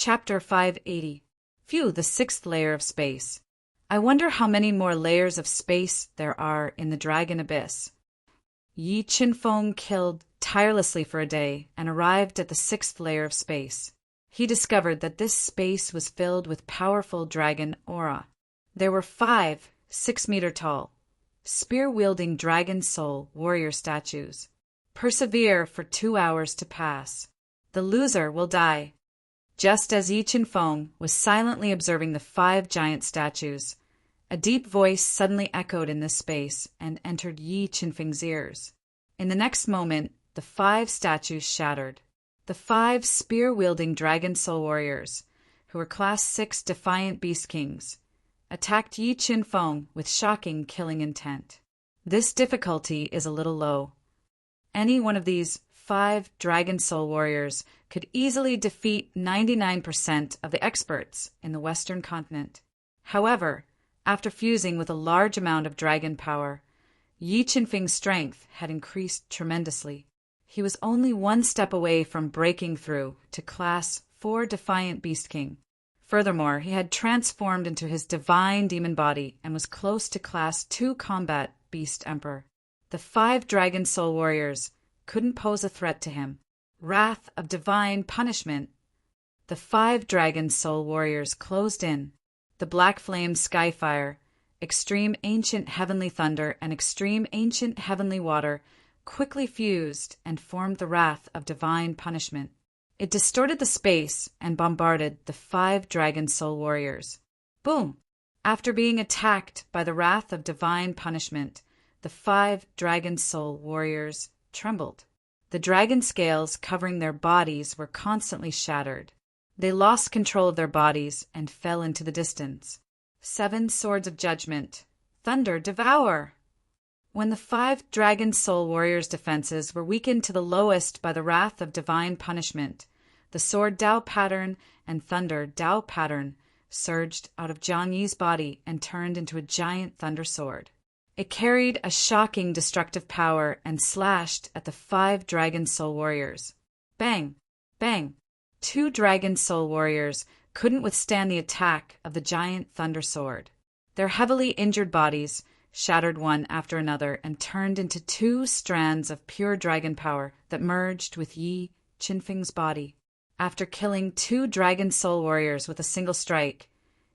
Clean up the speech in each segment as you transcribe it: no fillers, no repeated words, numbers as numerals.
Chapter 580. Phew, the sixth layer of space. I wonder how many more layers of space there are in the dragon abyss. Yi Qinfeng killed tirelessly for a day and arrived at the sixth layer of space. He discovered that this space was filled with powerful dragon aura. There were 5 6-meter-tall, spear-wielding dragon soul warrior statues. Persevere for 2 hours to pass. The loser will die. Just as Yi Qinfeng was silently observing the 5 giant statues, a deep voice suddenly echoed in this space and entered Yi Qinfeng's ears. In the next moment, the 5 statues shattered. The 5 spear-wielding dragon soul warriors, who were Class 6 Defiant Beast Kings, attacked Yi Qinfeng with shocking killing intent. This difficulty is a little low. Any one of these 5 dragon soul warriors could easily defeat 99% of the experts in the Western continent. However, after fusing with a large amount of dragon power, Yi Qinfeng's strength had increased tremendously. He was only 1 step away from breaking through to Class 4 Defiant Beast King. Furthermore, he had transformed into his divine demon body and was close to Class 2 Combat Beast Emperor. The 5 dragon soul warriors couldn't pose a threat to him. Wrath of divine punishment. The 5 dragon soul warriors closed in. The black flame skyfire, extreme ancient heavenly thunder, and extreme ancient heavenly water quickly fused and formed the wrath of divine punishment. It distorted the space and bombarded the 5 dragon soul warriors. Boom! After being attacked by the wrath of divine punishment, the 5 dragon soul warriors trembled. The dragon scales covering their bodies were constantly shattered. They lost control of their bodies and fell into the distance. 7 swords of judgment. Thunder devour! When the 5 dragon soul warriors' defenses were weakened to the lowest by the wrath of divine punishment, the sword Dao pattern and thunder Dao pattern surged out of Jiang Yi's body and turned into a giant thunder sword. It carried a shocking destructive power and slashed at the 5 dragon soul warriors. Bang! Bang! 2 dragon soul warriors couldn't withstand the attack of the giant thunder sword. Their heavily injured bodies shattered one after another and turned into 2 strands of pure dragon power that merged with Yi Qinfeng's body. After killing 2 dragon soul warriors with a single strike,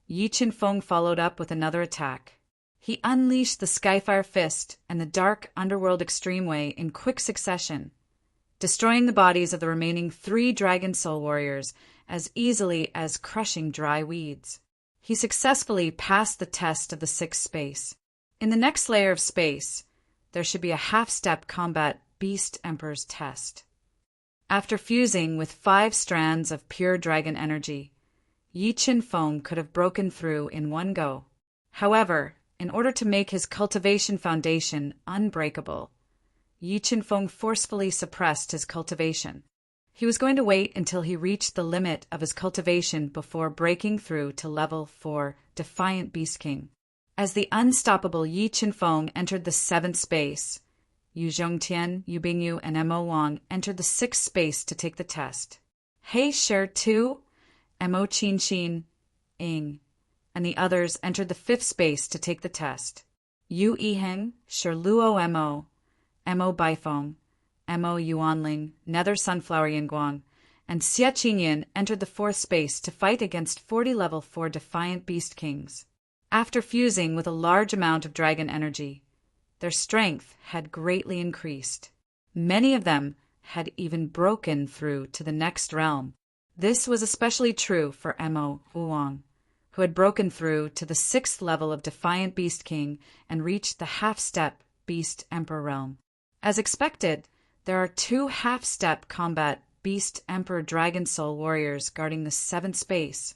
Yi Qinfeng followed up with another attack. He unleashed the Skyfire Fist and the Dark Underworld Extreme Way in quick succession, destroying the bodies of the remaining 3 dragon soul warriors as easily as crushing dry weeds. He successfully passed the test of the 6th space. In the next layer of space, there should be a half-step combat Beast Emperor's test. After fusing with 5 strands of pure dragon energy, Yi Qinfeng could have broken through in one go. However, in order to make his cultivation foundation unbreakable, Yi Qinfeng forcefully suppressed his cultivation. He was going to wait until he reached the limit of his cultivation before breaking through to level 4 Defiant Beast King. As the unstoppable Yi Qinfeng entered the 7th space, Yu Zhongtian, Yu Bingyu, and Mo Wang entered the 6th space to take the test. He Shi Tu, Mo Qinxin, Ing, and the others entered the 5th space to take the test. Yu Yiheng, Shi Luo Mo, Mo Baifeng, Mo Yuanling, Nether Sunflower Yinguang, and Xie Qinyan entered the 4th space to fight against 40 level 4 Defiant Beast Kings. After fusing with a large amount of dragon energy, their strength had greatly increased. Many of them had even broken through to the next realm. This was especially true for Mo Wuang, who had broken through to the 6th level of Defiant Beast King and reached the half-step Beast Emperor realm. As expected, there are 2 half-step combat Beast Emperor Dragon Soul warriors guarding the 7th space.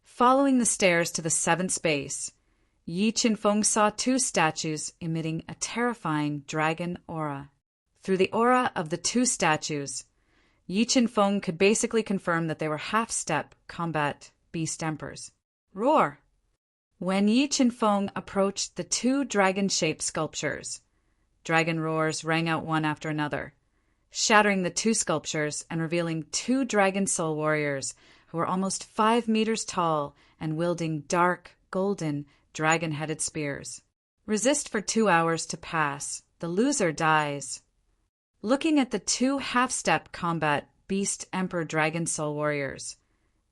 Following the stairs to the 7th space, Yi Qinfeng saw 2 statues emitting a terrifying dragon aura. Through the aura of the 2 statues, Yi Qinfeng could basically confirm that they were half-step combat beast emperors. Roar! When Yi Qinfeng approached the 2 dragon-shaped sculptures, dragon roars rang out one after another, shattering the 2 sculptures and revealing 2 dragon soul warriors who were almost 5 meters tall and wielding dark, golden, dragon-headed spears. Resist for 2 hours to pass. The loser dies. Looking at the 2 half-step combat Beast Emperor Dragon Soul Warriors,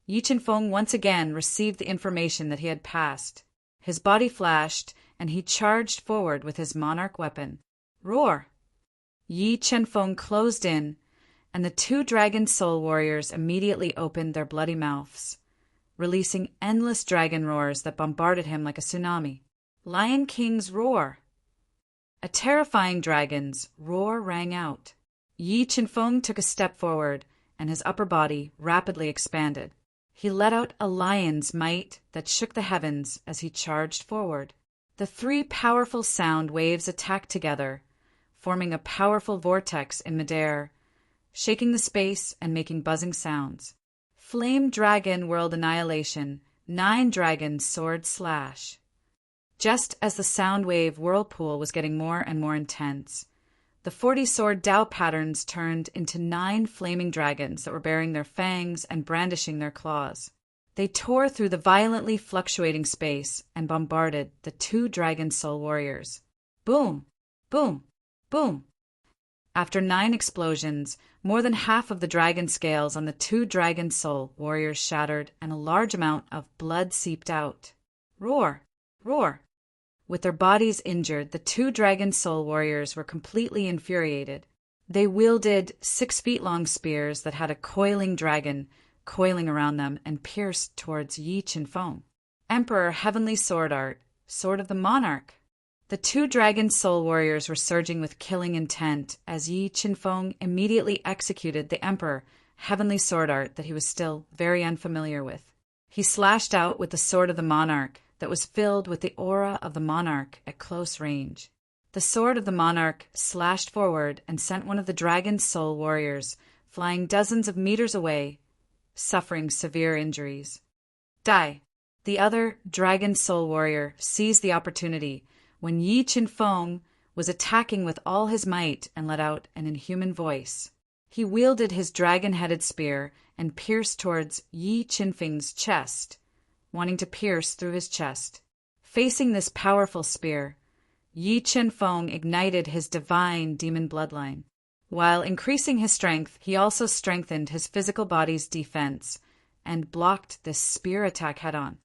Yi Qinfeng once again received the information that he had passed. His body flashed, and he charged forward with his monarch weapon. Roar! Yi Qinfeng closed in, and the 2 Dragon Soul Warriors immediately opened their bloody mouths, releasing endless dragon roars that bombarded him like a tsunami. Lion King's roar! A terrifying dragon's roar rang out. Yi Qinfeng took a step forward, and his upper body rapidly expanded. He let out a lion's might that shook the heavens as he charged forward. The 3 powerful sound waves attacked together, forming a powerful vortex in midair, shaking the space and making buzzing sounds. Flame Dragon World Annihilation, 9 Dragons Sword Slash. Just as the sound wave whirlpool was getting more and more intense, the 40-sword Dao patterns turned into 9 flaming dragons that were baring their fangs and brandishing their claws. They tore through the violently fluctuating space and bombarded the 2 Dragon Soul Warriors. Boom! Boom! Boom! After 9 explosions, more than half of the dragon scales on the 2 Dragon Soul Warriors shattered, and a large amount of blood seeped out. Roar! Roar! With their bodies injured, the 2 Dragon Soul Warriors were completely infuriated. They wielded 6-feet-long spears that had a coiling dragon coiling around them and pierced towards Yi Qinfeng. Emperor Heavenly Sword Art, Sword of the Monarch. The 2 Dragon Soul Warriors were surging with killing intent as Yi Qinfeng immediately executed the Emperor Heavenly Sword Art that he was still very unfamiliar with. He slashed out with the Sword of the Monarch that was filled with the aura of the monarch at close range. The Sword of the Monarch slashed forward and sent one of the Dragon Soul Warriors flying dozens of meters away, suffering severe injuries. Die! The other Dragon Soul Warrior seized the opportunity when Yi Qinfeng was attacking with all his might and let out an inhuman voice. He wielded his dragon-headed spear and pierced towards Yi Qinfeng's chest, wanting to pierce through his chest. Facing this powerful spear, Yi Qinfeng ignited his divine demon bloodline. While increasing his strength, he also strengthened his physical body's defense and blocked this spear attack head-on.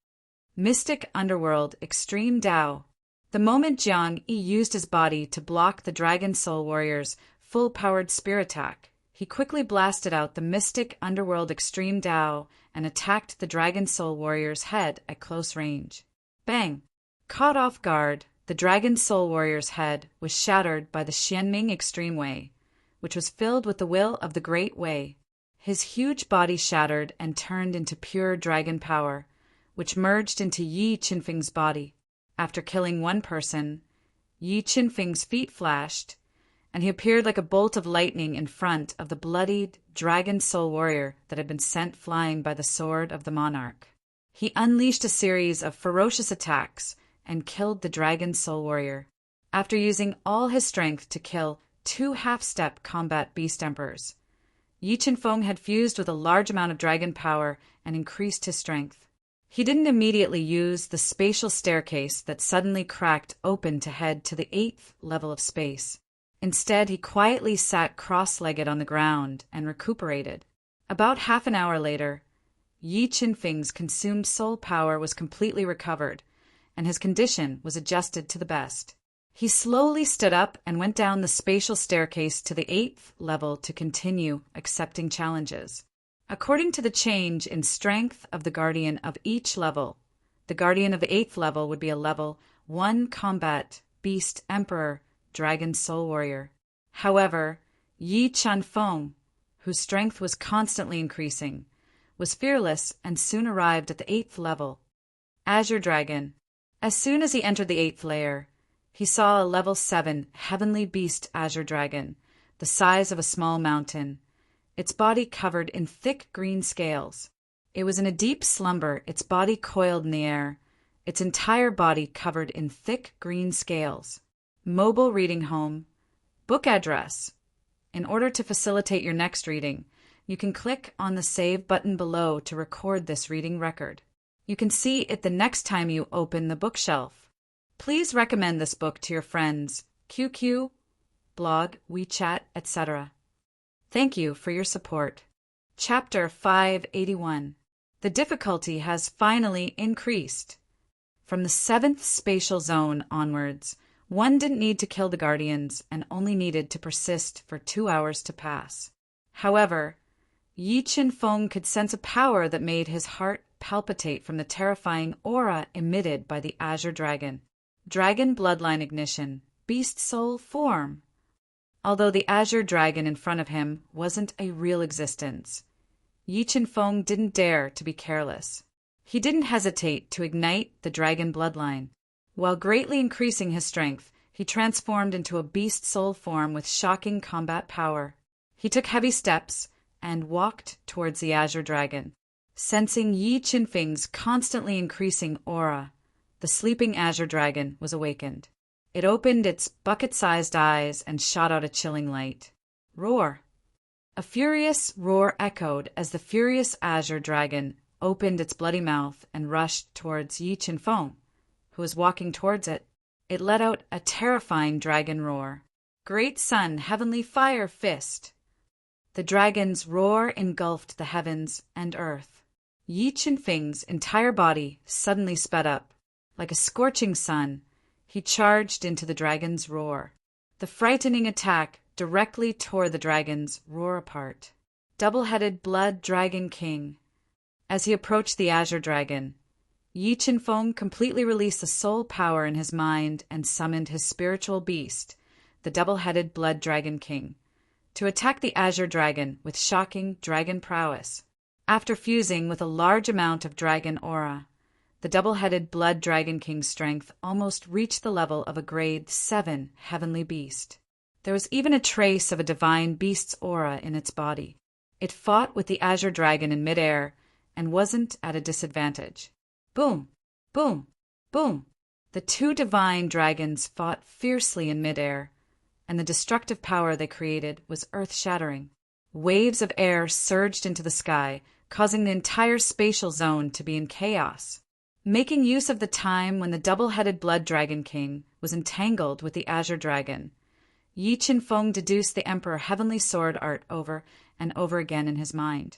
Mystic Underworld Extreme Dao. The moment Jiang Yi used his body to block the Dragon Soul Warrior's full-powered spear attack, he quickly blasted out the Mystic Underworld Extreme Dao and attacked the Dragon Soul Warrior's head at close range. Bang! Caught off guard, the Dragon Soul Warrior's head was shattered by the Xianming Extreme Way, which was filled with the will of the Great Way. His huge body shattered and turned into pure dragon power, which merged into Yi Qinfeng's body. After killing one person, Yi Qinfeng's feet flashed, and he appeared like a bolt of lightning in front of the bloodied Dragon Soul Warrior that had been sent flying by the Sword of the Monarch. He unleashed a series of ferocious attacks and killed the Dragon Soul Warrior. After using all his strength to kill 2 half-step combat Beast Emperors, Yi Qinfeng had fused with a large amount of dragon power and increased his strength. He didn't immediately use the spatial staircase that suddenly cracked open to head to the 8th level of space. Instead, he quietly sat cross-legged on the ground and recuperated. About half an hour later, Yi Qinfeng's consumed soul power was completely recovered, and his condition was adjusted to the best. He slowly stood up and went down the spatial staircase to the 8th level to continue accepting challenges. According to the change in strength of the guardian of each level, the guardian of the 8th level would be a level 1 combat Beast Emperor Dragon Soul Warrior. However, Yi Qinfeng, whose strength was constantly increasing, was fearless and soon arrived at the 8th level. Azure Dragon. As soon as he entered the 8th layer, he saw a level 7 heavenly beast azure dragon, the size of a small mountain, its body covered in thick green scales. It was in a deep slumber, its body coiled in the air, its entire body covered in thick green scales. Mobile reading home. Book address. In order to facilitate your next reading, You can click on the Save button below to record this reading record. You can see it the next time you open the bookshelf. Please recommend this book to your friends, QQ, blog, WeChat, etc. Thank you for your support. Chapter 581. The difficulty has finally increased. From the 7th spatial zone onwards, one didn't need to kill the guardians and only needed to persist for 2 hours to pass. However, Yi Qinfeng could sense a power that made his heart palpitate from the terrifying aura emitted by the Azure Dragon. Dragon bloodline ignition, beast soul form. Although the Azure Dragon in front of him wasn't a real existence, Yi Qinfeng didn't dare to be careless. He didn't hesitate to ignite the dragon bloodline. While greatly increasing his strength, he transformed into a beast soul form with shocking combat power. He took heavy steps and walked towards the Azure Dragon. Sensing Yi Qinfeng's constantly increasing aura, the sleeping Azure Dragon was awakened. It opened its bucket-sized eyes and shot out a chilling light. Roar! A furious roar echoed as the furious Azure Dragon opened its bloody mouth and rushed towards Yi Qinfeng, who was walking towards it. It let out a terrifying dragon roar. Great Sun, Heavenly Fire Fist! The dragon's roar engulfed the heavens and earth. Yi Qinfeng's entire body suddenly sped up. Like a scorching sun, he charged into the dragon's roar. The frightening attack directly tore the dragon's roar apart. Double-headed Blood Dragon King. As he approached the Azure Dragon, Yi Qinfeng completely released the soul power in his mind and summoned his spiritual beast, the double-headed Blood Dragon King, to attack the Azure Dragon with shocking dragon prowess. After fusing with a large amount of dragon aura, the double-headed Blood Dragon King's strength almost reached the level of a grade 7 heavenly beast. There was even a trace of a divine beast's aura in its body. It fought with the Azure Dragon in midair and wasn't at a disadvantage. Boom! Boom! Boom! The two divine dragons fought fiercely in midair, and the destructive power they created was earth-shattering. Waves of air surged into the sky, causing the entire spatial zone to be in chaos. Making use of the time when the double-headed Blood Dragon King was entangled with the Azure Dragon, Yi Qinfeng deduced the Emperor Heavenly Sword art over and over again in his mind,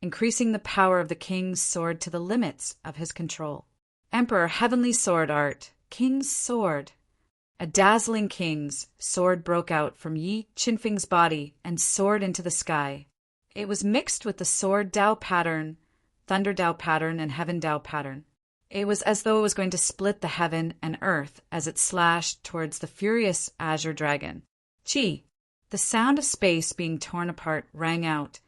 increasing the power of the King's sword to the limits of his control. Emperor Heavenly Sword art, King's Sword. A dazzling King's sword broke out from Yi Qinfeng's body and soared into the sky. It was mixed with the Sword Dao pattern, Thunder Dao pattern, and Heaven Dao pattern. It was as though it was going to split the heaven and earth as it slashed towards the furious Azure Dragon. Chi! The sound of space being torn apart rang out,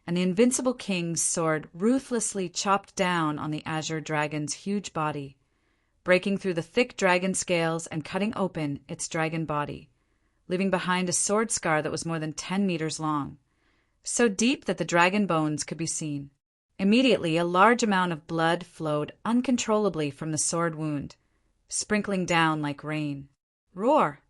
and the invincible King's sword ruthlessly chopped down on the Azure Dragon's huge body, breaking through the thick dragon scales and cutting open its dragon body, leaving behind a sword scar that was more than 10 meters long, so deep that the dragon bones could be seen. Immediately, a large amount of blood flowed uncontrollably from the sword wound, sprinkling down like rain. Roar!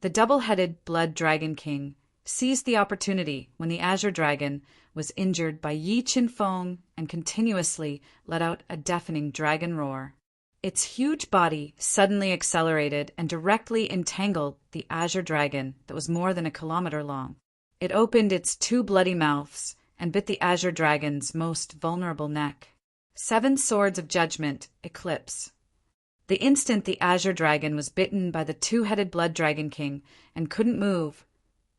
The double-headed Blood Dragon King seized the opportunity when the Azure Dragon was injured by Yi Qinfeng and continuously let out a deafening dragon roar. Its huge body suddenly accelerated and directly entangled the Azure Dragon that was more than a kilometer long. It opened its two bloody mouths and bit the Azure Dragon's most vulnerable neck. 7 Swords of Judgment, Eclipse. The instant the Azure Dragon was bitten by the two-headed Blood Dragon King and couldn't move,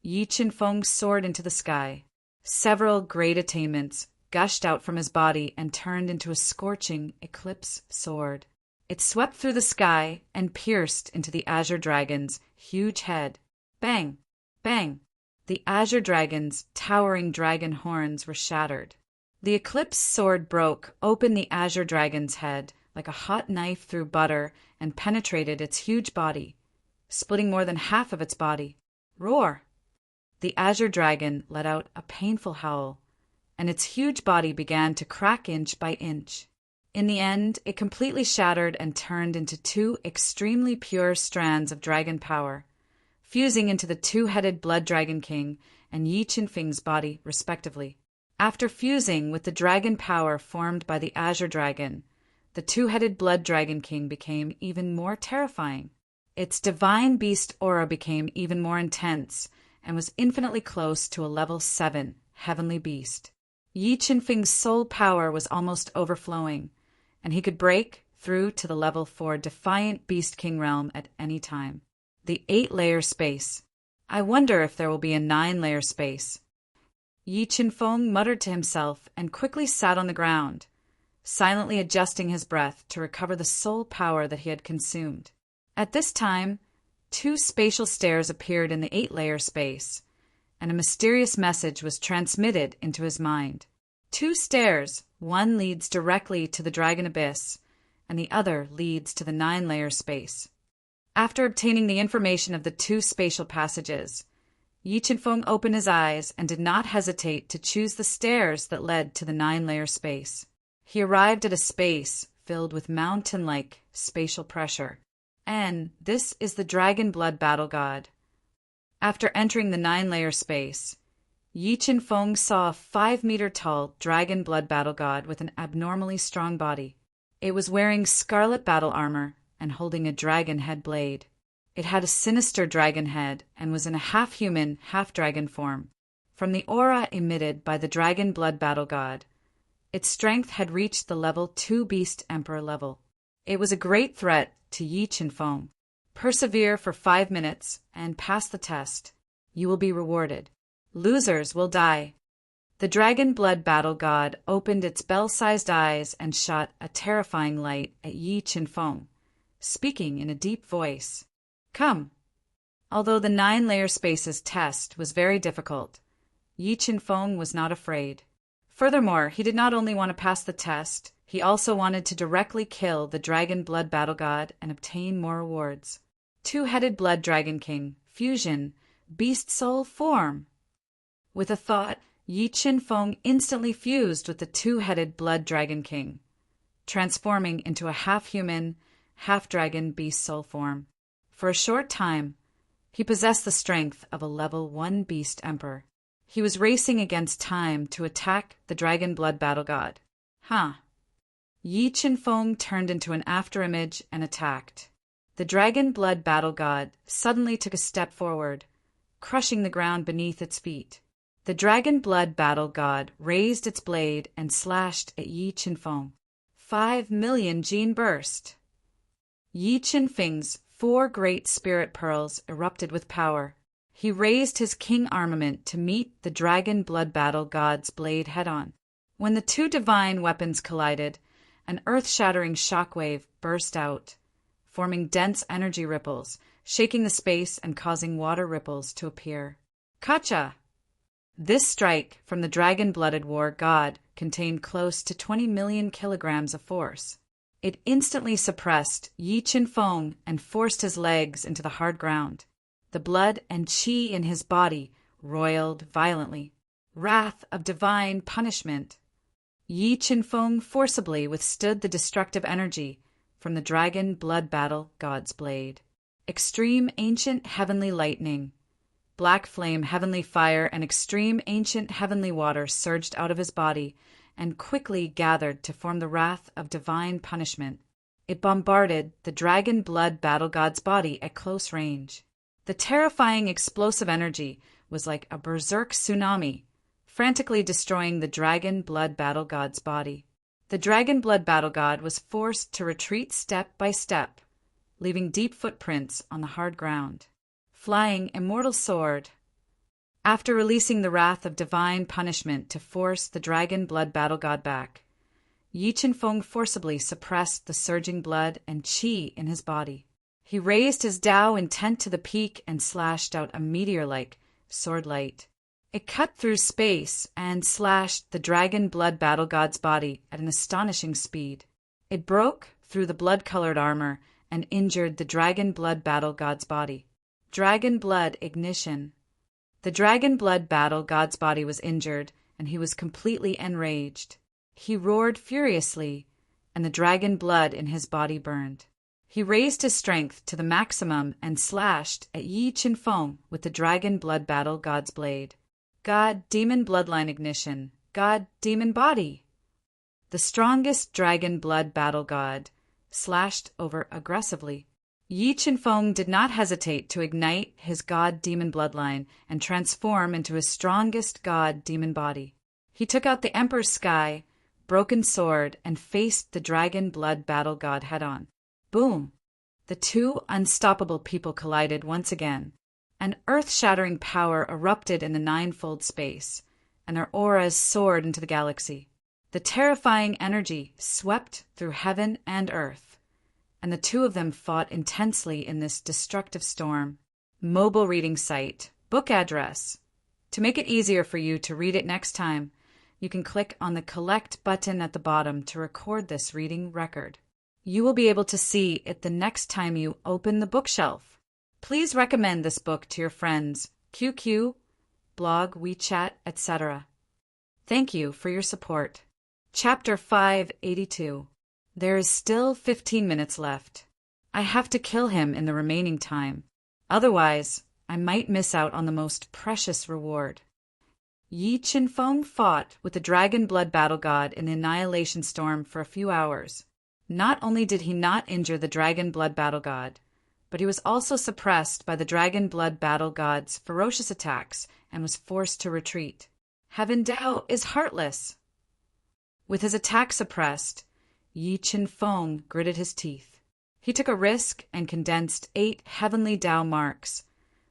Yi Qinfeng soared into the sky. Several great attainments gushed out from his body and turned into a scorching eclipse sword. It swept through the sky and pierced into the Azure Dragon's huge head. Bang! Bang! The Azure Dragon's towering dragon horns were shattered. The eclipse sword broke open the Azure Dragon's head like a hot knife through butter and penetrated its huge body, splitting more than half of its body. Roar! The Azure Dragon let out a painful howl, and its huge body began to crack inch by inch. In the end, it completely shattered and turned into 2 extremely pure strands of dragon power, fusing into the two-headed Blood Dragon King and Yi Qinfeng's body, respectively. After fusing with the dragon power formed by the Azure Dragon, the two-headed Blood Dragon King became even more terrifying. Its divine beast aura became even more intense and was infinitely close to a level 7 heavenly beast. Yi Qinfeng's soul power was almost overflowing, and he could break through to the level 4 defiant Beast King realm at any time. The 8-layer space. I wonder if there will be a 9-layer space. Yi Qinfeng muttered to himself and quickly sat on the ground, silently adjusting his breath to recover the soul power that he had consumed. At this time, 2 spatial stairs appeared in the 8-layer space, and a mysterious message was transmitted into his mind. 2 stairs, one leads directly to the Dragon Abyss, and the other leads to the 9-layer space. After obtaining the information of the 2 spatial passages, Yi Qinfeng opened his eyes and did not hesitate to choose the stairs that led to the 9-layer space. He arrived at a space filled with mountain-like spatial pressure. And this is the Dragon Blood Battle God. After entering the 9-layer space, Yi Qinfeng saw a 5-meter-tall Dragon Blood Battle God with an abnormally strong body. It was wearing scarlet battle armor and holding a dragon head blade. It had a sinister dragon head and was in a half-human, half-dragon form. From the aura emitted by the Dragon Blood Battle God, its strength had reached the level 2 Beast Emperor level. It was a great threat to Yi Qinfeng. Persevere for 5 minutes and pass the test. You will be rewarded. Losers will die. The Dragon Blood Battle God opened its bell-sized eyes and shot a terrifying light at Yi Qinfeng, speaking in a deep voice. Come. Although the 9-layer space's test was very difficult, Yi Qinfeng was not afraid. Furthermore, he did not only want to pass the test, he also wanted to directly kill the Dragon Blood Battle God and obtain more rewards. Two-headed Blood Dragon King, fusion, beast soul form. With a thought, Yi Qinfeng instantly fused with the two-headed Blood Dragon King, transforming into a half-human, half-dragon beast soul form. For a short time, he possessed the strength of a level 1 Beast Emperor. He was racing against time to attack the Dragon Blood Battle God. Yi Qinfeng turned into an afterimage and attacked. The Dragon Blood Battle God suddenly took a step forward, crushing the ground beneath its feet. The Dragon Blood Battle God raised its blade and slashed at Yi Qinfeng. 5 million gene burst. Yi Qinfeng's 4 great spirit pearls erupted with power. He raised his king armament to meet the Dragon Blood Battle God's blade head-on. When the 2 divine weapons collided, an earth-shattering shockwave burst out, forming dense energy ripples, shaking the space and causing water ripples to appear. Kacha! This strike from the dragon-blooded war god contained close to 20 million kilograms of force. It instantly suppressed Yi Qinfeng and forced his legs into the hard ground. The blood and qi in his body roiled violently. Wrath of divine punishment. Yi Qinfeng forcibly withstood the destructive energy from the Dragon Blood Battle God's blade. Extreme ancient heavenly lightning, black flame heavenly fire, and extreme ancient heavenly water surged out of his body and quickly gathered to form the wrath of divine punishment. It bombarded the Dragon Blood Battle God's body at close range. The terrifying explosive energy was like a berserk tsunami, frantically destroying the Dragon Blood Battle God's body. The Dragon Blood Battle God was forced to retreat step by step, leaving deep footprints on the hard ground. Flying Immortal Sword. After releasing the wrath of divine punishment to force the Dragon Blood Battle God back, Yi Qinfeng forcibly suppressed the surging blood and qi in his body. He raised his Dao intent to the peak and slashed out a meteor-like sword light. It cut through space and slashed the Dragon Blood Battle God's body at an astonishing speed. It broke through the blood-colored armor and injured the Dragon Blood Battle God's body. Dragon Blood Ignition. The Dragon Blood Battle God's body was injured, and he was completely enraged. He roared furiously, and the dragon blood in his body burned. He raised his strength to the maximum and slashed at Yi Qinfeng with the Dragon Blood Battle God's blade. God Demon Bloodline Ignition. God demon body. The strongest dragon blood battle god slashed over aggressively. Yi Qinfeng did not hesitate to ignite his god-demon bloodline and transform into his strongest god-demon body. He took out the Emperor's Sky, broken sword, and faced the dragon blood battle god head-on. Boom! The two unstoppable people collided once again. An earth-shattering power erupted in the ninefold space, and their auras soared into the galaxy. The terrifying energy swept through heaven and earth, and the two of them fought intensely in this destructive storm. Mobile reading site, book address. To make it easier for you to read it next time, you can click on the Collect button at the bottom to record this reading record. You will be able to see it the next time you open the bookshelf. Please recommend this book to your friends, QQ, blog, WeChat, etc. Thank you for your support. Chapter 582. There is still 15 minutes left. I have to kill him in the remaining time. Otherwise, I might miss out on the most precious reward. Yi Qinfeng fought with the dragon blood battle god in the Annihilation Storm for a few hours. Not only did he not injure the dragon blood battle god, but he was also suppressed by the dragon blood battle god's ferocious attacks and was forced to retreat. Heaven Dao is heartless. With his attack suppressed, Yi Qinfeng gritted his teeth. He took a risk and condensed 8 heavenly Dao marks,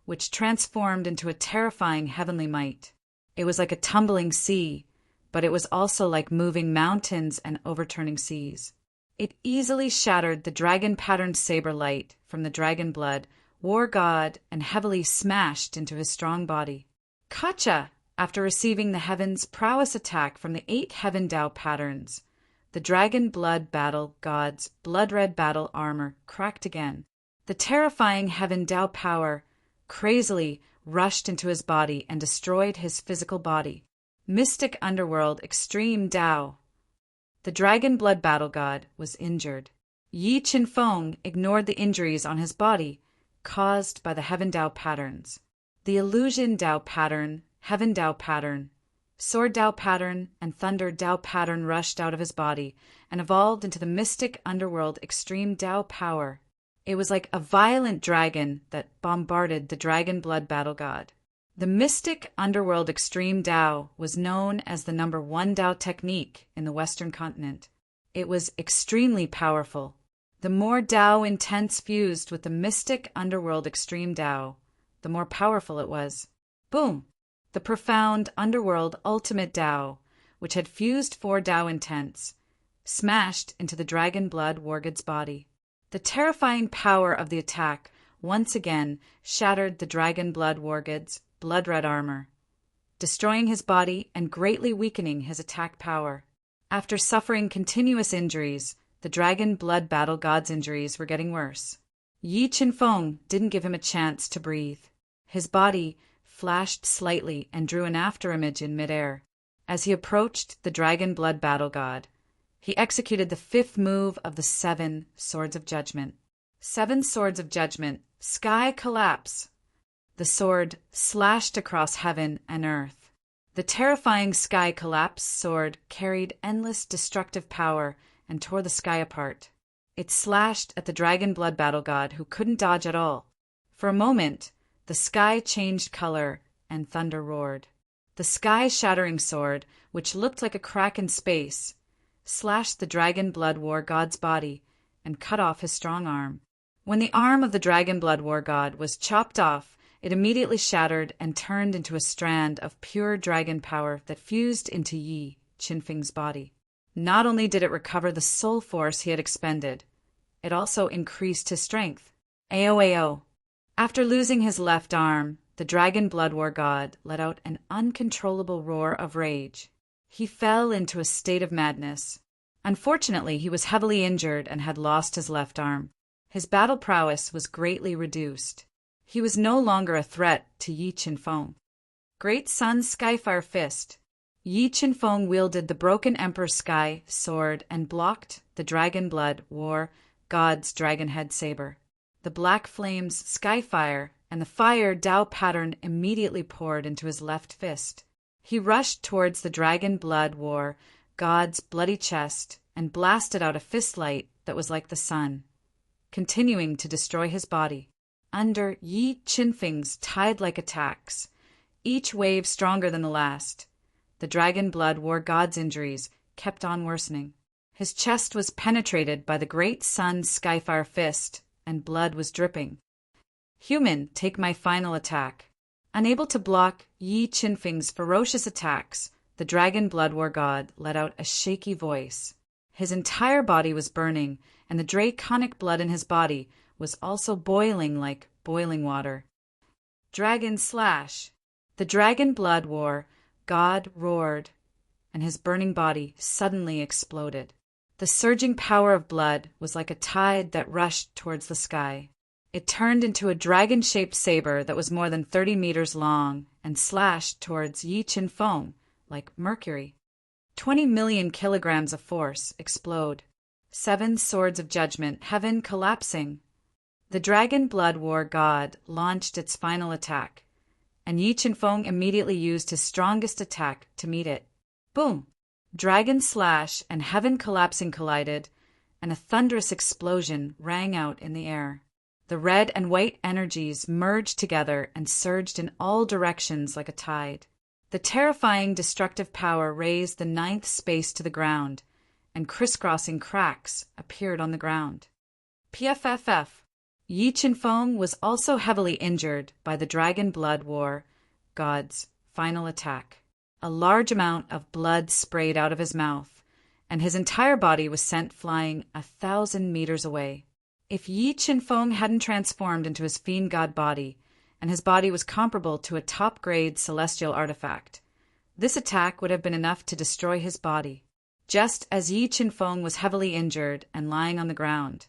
which transformed into a terrifying heavenly might. It was like a tumbling sea, but it was also like moving mountains and overturning seas. It easily shattered the dragon-patterned saber light from the dragon blood, war god, and heavily smashed into his strong body. Kacha! After receiving the heaven's prowess attack from the 8 heaven Dao patterns, the dragon blood battle god's blood-red battle armor cracked again. The terrifying heaven Dao power crazily rushed into his body and destroyed his physical body. Mystic Underworld Extreme Dao. The dragon blood battle god was injured. Yi Qinfeng ignored the injuries on his body caused by the heaven Dao patterns. The illusion Dao pattern, heaven Dao pattern, sword Dao pattern, and thunder Dao pattern rushed out of his body and evolved into the mystic underworld extreme Dao power. It was like a violent dragon that bombarded the dragon blood battle god. The mystic underworld extreme Dao was known as the number 1 Dao technique in the Western continent. It was extremely powerful. The more Dao intense fused with the mystic underworld extreme Dao, the more powerful it was. Boom! The profound underworld ultimate Dao, which had fused 4 Dao intense, smashed into the dragon blood wargod's body. The terrifying power of the attack once again shattered the dragon blood wargod's blood-red armor, destroying his body and greatly weakening his attack power. After suffering continuous injuries, the dragon blood battle god's injuries were getting worse. Yi Qinfeng didn't give him a chance to breathe. His body flashed slightly and drew an afterimage in midair. As he approached the dragon blood battle god, he executed the 5th move of the 7 Swords of Judgment. 7 Swords of Judgment, Sky Collapse. The sword slashed across heaven and earth. The terrifying Sky Collapse sword carried endless destructive power and tore the sky apart. It slashed at the dragon blood battle god, who couldn't dodge at all. For a moment, the sky changed color and thunder roared. The sky-shattering sword, which looked like a crack in space, slashed the dragon blood war god's body and cut off his strong arm. When the arm of the dragon blood war god was chopped off, it immediately shattered and turned into a strand of pure dragon power that fused into Yi Qinfeng's body. Not only did it recover the soul force he had expended, it also increased his strength. AOAO. After losing his left arm, the dragon blood war god let out an uncontrollable roar of rage. He fell into a state of madness. Unfortunately, he was heavily injured and had lost his left arm. His battle prowess was greatly reduced. He was no longer a threat to Yi Qinfeng. Great Sun Skyfire Fist. Yi Qinfeng wielded the Broken Emperor Sky sword and blocked the dragon blood war god's dragon head saber. The black flames Skyfire and the fire Dao pattern immediately poured into his left fist. He rushed towards the dragon blood war god's bloody chest and blasted out a fistlight that was like the sun, continuing to destroy his body. Under Yi Qinfeng's tide-like attacks, each wave stronger than the last, the dragon blood war god's injuries kept on worsening. His chest was penetrated by the great sun's skyfire fist, and blood was dripping. Human, take my final attack. Unable to block Yi Qinfeng's ferocious attacks, the dragon blood war god let out a shaky voice. His entire body was burning, and the draconic blood in his body was also boiling like boiling water. Dragon slash! The dragon blood war god roared, and his burning body suddenly exploded. The surging power of blood was like a tide that rushed towards the sky. It turned into a dragon-shaped saber that was more than 30 meters long and slashed towards Yi Qinfeng like mercury. 20 million kilograms of force explode. 7 swords of judgment, heaven collapsing. The dragon blood war god launched its final attack, and Yi Qinfeng immediately used his strongest attack to meet it. Boom! Dragon slash and heaven collapsing collided, and a thunderous explosion rang out in the air. The red and white energies merged together and surged in all directions like a tide. The terrifying destructive power raised the 9th space to the ground, and crisscrossing cracks appeared on the ground. PFFF. Yi Qinfeng was also heavily injured by the dragon blood war god's final attack. A large amount of blood sprayed out of his mouth, and his entire body was sent flying 1,000 meters away. If Yi Qinfeng hadn't transformed into his fiend god body, and his body was comparable to a top-grade celestial artifact, this attack would have been enough to destroy his body. Just as Yi Qinfeng was heavily injured and lying on the ground,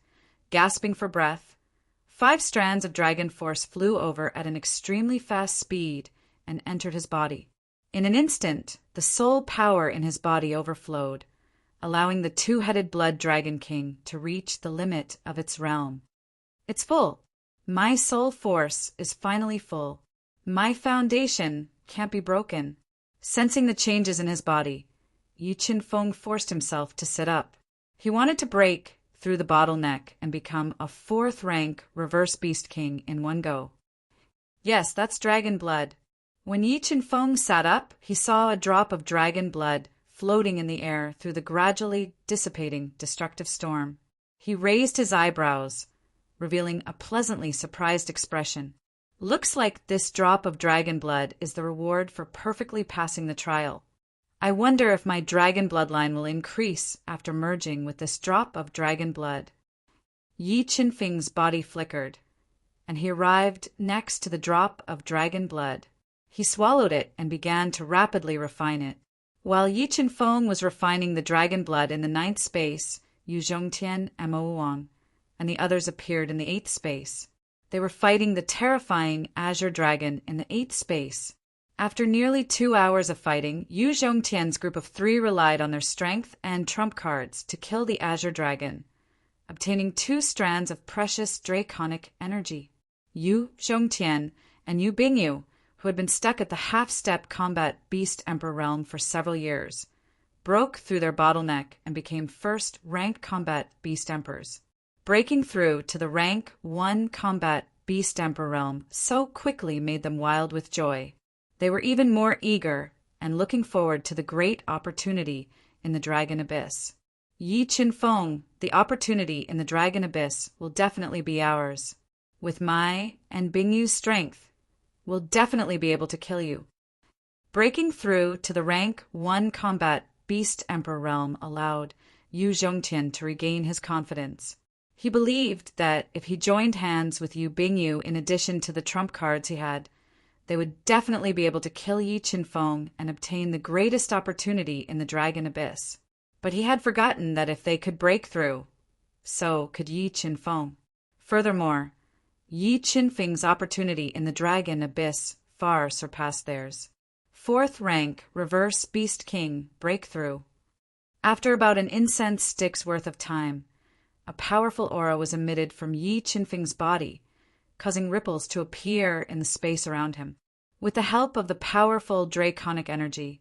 gasping for breath, 5 strands of dragon force flew over at an extremely fast speed and entered his body. In an instant, the soul power in his body overflowed, allowing the 2-headed blood dragon king to reach the limit of its realm. It's full. My soul force is finally full. My foundation can't be broken. Sensing the changes in his body, Yi Qinfeng forced himself to sit up. He wanted to break through the bottleneck and become a 4th-rank reverse beast king in one go. Yes, that's dragon blood. When Yi Qinfeng sat up, he saw a drop of dragon blood floating in the air through the gradually dissipating destructive storm. He raised his eyebrows, revealing a pleasantly surprised expression. Looks like this drop of dragon blood is the reward for perfectly passing the trial. I wonder if my dragon bloodline will increase after merging with this drop of dragon blood. Yi Qinfeng's body flickered, and he arrived next to the drop of dragon blood. He swallowed it and began to rapidly refine it. While Yi Qinfeng was refining the dragon blood in the 9th space, Yu Zhongtian and Mo Wang and the others appeared in the 8th space. They were fighting the terrifying Azure Dragon in the 8th space. After nearly 2 hours of fighting, Yu Zhongtian's group of 3 relied on their strength and trump cards to kill the Azure Dragon, obtaining 2 strands of precious draconic energy. Yu Zhongtian and Yu Bingyu, who had been stuck at the half-step combat Beast Emperor realm for several years, broke through their bottleneck and became first-rank combat Beast Emperors. Breaking through to the rank 1 combat Beast Emperor realm so quickly made them wild with joy. They were even more eager and looking forward to the great opportunity in the Dragon Abyss. Yi Qinfeng, the opportunity in the Dragon Abyss will definitely be ours. With my and Bingyu's strength, we'll definitely be able to kill you. Breaking through to the rank 1 combat Beast Emperor realm allowed Yu Zhongtian to regain his confidence. He believed that if he joined hands with Yu Bingyu in addition to the trump cards he had, they would definitely be able to kill Yi Qinfeng and obtain the greatest opportunity in the Dragon Abyss. But he had forgotten that if they could break through, so could Yi Qinfeng. Furthermore, Yi Qinfeng's opportunity in the Dragon Abyss far surpassed theirs. 4th rank Reverse Beast King Breakthrough. After about an incense stick's worth of time, a powerful aura was emitted from Yi Qinfeng's body, causing ripples to appear in the space around him. With the help of the powerful draconic energy,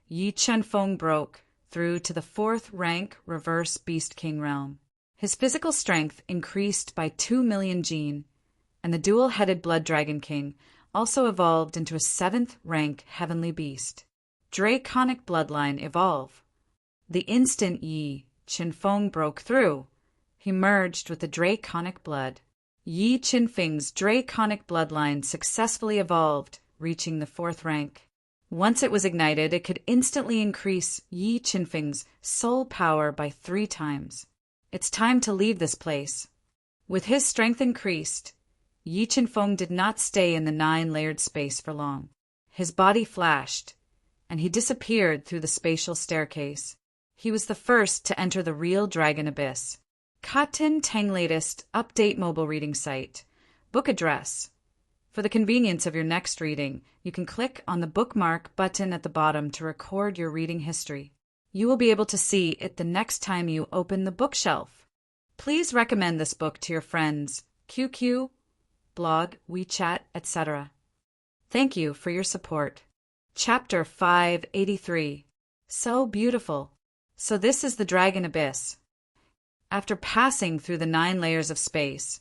Yi Chenfeng broke through to the fourth rank reverse Beast King realm. His physical strength increased by 2 million gene, and the dual-headed Blood Dragon King also evolved into a 7th rank heavenly beast. Draconic bloodline evolve. The instant Yi Chenfeng broke through, he merged with the draconic blood. Yi Chenfeng's draconic bloodline successfully evolved, reaching the 4th rank. Once it was ignited, it could instantly increase Yi Chenfeng's soul power by 3 times. It's time to leave this place. With his strength increased, Yi Chenfeng did not stay in the 9-layered space for long. His body flashed, and he disappeared through the spatial staircase. He was the first to enter the real Dragon Abyss. Katin Tang latest update mobile reading site. Book address. For the convenience of your next reading, you can click on the bookmark button at the bottom to record your reading history. You will be able to see it the next time you open the bookshelf. Please recommend this book to your friends, QQ, blog, WeChat, etc. Thank you for your support. Chapter 583. So beautiful. So this is the Dragon Abyss. After passing through the 9 layers of space,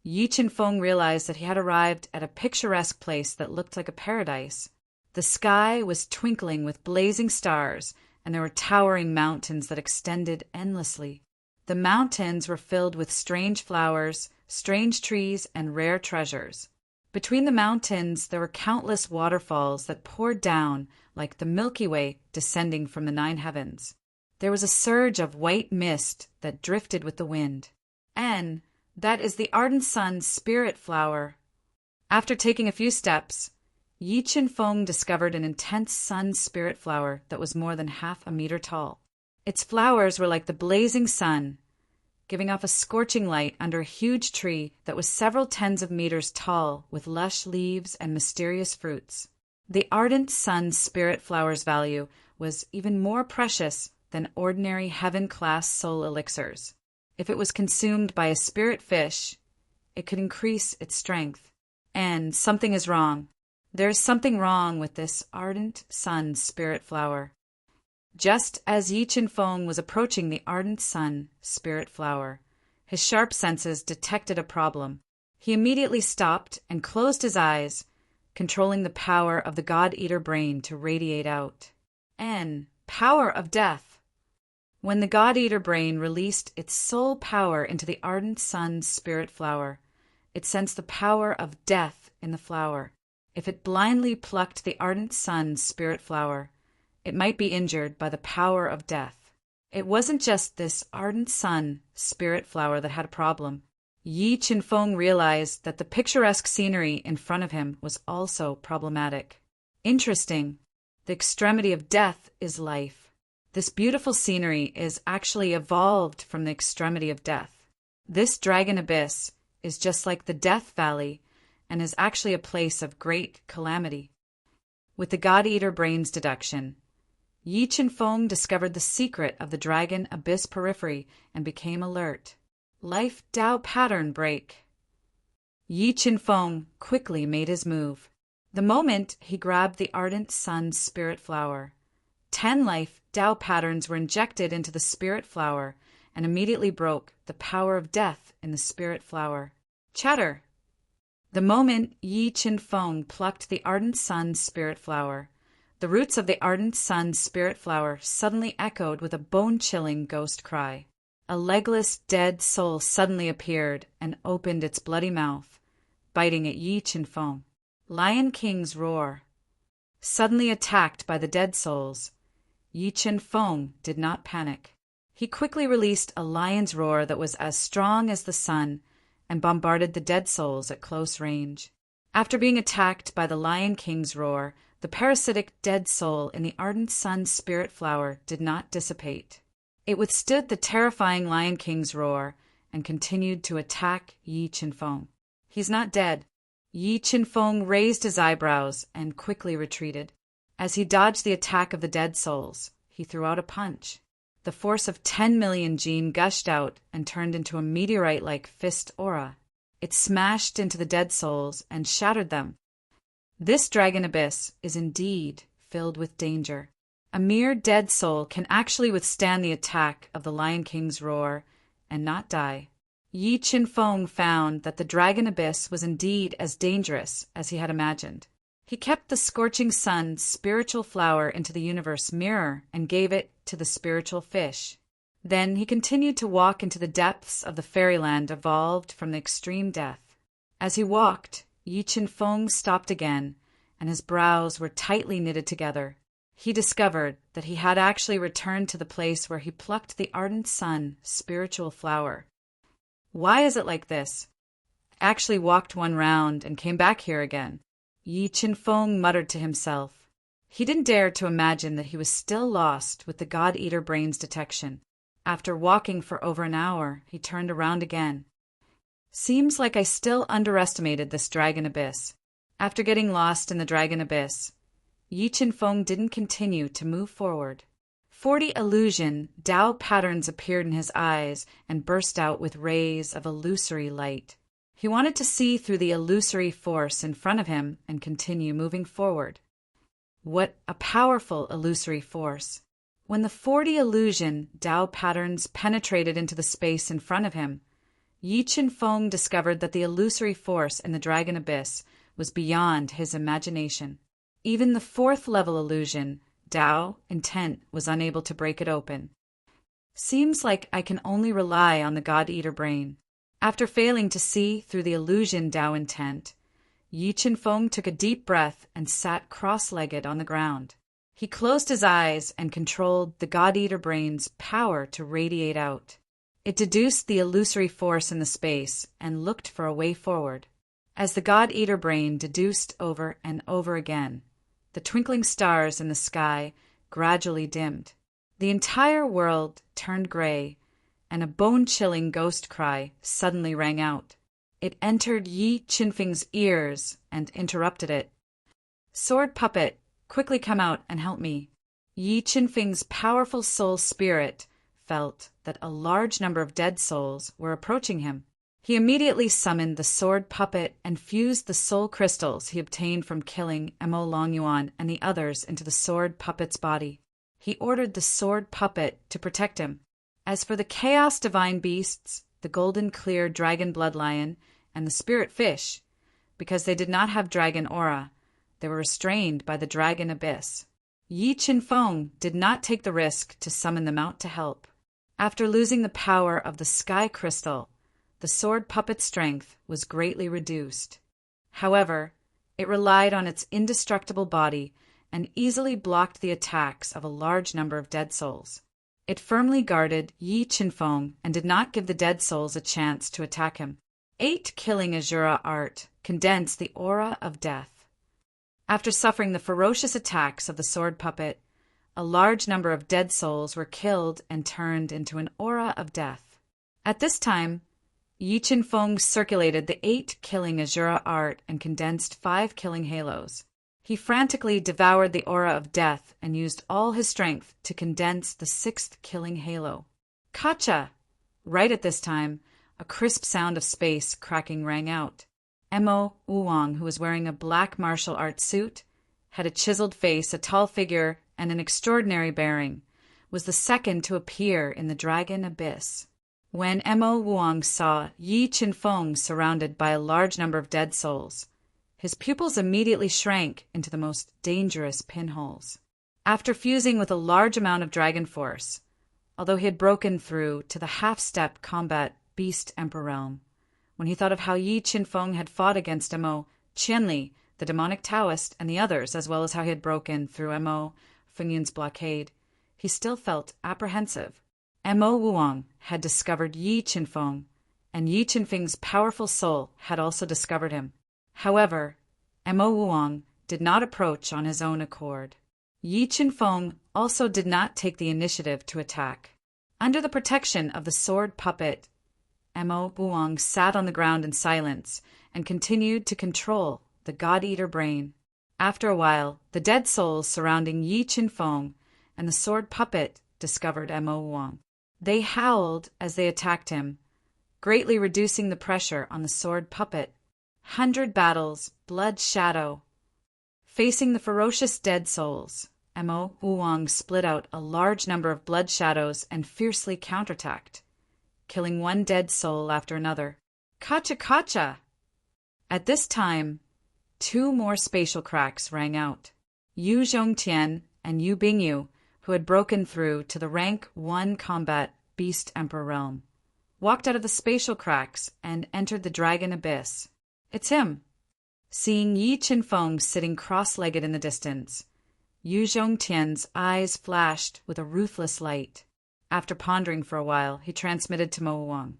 Yi Chenfeng realized that he had arrived at a picturesque place that looked like a paradise. The sky was twinkling with blazing stars, and there were towering mountains that extended endlessly. The mountains were filled with strange flowers, strange trees, and rare treasures. Between the mountains there were countless waterfalls that poured down like the Milky Way descending from the 9 heavens. There was a surge of white mist that drifted with the wind. And that is the ardent sun's spirit flower. After taking a few steps, Yi Chenfeng discovered an intense sun spirit flower that was more than half a meter tall. Its flowers were like the blazing sun, giving off a scorching light under a huge tree that was several tens of meters tall with lush leaves and mysterious fruits. The ardent sun spirit flower's value was even more precious than ordinary heaven-class soul elixirs. If it was consumed by a spirit fish, it could increase its strength. And something is wrong. There is something wrong with this ardent sun spirit flower. Just as Yi Chenfeng was approaching the ardent sun spirit flower, his sharp senses detected a problem. He immediately stopped and closed his eyes, controlling the power of the God-Eater brain to radiate out. Power of death. When the God-Eater brain released its soul power into the ardent sun spirit flower, it sensed the power of death in the flower. If it blindly plucked the ardent sun spirit flower, it might be injured by the power of death. It wasn't just this ardent sun spirit flower that had a problem. Yi Chenfeng realized that the picturesque scenery in front of him was also problematic. Interesting. The extremity of death is life. This beautiful scenery is actually evolved from the extremity of death. This Dragon Abyss is just like the Death Valley and is actually a place of great calamity. With the God-Eater brain's deduction, Yi Chenfeng discovered the secret of the Dragon Abyss periphery and became alert. Life Tao pattern break. Yi Chenfeng quickly made his move. The moment he grabbed the ardent sun spirit flower, 10 life Tao patterns were injected into the spirit flower and immediately broke the power of death in the spirit flower. Chatter. The moment Yi Chenfeng plucked the ardent sun spirit flower, the roots of the ardent sun spirit flower suddenly echoed with a bone-chilling ghost cry. A legless, dead soul suddenly appeared and opened its bloody mouth, biting at Yi Chenfeng. Lion King's roar. Suddenly attacked by the dead souls, Yi Chenfeng did not panic. He quickly released a lion's roar that was as strong as the sun and bombarded the dead souls at close range. After being attacked by the Lion King's roar, the parasitic dead soul in the ardent sun spirit flower did not dissipate. It withstood the terrifying Lion King's roar and continued to attack Yi Chenfeng. He's not dead. Yi Chenfeng raised his eyebrows and quickly retreated. As he dodged the attack of the dead souls, he threw out a punch. The force of 10 million gene gushed out and turned into a meteorite-like fist aura. It smashed into the dead souls and shattered them. This dragon abyss is indeed filled with danger. A mere dead soul can actually withstand the attack of the Lion King's roar and not die. Yi Qinfeng found that the dragon abyss was indeed as dangerous as he had imagined. He kept the scorching sun's spiritual flower into the universe mirror and gave it to the spiritual fish. Then he continued to walk into the depths of the fairyland evolved from the extreme death. As he walked, Yi Qinfeng stopped again, and his brows were tightly knitted together. He discovered that he had actually returned to the place where he plucked the ardent sun's spiritual flower. Why is it like this? I actually walked one round and came back here again. Yi Qinfeng muttered to himself. He didn't dare to imagine that he was still lost with the God-Eater brain's detection. After walking for over an hour, he turned around again. Seems like I still underestimated this dragon abyss. After getting lost in the dragon abyss, Yi Qinfeng didn't continue to move forward. 40 illusion Tao patterns appeared in his eyes and burst out with rays of illusory light. He wanted to see through the illusory force in front of him and continue moving forward. What a powerful illusory force! When the 40 illusion Tao patterns penetrated into the space in front of him, Yi Qinfeng discovered that the illusory force in the dragon abyss was beyond his imagination. Even the 4th level illusion, Tao, intent, was unable to break it open. Seems like I can only rely on the God-Eater brain. After failing to see through the illusion Tao intent, Yi Qinfeng took a deep breath and sat cross-legged on the ground. He closed his eyes and controlled the God-Eater brain's power to radiate out. It deduced the illusory force in the space and looked for a way forward. As the God-Eater brain deduced over and over again, the twinkling stars in the sky gradually dimmed. The entire world turned gray, and a bone-chilling ghost cry suddenly rang out. It entered Yi Qinfeng's ears and interrupted it. "Sword puppet, quickly come out and help me." Yi Qinfeng's powerful soul spirit felt that a large number of dead souls were approaching him. He immediately summoned the sword puppet and fused the soul crystals he obtained from killing Mo Longyuan and the others into the sword puppet's body. He ordered the sword puppet to protect him. As for the chaos divine beasts, the golden clear dragon blood lion, and the spirit fish, because they did not have dragon aura, they were restrained by the dragon abyss. Yi Qinfeng did not take the risk to summon them out to help. After losing the power of the sky crystal, the sword puppet's strength was greatly reduced. However, it relied on its indestructible body and easily blocked the attacks of a large number of dead souls. It firmly guarded Yi Qinfeng and did not give the dead souls a chance to attack him. 8 killing Azura art condensed the aura of death. After suffering the ferocious attacks of the sword puppet, a large number of dead souls were killed and turned into an aura of death. At this time, Yi Qinfeng circulated the 8 killing Azura art and condensed 5 killing halos. He frantically devoured the aura of death and used all his strength to condense the 6th killing halo. Kacha! Right at this time, a crisp sound of space cracking rang out. Mo Wuang, who was wearing a black martial arts suit, had a chiseled face, a tall figure, and an extraordinary bearing, was the second to appear in the dragon abyss. When Mo Wuang saw Yi Qinfeng surrounded by a large number of dead souls, his pupils immediately shrank into the most dangerous pinholes. After fusing with a large amount of dragon force, although he had broken through to the half-step combat beast emperor realm, when he thought of how Yi Qinfeng had fought against Mo Qianli, the demonic Taoist, and the others, as well as how he had broken through Mo Fengyun's blockade, he still felt apprehensive. Mo Wuang had discovered Yi Qinfeng, and Yi Qinfeng's powerful soul had also discovered him. However, Mo Wuang did not approach on his own accord. Yi Qinfeng also did not take the initiative to attack. Under the protection of the sword puppet, Mo Wuang sat on the ground in silence and continued to control the God-Eater brain. After a while, the dead souls surrounding Yi Qinfeng and the sword puppet discovered Mo Wuang. They howled as they attacked him, greatly reducing the pressure on the sword puppet. 100 battles, blood shadow. Facing the ferocious dead souls, Mo Wuong split out a large number of blood shadows and fiercely counterattacked, killing one dead soul after another. Kacha kacha! At this time, 2 more spatial cracks rang out. Yu Zhongtian and Yu Bingyu, who had broken through to the rank 1 combat Beast Emperor realm, walked out of the spatial cracks and entered the dragon abyss. It's him. Seeing Yi Qinfeng sitting cross-legged in the distance, Yu Zhongtian's eyes flashed with a ruthless light. After pondering for a while, he transmitted to Mo Wuong.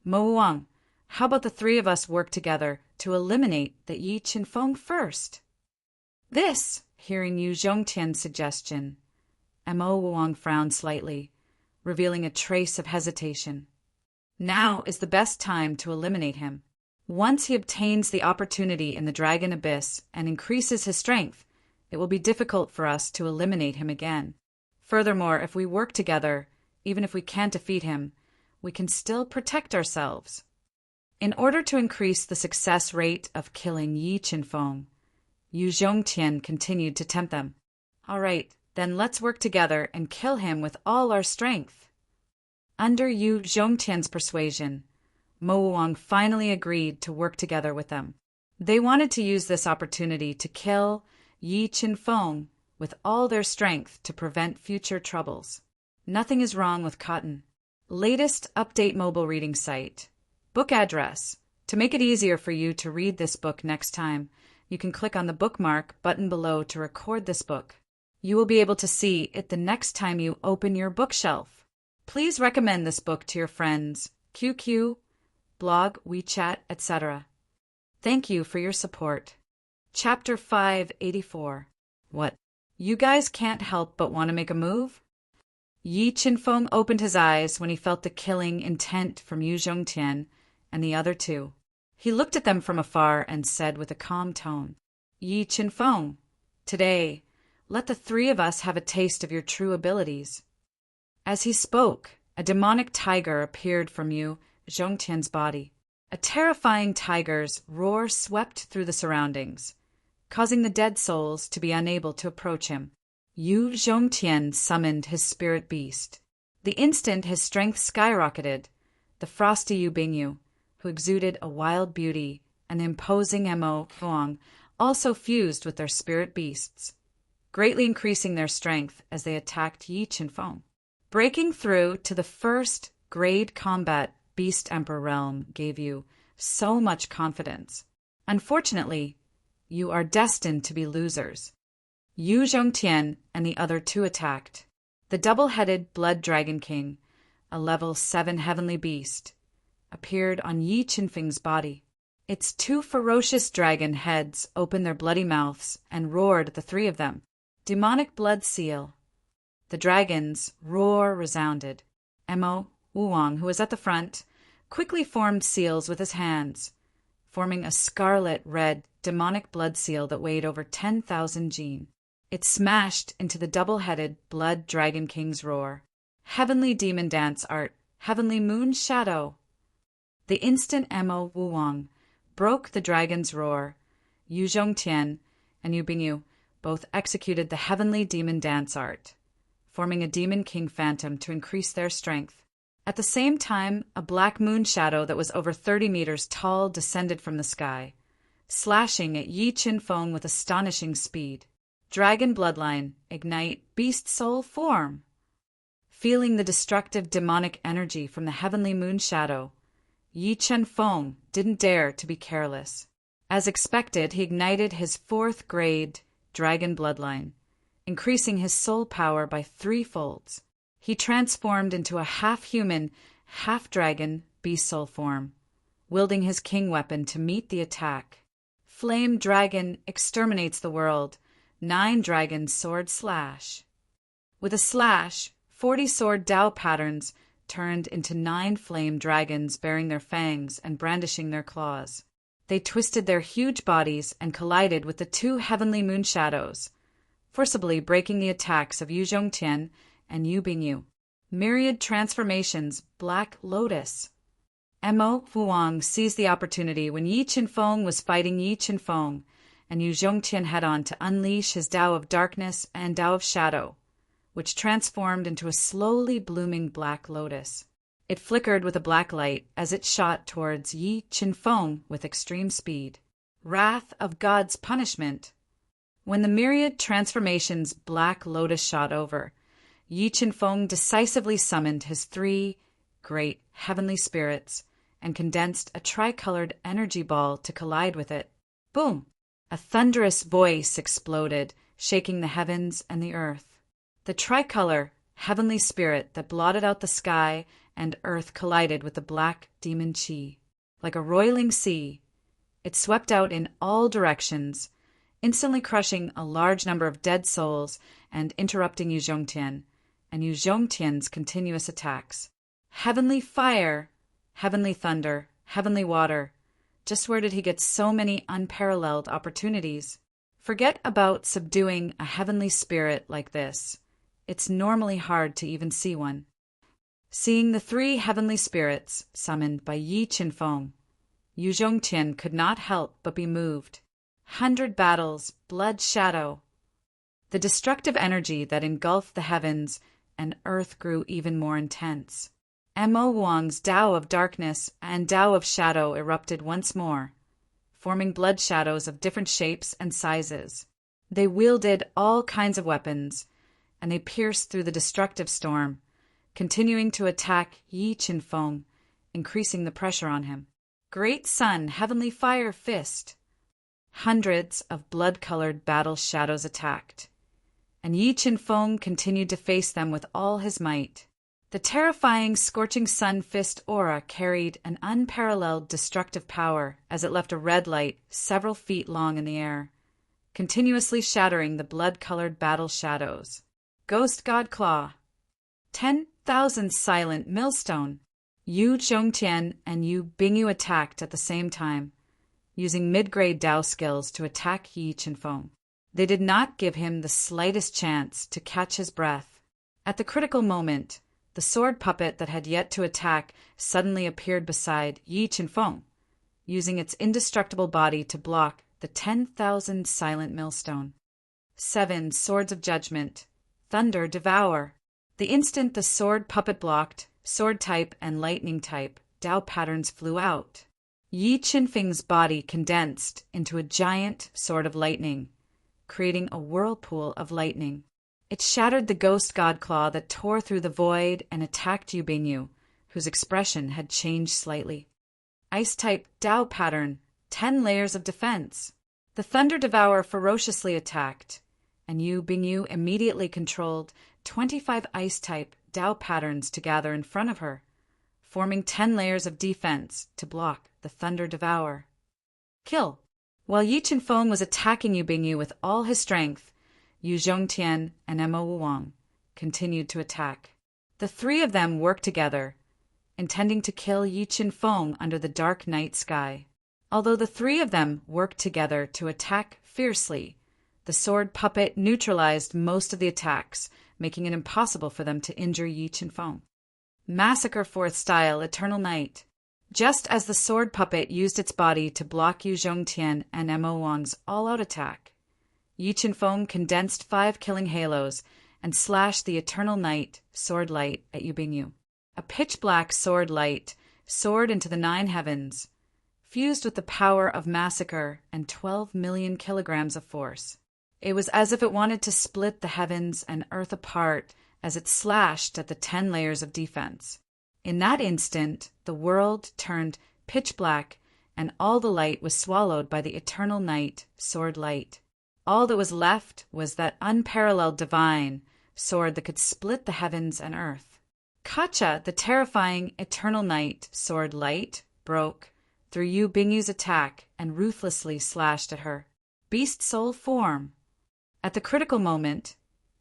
Mo Wuong, how about the 3 of us work together to eliminate the Yi Qinfeng first? This, hearing Yu Zhongtian's suggestion, Mo Wuong frowned slightly, revealing a trace of hesitation. Now is the best time to eliminate him. Once he obtains the opportunity in the dragon abyss and increases his strength, it will be difficult for us to eliminate him again. Furthermore, if we work together, even if we can't defeat him, we can still protect ourselves. In order to increase the success rate of killing Yi Qinfeng, Yu Zhongtian continued to tempt them. All right, then let's work together and kill him with all our strength. Under Yu Zhongtian's persuasion, Mo Wuong finally agreed to work together with them. They wanted to use this opportunity to kill Yi Qinfeng with all their strength to prevent future troubles. Nothing is wrong with cotton. Latest update mobile reading site. Book address. To make it easier for you to read this book next time, you can click on the bookmark button below to record this book. You will be able to see it the next time you open your bookshelf. Please recommend this book to your friends, QQ, blog, WeChat, etc. Thank you for your support. Chapter 584. What? You guys can't help but want to make a move? Yi Qinfeng opened his eyes when he felt the killing intent from Yu Zhongtian and the other 2. He looked at them from afar and said with a calm tone, Yi Qinfeng, today, let the 3 of us have a taste of your true abilities. As he spoke, a demonic tiger appeared from Yu Zhongtian's body. A terrifying tiger's roar swept through the surroundings, causing the dead souls to be unable to approach him. Yu Zhongtian summoned his spirit beast. The instant his strength skyrocketed, the frosty Yu Bingyu, who exuded a wild beauty, and the imposing Mo Wuong also fused with their spirit beasts, greatly increasing their strength as they attacked Yi Qinfeng. Breaking through to the first grade combat Beast Emperor realm gave you so much confidence. Unfortunately, you are destined to be losers. Yu Zhongtian and the other 2 attacked. The double-headed Blood Dragon King, a level 7 heavenly beast, appeared on Yi Qinfeng's body. Its 2 ferocious dragon heads opened their bloody mouths and roared at the 3 of them. Demonic blood seal. The dragon's roar resounded. Mo Wuong, who was at the front, quickly formed seals with his hands, forming a scarlet-red demonic blood seal that weighed over 10,000 jin. It smashed into the double-headed Blood Dragon King's roar. Heavenly demon dance art, heavenly moon shadow. The instant Mo Wuong broke the dragon's roar, Yu Zhongtian and Yu Bingyu both executed the heavenly demon dance art, forming a demon king phantom to increase their strength. At the same time, a black moon shadow that was over 30 meters tall descended from the sky, slashing at Yi Qinfeng with astonishing speed. Dragon bloodline, ignite, beast soul form. Feeling the destructive demonic energy from the heavenly moon shadow, Yi Qinfeng didn't dare to be careless. As expected, he ignited his 4th grade dragon bloodline, increasing his soul power by 3-folds. He transformed into a half-human, half-dragon beast soul form, wielding his king weapon to meet the attack. Flame Dragon exterminates the world. 9 dragon sword slash. With a slash, 40 sword Dao patterns turned into 9 flame dragons bearing their fangs and brandishing their claws. They twisted their huge bodies and collided with the 2 heavenly moon shadows, forcibly breaking the attacks of Yu Zhongtian and Yu Bingyu. Myriad transformations, Black Lotus. Mo Wuong seized the opportunity when Yi Qinfeng was fighting Yi Qinfeng and Yu Zhongtian had on to unleash his Tao of darkness and Tao of shadow, which transformed into a slowly blooming black lotus. It flickered with a black light as it shot towards Yi Qinfeng with extreme speed. Wrath of God's punishment. When the myriad transformations black lotus shot over, Yi Qinfeng decisively summoned his 3 great heavenly spirits and condensed a tricolored energy ball to collide with it. Boom! A thunderous voice exploded, shaking the heavens and the earth. The tricolor heavenly spirit that blotted out the sky and earth collided with the black demon Qi. Like a roiling sea, it swept out in all directions, instantly crushing a large number of dead souls and interrupting Yu Zhongtian and Yu Zhongtian's continuous attacks. Heavenly fire, heavenly thunder, heavenly water. Just where did he get so many unparalleled opportunities? Forget about subduing a heavenly spirit like this. It's normally hard to even see one. Seeing the 3 heavenly spirits summoned by Yi Qinfeng, Yu Zhongtian could not help but be moved. 100 battles, blood shadow. The destructive energy that engulfed the heavens and earth grew even more intense. Mo Wang's Tao of darkness and Tao of shadow erupted once more, forming blood shadows of different shapes and sizes. They wielded all kinds of weapons, and they pierced through the destructive storm, continuing to attack Yi Qinfeng, increasing the pressure on him. Great Sun, Heavenly Fire Fist. Hundreds of blood-colored battle shadows attacked, and Yi Qinfeng continued to face them with all his might. The terrifying Scorching Sun Fist aura carried an unparalleled destructive power as it left a red light several feet long in the air, continuously shattering the blood-colored battle shadows. Ghost God Claw. 10,000 silent millstone. Yu Zhongtian and Yu Bingyu attacked at the same time, using mid-grade Dao skills to attack Yi Qinfeng. They did not give him the slightest chance to catch his breath. At the critical moment, the sword puppet that had yet to attack suddenly appeared beside Yi Qinfeng, using its indestructible body to block the 10,000 silent millstone. 7 Swords of Judgment. Thunder Devour. The instant the sword puppet blocked, sword type and lightning type Dao patterns flew out. Yi Qinfeng's body condensed into a giant sword of lightning, creating a whirlpool of lightning. It shattered the ghost god claw that tore through the void and attacked Yu Bingyu, whose expression had changed slightly. Ice-type Dao pattern, 10 layers of defense. The Thunder Devourer ferociously attacked, and Yu Bingyu immediately controlled 25 ice-type Dao patterns to gather in front of her, forming 10 layers of defense to block the Thunder Devourer. Kill. While Yi Qinfeng was attacking Yu Bingyu with all his strength, Yu Zhongtian and Mo Wang continued to attack. The 3 of them worked together, intending to kill Yi Qinfeng under the dark night sky. Although the 3 of them worked together to attack fiercely, the sword puppet neutralized most of the attacks, making it impossible for them to injure Yi Qinfeng. Massacre 4th Style Eternal Night. Just as the sword puppet used its body to block Yu Zhongtian and Mo Wang's all-out attack, Yi Qinfeng condensed 5 killing halos and slashed the Eternal Night sword light at Yu Bingyu. A pitch-black sword light soared into the 9 heavens, fused with the power of massacre and 12 million kilograms of force. It was as if it wanted to split the heavens and earth apart as it slashed at the 10 layers of defense. In that instant, the world turned pitch black and all the light was swallowed by the Eternal Night sword light. All that was left was that unparalleled divine sword that could split the heavens and earth. Kacha, the terrifying Eternal Night sword light, broke through Yu Bingyu's attack and ruthlessly slashed at her. Beast soul form. At the critical moment,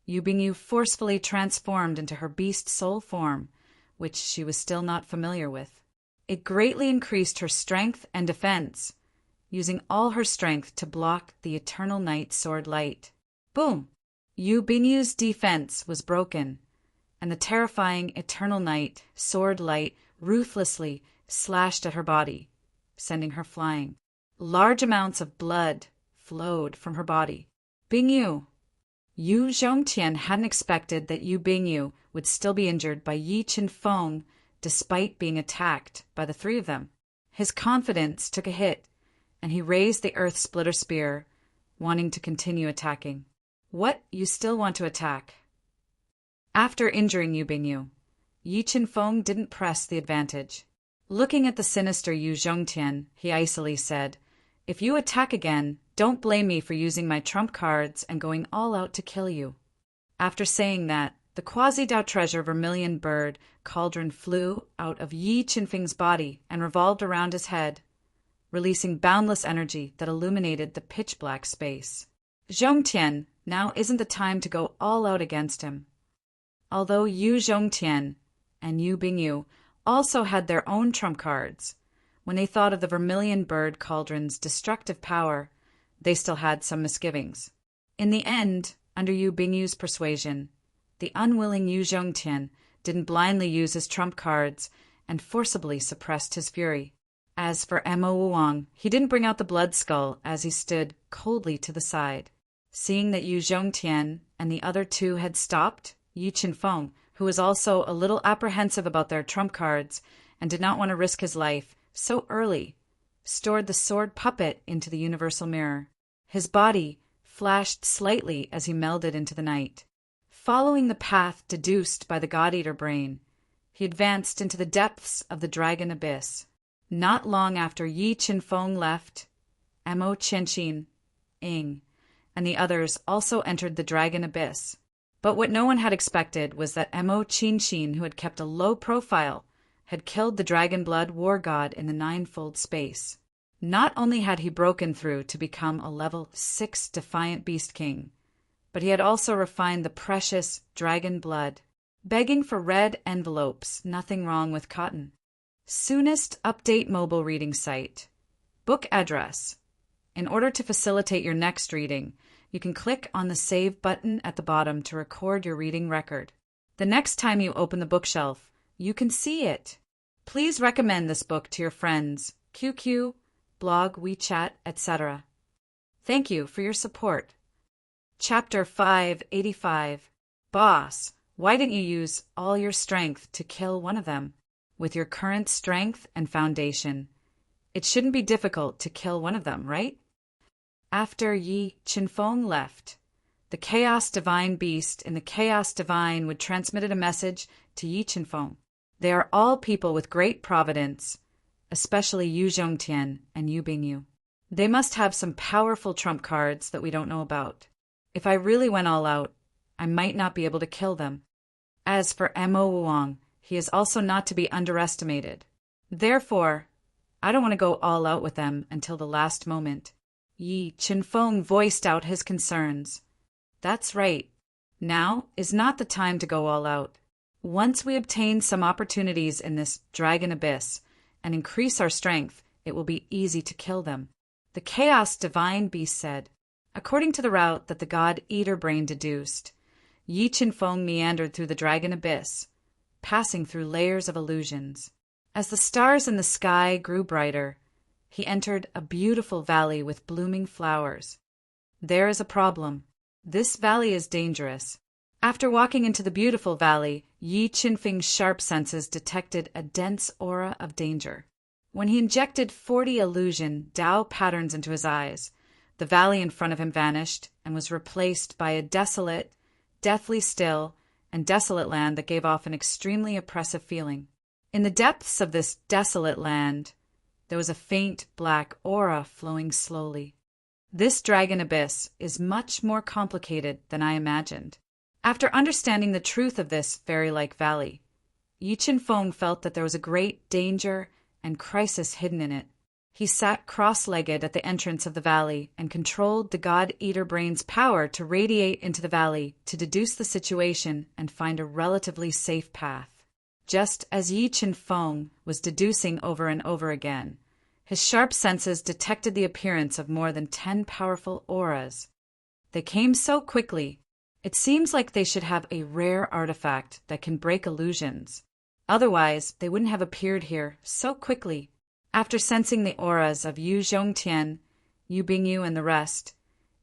Yu Bingyu forcefully transformed into her beast soul form, which she was still not familiar with. It greatly increased her strength and defense, using all her strength to block the Eternal Night sword light. Boom! Yu Bingyu's defense was broken, and the terrifying Eternal Night sword light ruthlessly slashed at her body, sending her flying. Large amounts of blood, flowed from her body. Bingyu. Yu Zhongtian hadn't expected that Yu Bingyu would still be injured by Yi Qinfeng despite being attacked by the three of them. His confidence took a hit, and he raised the Earth Splitter Spear, wanting to continue attacking. What, you still want to attack? After injuring Yu Bingyu, Yi Qinfeng didn't press the advantage. Looking at the sinister Yu Zhongtian, he icily said, "If you attack again, don't blame me for using my trump cards and going all out to kill you." After saying that, the quasi-Dao treasure vermilion bird cauldron flew out of Yi Qinfeng's body and revolved around his head, releasing boundless energy that illuminated the pitch-black space. Zhongtian, now isn't the time to go all out against him. Although Yu Zhongtian and Yu Bingyu also had their own trump cards, when they thought of the vermilion bird cauldron's destructive power, they still had some misgivings. In the end, under Yu Bingyu's persuasion, the unwilling Yu Zhongtian didn't blindly use his trump cards and forcibly suppressed his fury. As for Mo Wuang, he didn't bring out the blood skull as he stood coldly to the side. Seeing that Yu Zhongtian and the other two had stopped, Yi Qinfeng, who was also a little apprehensive about their trump cards and did not want to risk his life so early, stored the sword puppet into the universal mirror. His body flashed slightly as he melded into the night. Following the path deduced by the God-Eater brain, he advanced into the depths of the dragon abyss. Not long after Yi Qinfeng left, Mo Qianxin, Ying, and the others also entered the dragon abyss. But what no one had expected was that Mo Qianxin, who had kept a low profile, had killed the dragon blood war god in the ninefold space. Not only had he broken through to become a level 6 defiant beast king, but he had also refined the precious dragon blood. Begging for red envelopes, nothing wrong with cotton. Soonest update mobile reading site. Book address. In order to facilitate your next reading, you can click on the Save button at the bottom to record your reading record. The next time you open the bookshelf, you can see it. Please recommend this book to your friends, QQ, blog, WeChat, etc. Thank you for your support. Chapter 585. Boss, why didn't you use all your strength to kill one of them? With your current strength and foundation, it shouldn't be difficult to kill one of them, right? After Yi Qinfeng left, the Chaos Divine Beast in the Chaos Divine would transmitted a message to Yi Qinfeng. They are all people with great providence, especially Yu Zhongtian and Yu Bingyu. They must have some powerful trump cards that we don't know about. If I really went all out, I might not be able to kill them. As for Mo Wuang, he is also not to be underestimated. Therefore, I don't want to go all out with them until the last moment. Yi Qinfeng voiced out his concerns. That's right. Now is not the time to go all out. Once we obtain some opportunities in this dragon abyss and increase our strength, it will be easy to kill them. The Chaos Divine Beast said. According to the route that the God-Eater brain deduced, Yi Qinfeng meandered through the dragon abyss, passing through layers of illusions. As the stars in the sky grew brighter, he entered a beautiful valley with blooming flowers. There is a problem. This valley is dangerous. After walking into the beautiful valley, Yi Qinfeng's sharp senses detected a dense aura of danger. When he injected 40 illusion Dao patterns into his eyes, the valley in front of him vanished and was replaced by a desolate, deathly still, and desolate land that gave off an extremely oppressive feeling. In the depths of this desolate land, there was a faint black aura flowing slowly. This dragon abyss is much more complicated than I imagined. After understanding the truth of this fairy-like valley, Yi Qinfeng felt that there was a great danger and crisis hidden in it. He sat cross-legged at the entrance of the valley and controlled the God-Eater brain's power to radiate into the valley to deduce the situation and find a relatively safe path. Just as Yi Qinfeng was deducing over and over again, his sharp senses detected the appearance of more than 10 powerful auras. They came so quickly, it seems like they should have a rare artifact that can break illusions. Otherwise, they wouldn't have appeared here so quickly. After sensing the auras of Yu Zhongtian, Yu Bingyu, and the rest,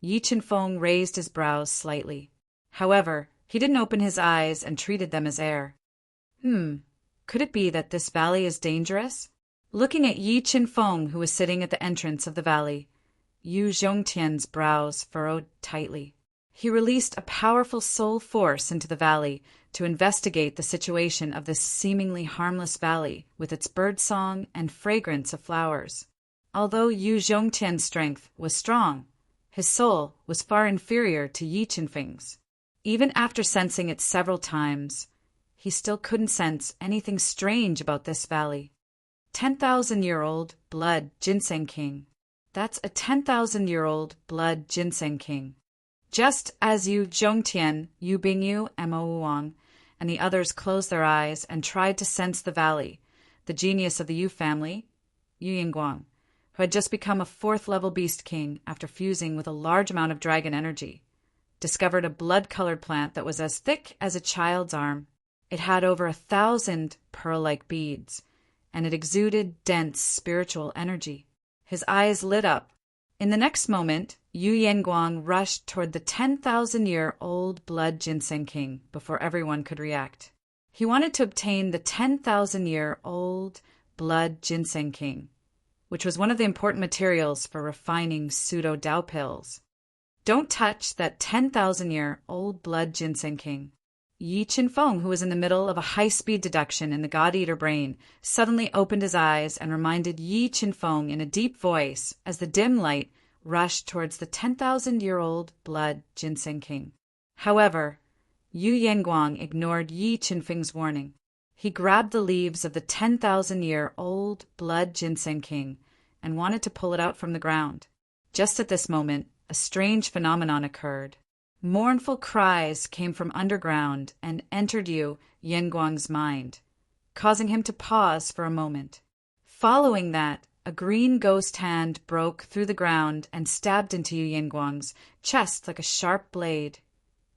Yi Chenfeng raised his brows slightly. However, he didn't open his eyes and treated them as air. Could it be that this valley is dangerous? Looking at Yi Chenfeng, who was sitting at the entrance of the valley, Yu Zhongtian's brows furrowed tightly. He released a powerful soul force into the valley to investigate the situation of this seemingly harmless valley with its birdsong and fragrance of flowers. Although Yu Zhongtian's strength was strong, his soul was far inferior to Yi Chenfeng's. Even after sensing it several times, he still couldn't sense anything strange about this valley. 10,000-year-old blood ginseng king. That's a 10,000-year-old blood ginseng king. Just as Yu Zhongtian, Yu Bingyu, and Mo Wang, and the others closed their eyes and tried to sense the valley, the genius of the Yu family, Yu Yingguang, who had just become a 4th-level beast king after fusing with a large amount of dragon energy, discovered a blood-colored plant that was as thick as a child's arm. It had over 1,000 pearl-like beads, and it exuded dense spiritual energy. His eyes lit up. In the next moment, Yu Yingguang rushed toward the 10,000-year-old blood ginseng king before everyone could react. He wanted to obtain the 10,000-year-old blood ginseng king, which was one of the important materials for refining pseudo-Dao pills. Don't touch that 10,000-year-old blood ginseng king. Yi Chenfeng, who was in the middle of a high-speed deduction in the God-Eater brain, suddenly opened his eyes and reminded Yi Chenfeng in a deep voice as the dim light rushed towards the 10,000-year-old blood ginseng king. However, Yu Yingguang ignored Yi Chenfeng's warning. He grabbed the leaves of the 10,000-year-old blood ginseng king and wanted to pull it out from the ground. Just at this moment, a strange phenomenon occurred. Mournful cries came from underground and entered Yu Yingguang's mind, causing him to pause for a moment. Following that, a green ghost hand broke through the ground and stabbed into Yu Yingguang's chest like a sharp blade,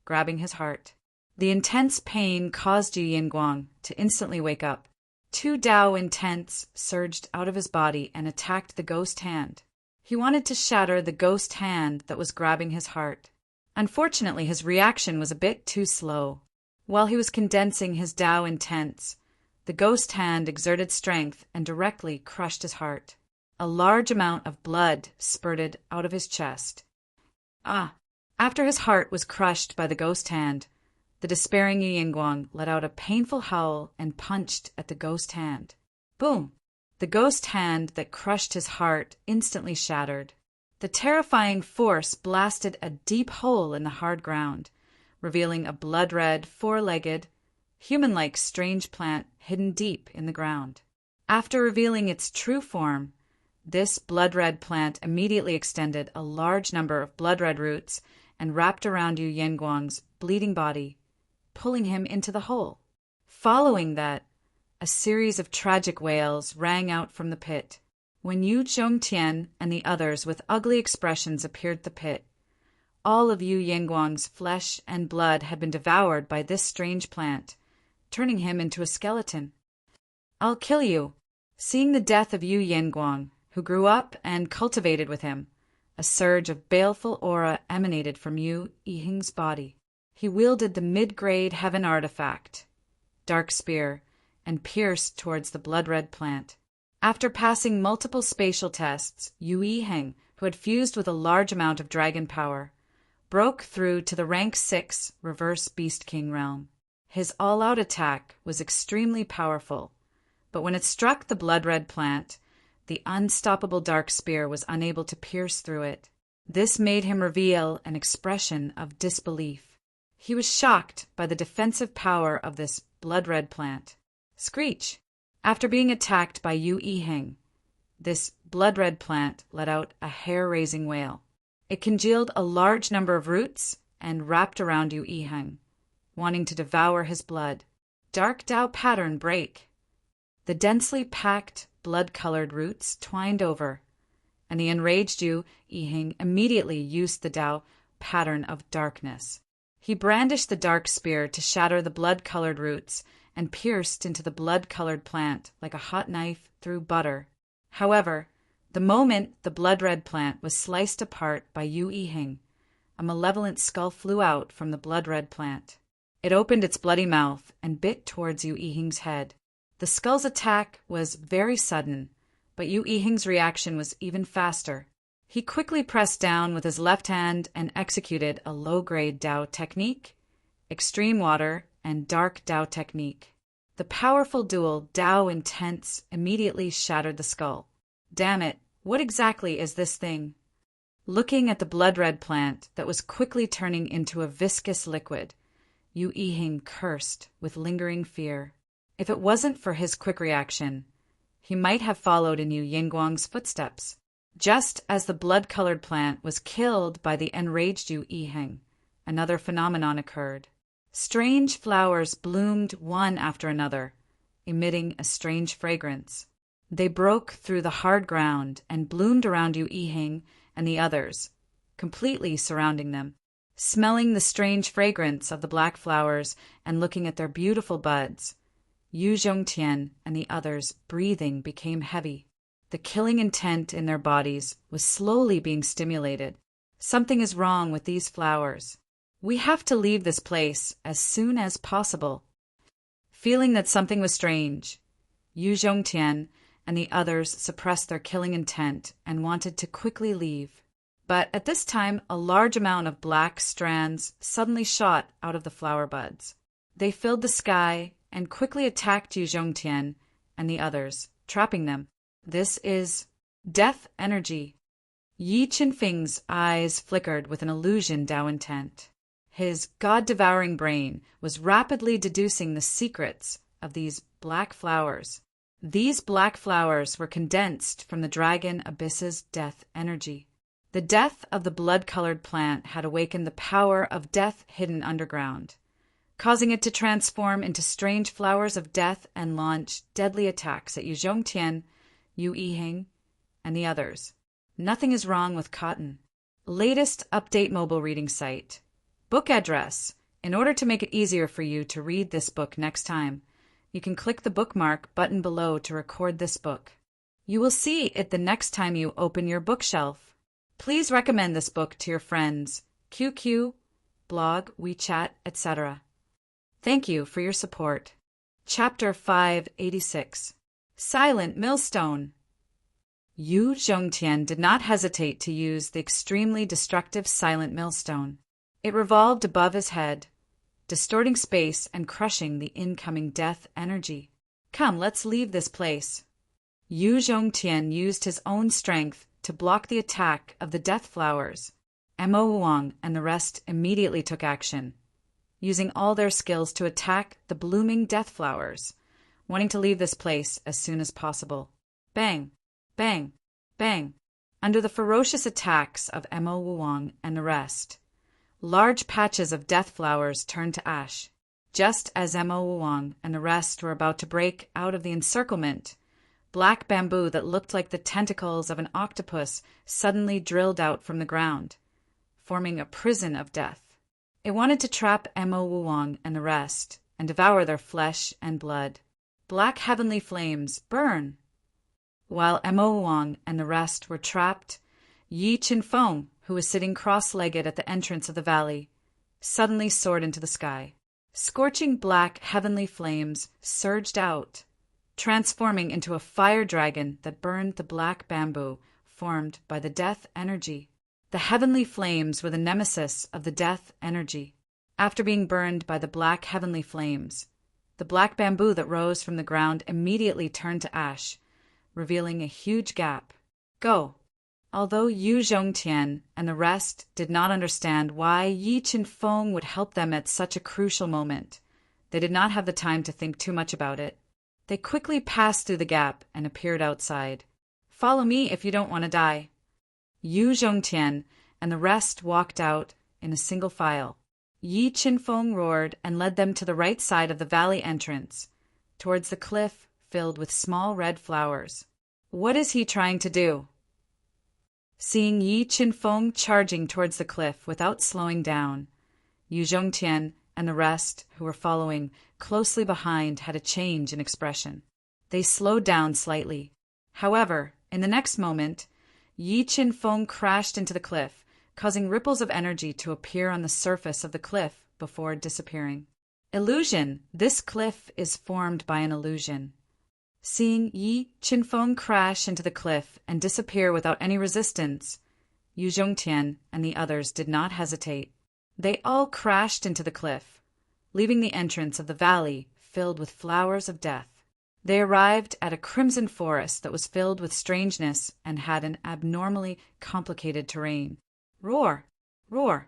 grabbing his heart. The intense pain caused Yu Yingguang to instantly wake up. 2 Dao intents surged out of his body and attacked the ghost hand. He wanted to shatter the ghost hand that was grabbing his heart. Unfortunately, his reaction was a bit too slow. While he was condensing his Dao intents, the ghost hand exerted strength and directly crushed his heart. A large amount of blood spurted out of his chest. After his heart was crushed by the ghost hand, the despairing Yu Yingguang let out a painful howl and punched at the ghost hand. Boom! The ghost hand that crushed his heart instantly shattered. The terrifying force blasted a deep hole in the hard ground, revealing a blood-red, 4-legged, human-like strange plant hidden deep in the ground. After revealing its true form, this blood-red plant immediately extended a large number of blood-red roots and wrapped around Yu Yingguang's bleeding body, pulling him into the hole. Following that, a series of tragic wails rang out from the pit. When Yu Zhongtian and the others with ugly expressions appeared at the pit, all of Yu Yingguang's flesh and blood had been devoured by this strange plant, turning him into a skeleton. "I'll kill you." Seeing the death of Yu Yingguang, who grew up and cultivated with him, a surge of baleful aura emanated from Yu Yiheng's body. He wielded the mid-grade heaven artifact, Dark Spear, and pierced towards the blood-red plant. After passing multiple spatial tests, Yu Yiheng, who had fused with a large amount of dragon power, broke through to the rank 6 reverse Beast King realm. His all-out attack was extremely powerful, but when it struck the blood-red plant, the unstoppable Dark Spear was unable to pierce through it. This made him reveal an expression of disbelief. He was shocked by the defensive power of this blood-red plant. Screech! After being attacked by Yu Yiheng, this blood-red plant let out a hair-raising wail. It congealed a large number of roots and wrapped around Yu Yiheng, wanting to devour his blood. Dark Dao pattern break. The densely packed, blood-colored roots twined over, and the enraged Yu Yiheng immediately used the Dao pattern of darkness. He brandished the dark spear to shatter the blood-colored roots and pierced into the blood-colored plant like a hot knife through butter. However, the moment the blood-red plant was sliced apart by Yu Yiheng, a malevolent skull flew out from the blood-red plant. It opened its bloody mouth and bit towards Yu Yihing's head. The skull's attack was very sudden, but Yu Yihing's reaction was even faster. He quickly pressed down with his left hand and executed a low-grade Dao technique, extreme water, and dark Dao technique. The powerful dual Dao Intense immediately shattered the skull. Damn it, what exactly is this thing? Looking at the blood-red plant that was quickly turning into a viscous liquid, Yu Yihing cursed with lingering fear. If it wasn't for his quick reaction, he might have followed in Yu Yingguang's footsteps. Just as the blood-colored plant was killed by the enraged Yu Yihing, another phenomenon occurred. Strange flowers bloomed one after another, emitting a strange fragrance. They broke through the hard ground and bloomed around Yu Yihing and the others, completely surrounding them. Smelling the strange fragrance of the black flowers and looking at their beautiful buds, Yu Zhongtian and the others' breathing became heavy. The killing intent in their bodies was slowly being stimulated. Something is wrong with these flowers. We have to leave this place as soon as possible. Feeling that something was strange, Yu Zhongtian and the others suppressed their killing intent and wanted to quickly leave. But at this time, a large amount of black strands suddenly shot out of the flower buds. They filled the sky and quickly attacked Yu Zhongtian and the others, trapping them. This is death energy. Yi Qinfeng's eyes flickered with an illusion Dao intent. His god-devouring brain was rapidly deducing the secrets of these black flowers. These black flowers were condensed from the dragon abyss's death energy. The death of the blood-colored plant had awakened the power of death hidden underground, causing it to transform into strange flowers of death and launch deadly attacks at Yu Zhongtian, Yu Yihing, and the others. Nothing is wrong with cotton. Latest update mobile reading site. Book address. In order to make it easier for you to read this book next time, you can click the bookmark button below to record this book. You will see it the next time you open your bookshelf. Please recommend this book to your friends, QQ, blog, WeChat, etc. Thank you for your support. Chapter 586. Silent Millstone. Yu Zhongtian did not hesitate to use the extremely destructive silent millstone. It revolved above his head, distorting space and crushing the incoming death energy. Come, let's leave this place. Yu Zhongtian used his own strength to block the attack of the death flowers. Mo Wang and the rest immediately took action, using all their skills to attack the blooming death flowers, wanting to leave this place as soon as possible. Bang! Bang! Bang! Under the ferocious attacks of Mo Wang and the rest, large patches of death flowers turned to ash. Just as Mo Wang and the rest were about to break out of the encirclement, black bamboo that looked like the tentacles of an octopus suddenly drilled out from the ground, forming a prison of death. It wanted to trap Mo Wang and the rest and devour their flesh and blood. Black heavenly flames burn. While Mo Wang and the rest were trapped, Yi Qinfeng, who was sitting cross-legged at the entrance of the valley, suddenly soared into the sky. Scorching black heavenly flames surged out, transforming into a fire dragon that burned the black bamboo formed by the death energy. The heavenly flames were the nemesis of the death energy. After being burned by the black heavenly flames, the black bamboo that rose from the ground immediately turned to ash, revealing a huge gap. Go! Although Yu Zhongtian and the rest did not understand why Yi Qinfeng would help them at such a crucial moment, they did not have the time to think too much about it. They quickly passed through the gap and appeared outside. Follow me if you don't want to die. Yu Zhongtian and the rest walked out in a single file. Yi Qinfeng roared and led them to the right side of the valley entrance, towards the cliff filled with small red flowers. What is he trying to do? Seeing Yi Qinfeng charging towards the cliff without slowing down, Yu Zhongtian and the rest, who were following closely behind, had a change in expression. They slowed down slightly. However, in the next moment, Yi Qinfeng crashed into the cliff, causing ripples of energy to appear on the surface of the cliff before disappearing. Illusion. This cliff is formed by an illusion. Seeing Yi Qinfeng crash into the cliff and disappear without any resistance, Yu Zhongtian and the others did not hesitate. They all crashed into the cliff, leaving the entrance of the valley filled with flowers of death. They arrived at a crimson forest that was filled with strangeness and had an abnormally complicated terrain. Roar! Roar!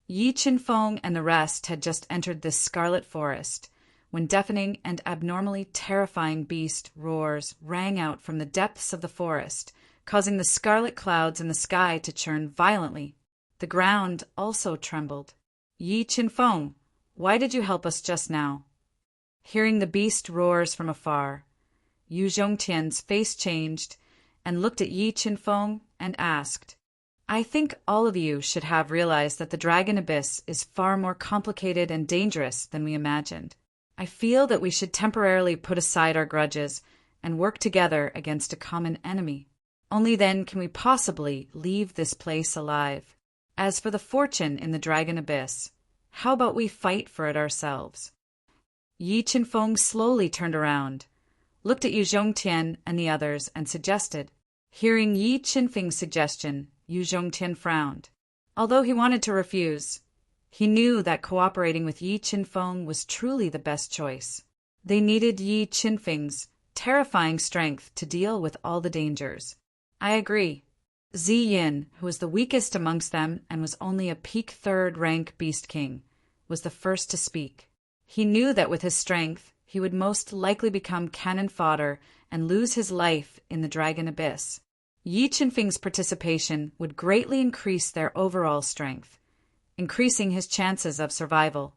Yi Qinfeng and the rest had just entered this scarlet forest, when deafening and abnormally terrifying beast roars rang out from the depths of the forest, causing the scarlet clouds in the sky to churn violently. The ground also trembled. Yi Qinfeng, why did you help us just now? Hearing the beast roars from afar, Yu Zhongtian's face changed and looked at Yi Qinfeng and asked, I think all of you should have realized that the dragon abyss is far more complicated and dangerous than we imagined. I feel that we should temporarily put aside our grudges and work together against a common enemy. Only then can we possibly leave this place alive. As for the fortune in the dragon abyss, how about we fight for it ourselves? Yi Qinfeng slowly turned around, looked at Yu Zhongtian and the others, and suggested. Hearing Yi Qinfeng's suggestion, Yu Zhongtian frowned. Although he wanted to refuse, he knew that cooperating with Yi Qinfeng was truly the best choice. They needed Yi Qinfeng's terrifying strength to deal with all the dangers. I agree. Zi Yin, who was the weakest amongst them and was only a peak third-rank beast king, was the first to speak. He knew that with his strength, he would most likely become cannon fodder and lose his life in the dragon abyss. Yi Qinfeng's participation would greatly increase their overall strength, increasing his chances of survival.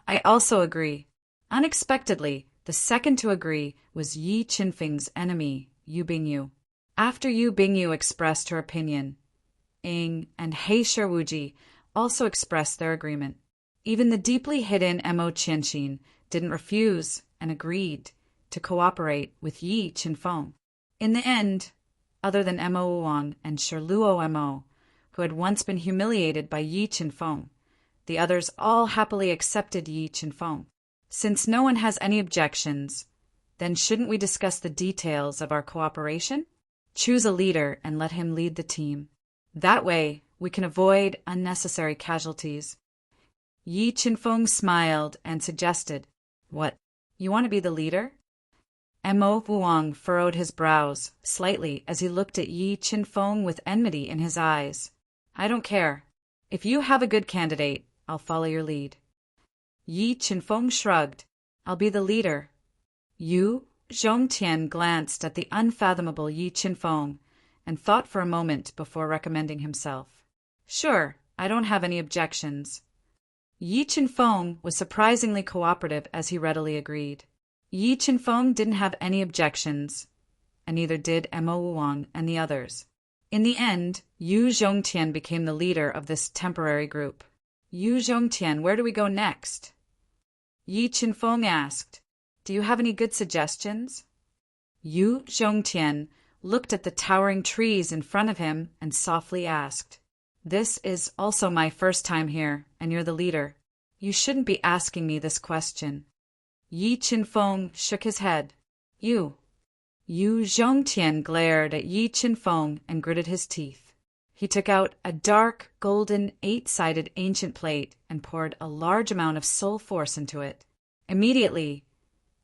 I also agree. Unexpectedly, the second to agree was Yi Qinfeng's enemy, Yu Bingyu. After Yu Bingyu expressed her opinion, Ing and He Shiwuji also expressed their agreement. Even the deeply hidden Mo Qianxin didn't refuse and agreed to cooperate with Yi Qinfeng. In the end, other than Mo Wang and Shiluo Mo, who had once been humiliated by Yi Qinfeng, the others all happily accepted Yi Qinfeng. Since no one has any objections, then shouldn't we discuss the details of our cooperation? Choose a leader and let him lead the team. That way, we can avoid unnecessary casualties. Yi Qinfeng smiled and suggested, What, you want to be the leader? Mo Wuang furrowed his brows slightly as he looked at Yi Qinfeng with enmity in his eyes. I don't care. If you have a good candidate, I'll follow your lead. Yi Qinfeng shrugged. I'll be the leader. Yu Zhongtian glanced at the unfathomable Yi Qinfeng and thought for a moment before recommending himself. Sure, I don't have any objections. Yi Qinfeng was surprisingly cooperative as he readily agreed. Yi Qinfeng didn't have any objections, and neither did Mo Wuang and the others. In the end, Yu Zhongtian became the leader of this temporary group. Yu Zhongtian, where do we go next? Yi Qinfeng asked. Do you have any good suggestions? Yu Zhongtian looked at the towering trees in front of him and softly asked. This is also my first time here, and you're the leader. You shouldn't be asking me this question. Yi Qinfeng shook his head. Yu Zhongtian glared at Yi Qinfeng and gritted his teeth. He took out a dark, golden, 8-sided ancient plate and poured a large amount of soul force into it. Immediately,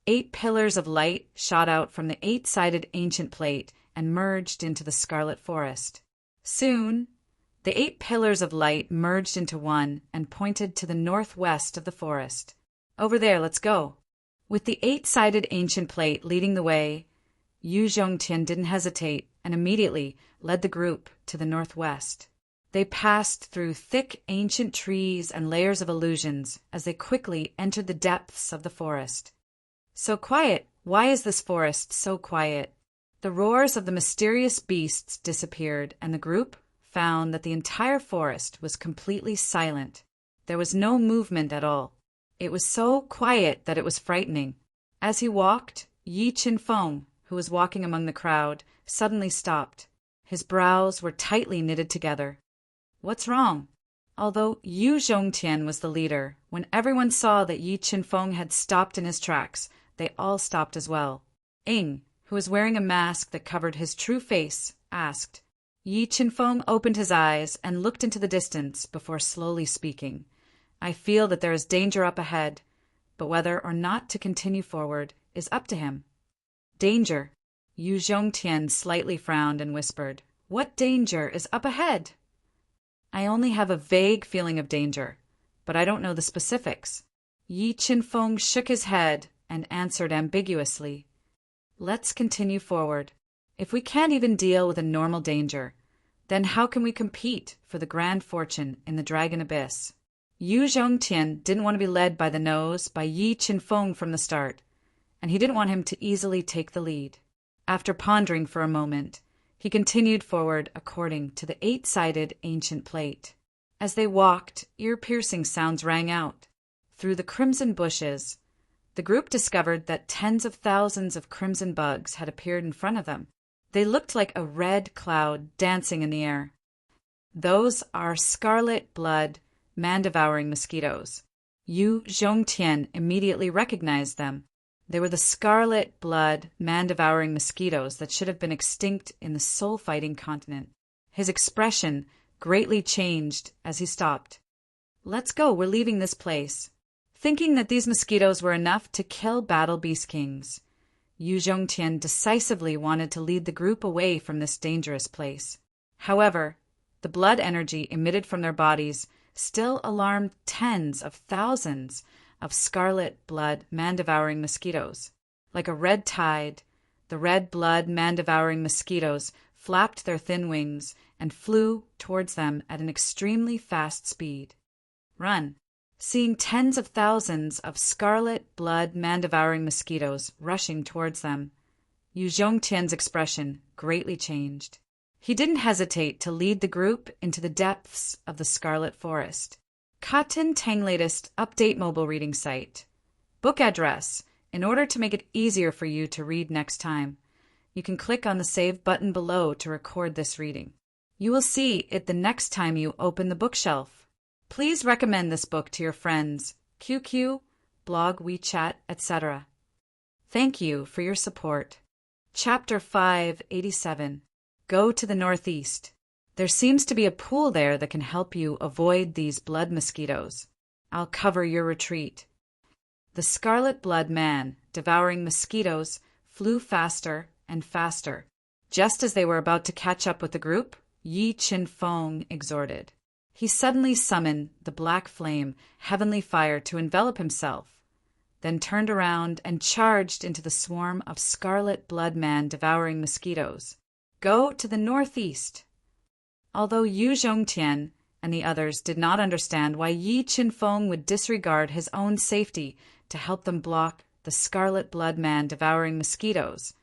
8 pillars of light shot out from the 8-sided ancient plate and merged into the scarlet forest. Soon, the 8 pillars of light merged into one and pointed to the northwest of the forest. Over there, let's go. With the 8-sided ancient plate leading the way, Yu Zhongtian didn't hesitate and immediately led the group to the northwest. They passed through thick ancient trees and layers of illusions as they quickly entered the depths of the forest. So quiet. Why is this forest so quiet? The roars of the mysterious beasts disappeared, and the group found that the entire forest was completely silent. There was no movement at all. It was so quiet that it was frightening. As he walked, Yi Qinfeng, who was walking among the crowd, suddenly stopped. His brows were tightly knitted together. What's wrong? Although Yu Zhongtian was the leader, when everyone saw that Yi Qinfeng had stopped in his tracks, they all stopped as well. Ing, who was wearing a mask that covered his true face, asked. Yi Qinfeng opened his eyes and looked into the distance before slowly speaking. I feel that there is danger up ahead, but whether or not to continue forward is up to him. Danger. Yu Zhongtian slightly frowned and whispered, What danger is up ahead? I only have a vague feeling of danger, but I don't know the specifics. Yi Qinfeng shook his head and answered ambiguously. Let's continue forward. If we can't even deal with a normal danger, then how can we compete for the grand fortune in the Dragon Abyss? Yu Zhongtian didn't want to be led by the nose by Yi Qinfeng from the start, and he didn't want him to easily take the lead. After pondering for a moment, he continued forward according to the 8-sided ancient plate. As they walked, ear-piercing sounds rang out. Through the crimson bushes, the group discovered that tens of thousands of crimson bugs had appeared in front of them. They looked like a red cloud dancing in the air. Those are scarlet blood, man-devouring mosquitoes. Yu Zhongtian immediately recognized them. They were the scarlet blood, man-devouring mosquitoes that should have been extinct in the soul-fighting continent. His expression greatly changed as he stopped. Let's go, we're leaving this place. Thinking that these mosquitoes were enough to kill Battle Beast Kings, Yu Zhongtian decisively wanted to lead the group away from this dangerous place. However, the blood energy emitted from their bodies still alarmed tens of thousands of scarlet blood man-devouring mosquitoes. Like a red tide, the red blood man-devouring mosquitoes flapped their thin wings and flew towards them at an extremely fast speed. Run! Seeing tens of thousands of scarlet blood man-devouring mosquitoes rushing towards them, Yu Zhongtian's expression greatly changed. He didn't hesitate to lead the group into the depths of the Scarlet Forest. Cotton Tang latest update mobile reading site. Book address. In order to make it easier for you to read next time, you can click on the Save button below to record this reading. You will see it the next time you open the bookshelf. Please recommend this book to your friends, QQ, blog, WeChat, etc. Thank you for your support. Chapter 587. Go to the northeast. There seems to be a pool there that can help you avoid these blood mosquitoes. I'll cover your retreat. The scarlet blood man, devouring mosquitoes, flew faster and faster. Just as they were about to catch up with the group, Yi Qinfeng exhorted. He suddenly summoned the black flame, heavenly fire, to envelop himself, then turned around and charged into the swarm of scarlet blood man devouring mosquitoes. Go to the northeast. Although Yu Zhongtian and the others did not understand why Yi Qinfeng would disregard his own safety to help them block the scarlet blood man devouring mosquitoes,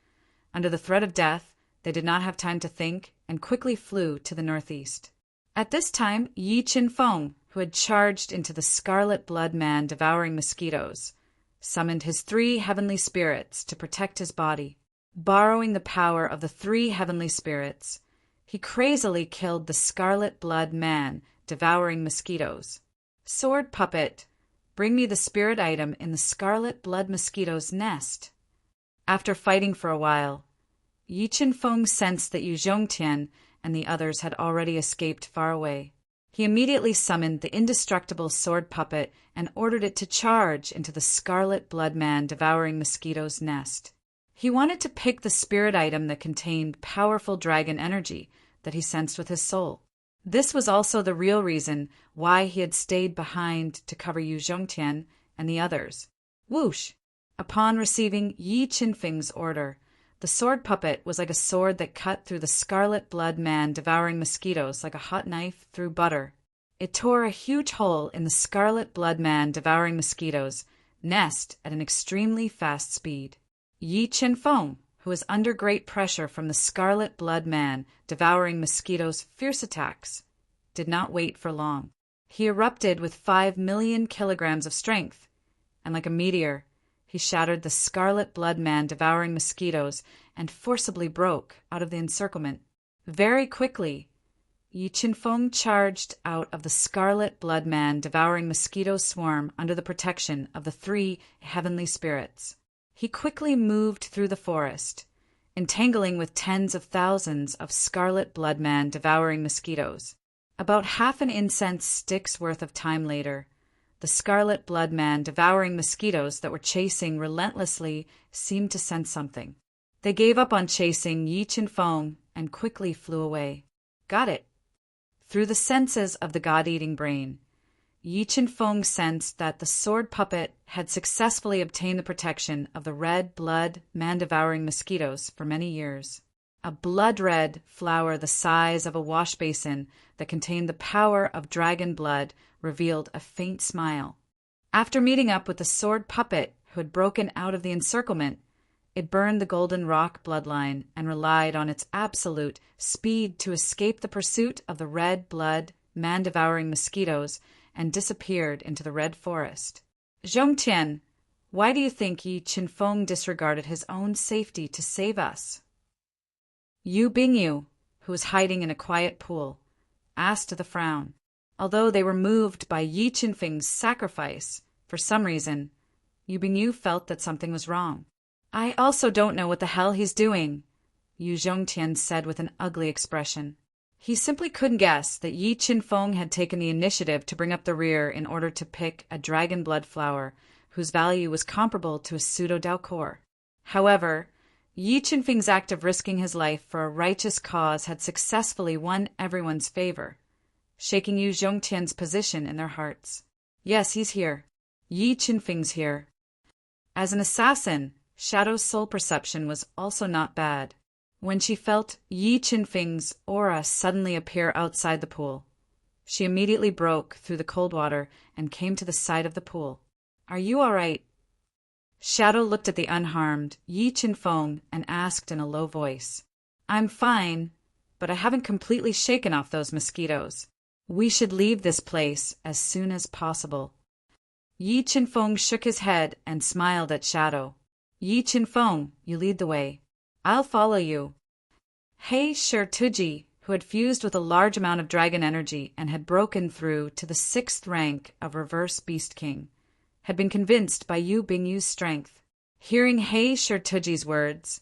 under the threat of death, they did not have time to think and quickly flew to the northeast. At this time, Yi Qinfeng, who had charged into the scarlet blood man devouring mosquitoes, summoned his 3 heavenly spirits to protect his body. Borrowing the power of the 3 heavenly spirits, he crazily killed the scarlet blood man devouring mosquitoes. Sword puppet, bring me the spirit item in the scarlet blood mosquito's nest. After fighting for a while, Yi Qinfeng sensed that Yu Zhongtian and the others had already escaped far away. He immediately summoned the indestructible sword puppet and ordered it to charge into the scarlet blood man devouring mosquito's nest. He wanted to pick the spirit item that contained powerful dragon energy that he sensed with his soul. This was also the real reason why he had stayed behind to cover Yu Zhongtian and the others. Whoosh! Upon receiving Yi Qinfeng's order, the sword puppet was like a sword that cut through the scarlet blood man devouring mosquitoes like a hot knife through butter. It tore a huge hole in the scarlet blood man devouring mosquitoes' nest at an extremely fast speed. Yi Qinfeng, who was under great pressure from the scarlet blood man devouring mosquitoes' fierce attacks, did not wait for long. He erupted with 5 million kilograms of strength, and like a meteor, he shattered the scarlet blood man devouring mosquitoes and forcibly broke out of the encirclement. Very quickly, Yi Qinfeng charged out of the scarlet blood man devouring mosquito swarm under the protection of the three heavenly spirits. He quickly moved through the forest, entangling with tens of thousands of scarlet blood man devouring mosquitoes. About half an incense stick's worth of time later, the scarlet blood man devouring mosquitoes that were chasing relentlessly seemed to sense something. They gave up on chasing Yi Qinfeng and quickly flew away. Got it. Through the senses of the god-eating brain, Yi Qinfeng sensed that the sword puppet had successfully obtained the protection of the red blood man-devouring mosquitoes for many years. A blood-red flower the size of a wash basin that contained the power of dragon blood revealed a faint smile. After meeting up with the sword puppet who had broken out of the encirclement, it burned the golden rock bloodline and relied on its absolute speed to escape the pursuit of the red blood man-devouring mosquitoes and disappeared into the red forest. Zhongtian, why do you think Yi Qinfeng disregarded his own safety to save us? Yu Bingyu, who was hiding in a quiet pool, asked with a frown. Although they were moved by Yi Qinfeng's sacrifice, for some reason, Yu Bingyu felt that something was wrong. I also don't know what the hell he's doing, Yu Zhongtian said with an ugly expression. He simply couldn't guess that Yi Qinfeng had taken the initiative to bring up the rear in order to pick a dragon blood flower whose value was comparable to a pseudo-Dao core. However, Yi Qinfeng's act of risking his life for a righteous cause had successfully won everyone's favor, shaking Yu Zhongtian's position in their hearts. Yes, he's here. Yi Qinfeng's here. As an assassin, Shadow's soul perception was also not bad. When she felt Yi Qinfeng's aura suddenly appear outside the pool, she immediately broke through the cold water and came to the side of the pool. Are you all right? Shadow looked at the unharmed Yi Qinfeng and asked in a low voice. I'm fine, but I haven't completely shaken off those mosquitoes. We should leave this place as soon as possible. Yi Qinfeng shook his head and smiled at Shadow. Yi Qinfeng, you lead the way. I'll follow you. He Shirtuji, who had fused with a large amount of dragon energy and had broken through to the 6th rank of Reverse Beast King, had been convinced by Yu Bingyu's strength. Hearing He Shirtuji's words,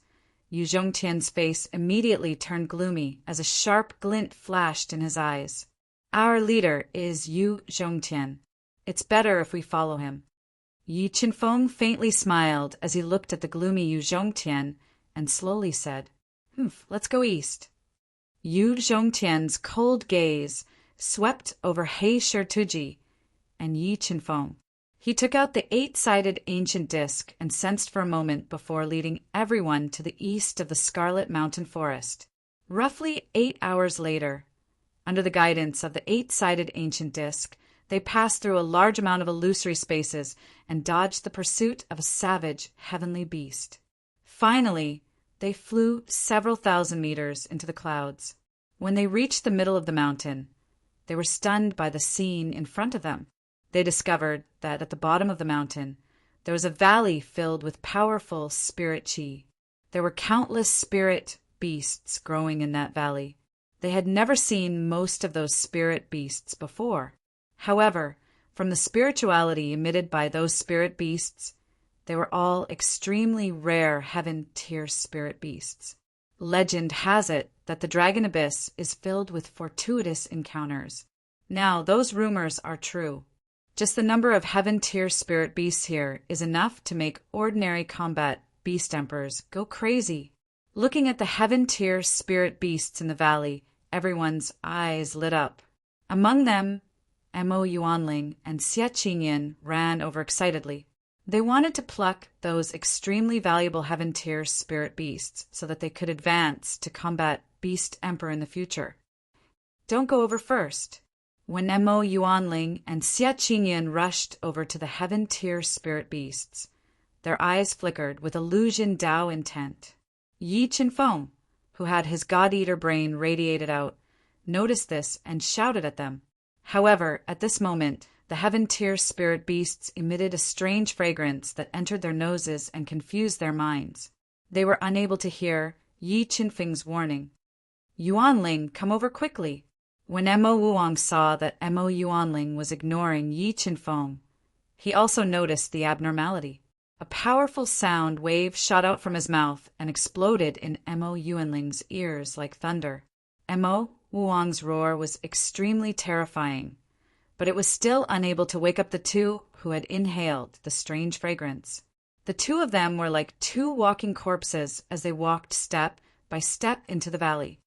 Yu Zhongtian's face immediately turned gloomy as a sharp glint flashed in his eyes. Our leader is Yu Zhongtian. It's better if we follow him. Yi Qinfeng faintly smiled as he looked at the gloomy Yu Zhongtian and slowly said, let's go east. Yu Zhongtian's cold gaze swept over He Shirtuji and Yi Qinfeng. He took out the 8-sided ancient disc and sensed for a moment before leading everyone to the east of the Scarlet Mountain Forest. Roughly 8 hours later, under the guidance of the 8-sided ancient disc, they passed through a large amount of illusory spaces and dodged the pursuit of a savage heavenly beast. Finally, they flew several thousand meters into the clouds. When they reached the middle of the mountain, they were stunned by the scene in front of them. They discovered that at the bottom of the mountain, there was a valley filled with powerful spirit chi. There were countless spirit beasts growing in that valley. They had never seen most of those spirit beasts before. However, from the spirituality emitted by those spirit beasts, they were all extremely rare heaven-tier spirit beasts. Legend has it that the Dragon Abyss is filled with fortuitous encounters. Now, those rumors are true. Just the number of heaven-tier spirit beasts here is enough to make ordinary combat beast emperors go crazy. Looking at the heaven-tier spirit beasts in the valley, everyone's eyes lit up. Among them, Mo Yuanling and Xie Qingyan ran over excitedly. They wanted to pluck those extremely valuable heaven-tier spirit beasts so that they could advance to combat Beast Emperor in the future. Don't go over first. When Mo Yuanling and Xie Qingyan rushed over to the heaven-tier spirit beasts, their eyes flickered with illusion Dao intent. Yi Qinfeng, who had his God-Eater brain radiated out, noticed this and shouted at them. However, at this moment, the heaven-tier spirit beasts emitted a strange fragrance that entered their noses and confused their minds. They were unable to hear Yi Qinfeng's warning. Yuanling, come over quickly. When Mo Wuong saw that Mo Yuanling was ignoring Yi Qinfeng, he also noticed the abnormality. A powerful sound wave shot out from his mouth and exploded in Mo Yuanling's ears like thunder. Mo Wuong's roar was extremely terrifying, but it was still unable to wake up the two who had inhaled the strange fragrance. The two of them were like two walking corpses as they walked step by step into the valley.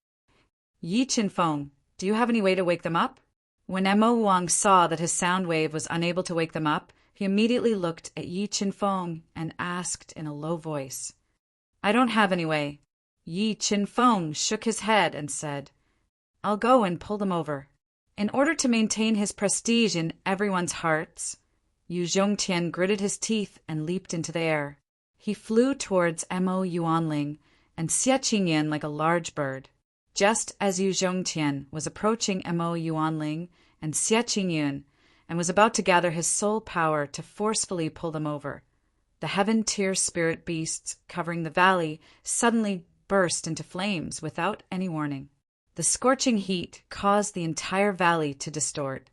Yi Qinfeng, do you have any way to wake them up? When Mo Wuong saw that his sound wave was unable to wake them up, he immediately looked at Yi Qinfeng and asked in a low voice, I don't have any way. Yi Qinfeng shook his head and said, I'll go and pull them over. In order to maintain his prestige in everyone's hearts, Yu Zhongtian gritted his teeth and leaped into the air. He flew towards Mo Yuanling and Xie Qingyan like a large bird. Just as Yu Zhongtian was approaching Mo Yuanling and Xie Qingyan and was about to gather his soul power to forcefully pull them over, the heaven-tier spirit beasts covering the valley suddenly burst into flames without any warning. The scorching heat caused the entire valley to distort.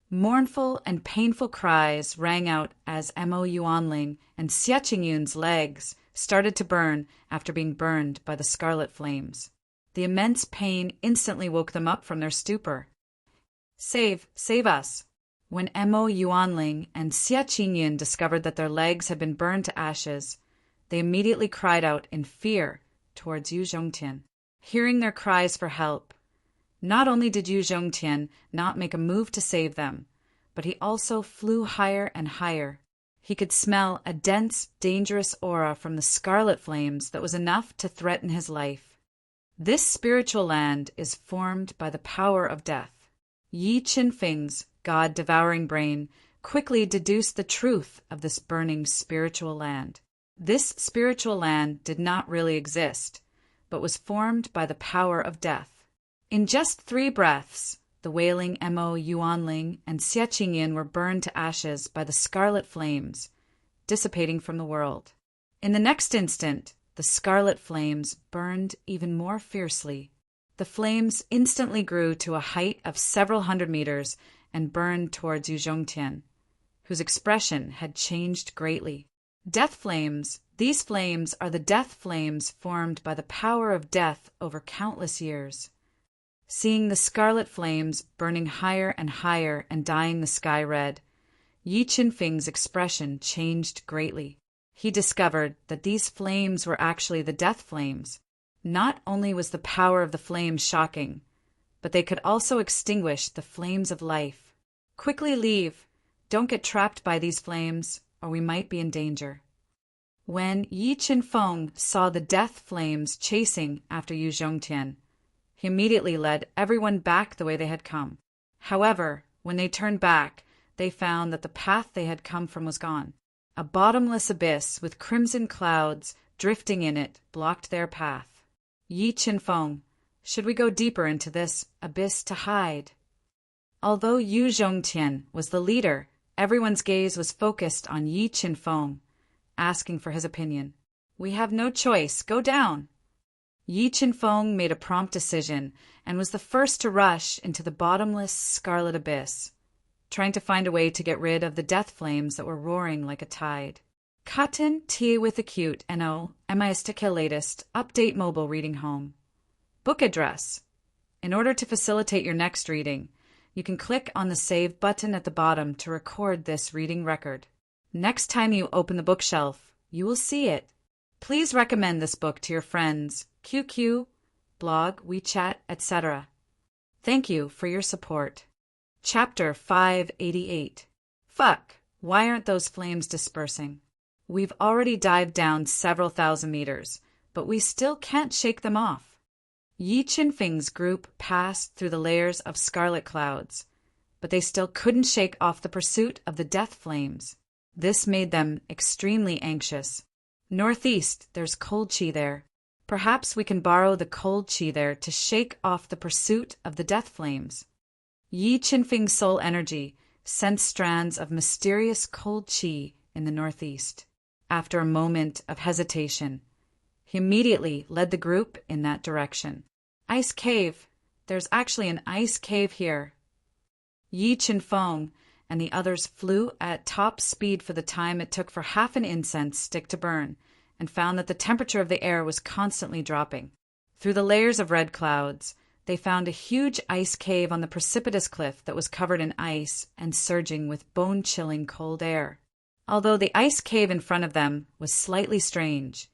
Mournful and painful cries rang out as Mo Yuanling and Xie Qingyan's legs started to burn after being burned by the scarlet flames. The immense pain instantly woke them up from their stupor. Save us! When Mo Yuanling and Xie Qingyan discovered that their legs had been burned to ashes, they immediately cried out in fear towards Yu Zhongtian. Hearing their cries for help, not only did Yu Zhongtian not make a move to save them, but he also flew higher and higher. He could smell a dense, dangerous aura from the scarlet flames that was enough to threaten his life. This spiritual land is formed by the power of death. Yi Qinfeng's God-devouring brain quickly deduced the truth of this burning spiritual land. This spiritual land did not really exist, but was formed by the power of death. In just 3 breaths, the wailing Mo Yuanling and Xie Qingyan were burned to ashes by the scarlet flames, dissipating from the world. In the next instant, the scarlet flames burned even more fiercely. The flames instantly grew to a height of several hundred meters and burned towards Yu Zhongtian, whose expression had changed greatly. Death flames. These flames are the death flames formed by the power of death over countless years. Seeing the scarlet flames burning higher and higher and dyeing the sky red, Yi Qinfeng's expression changed greatly. He discovered that these flames were actually the death flames. Not only was the power of the flames shocking, but they could also extinguish the flames of life. Quickly leave. Don't get trapped by these flames, or we might be in danger. When Yi Qinfeng saw the death flames chasing after Yu Zhongtian, he immediately led everyone back the way they had come. However, when they turned back, they found that the path they had come from was gone. A bottomless abyss with crimson clouds drifting in it blocked their path. Yi Qinfeng, should we go deeper into this abyss to hide? Although Yu Zhongtian was the leader, everyone's gaze was focused on Yi Qinfeng, asking for his opinion. We have no choice. Go down. Yi Qinfeng made a prompt decision and was the first to rush into the bottomless scarlet abyss, trying to find a way to get rid of the death flames that were roaring like a tide. Cotton Tea with Acute NO MISTK latest update mobile reading home. Book address. In order to facilitate your next reading, you can click on the Save button at the bottom to record this reading record. Next time you open the bookshelf, you will see it. Please recommend this book to your friends, QQ, blog, WeChat, etc. Thank you for your support. Chapter 588. Fuck, why aren't those flames dispersing? We've already dived down several thousand meters, but we still can't shake them off. Yi Qinfeng's group passed through the layers of scarlet clouds, but they still couldn't shake off the pursuit of the death flames. This made them extremely anxious. Northeast, there's cold chi there. Perhaps we can borrow the cold chi there to shake off the pursuit of the death flames. Yi Qinfeng's soul energy sensed strands of mysterious cold chi in the northeast. After a moment of hesitation, he immediately led the group in that direction. Ice Cave. there's actually an ice cave here. Yi Qinfeng and the others flew at top speed for the time it took for half an incense stick to burn, and found that the temperature of the air was constantly dropping. Through the layers of red clouds, they found a huge ice cave on the precipitous cliff that was covered in ice and surging with bone-chilling cold air. Although the ice cave in front of them was slightly strange,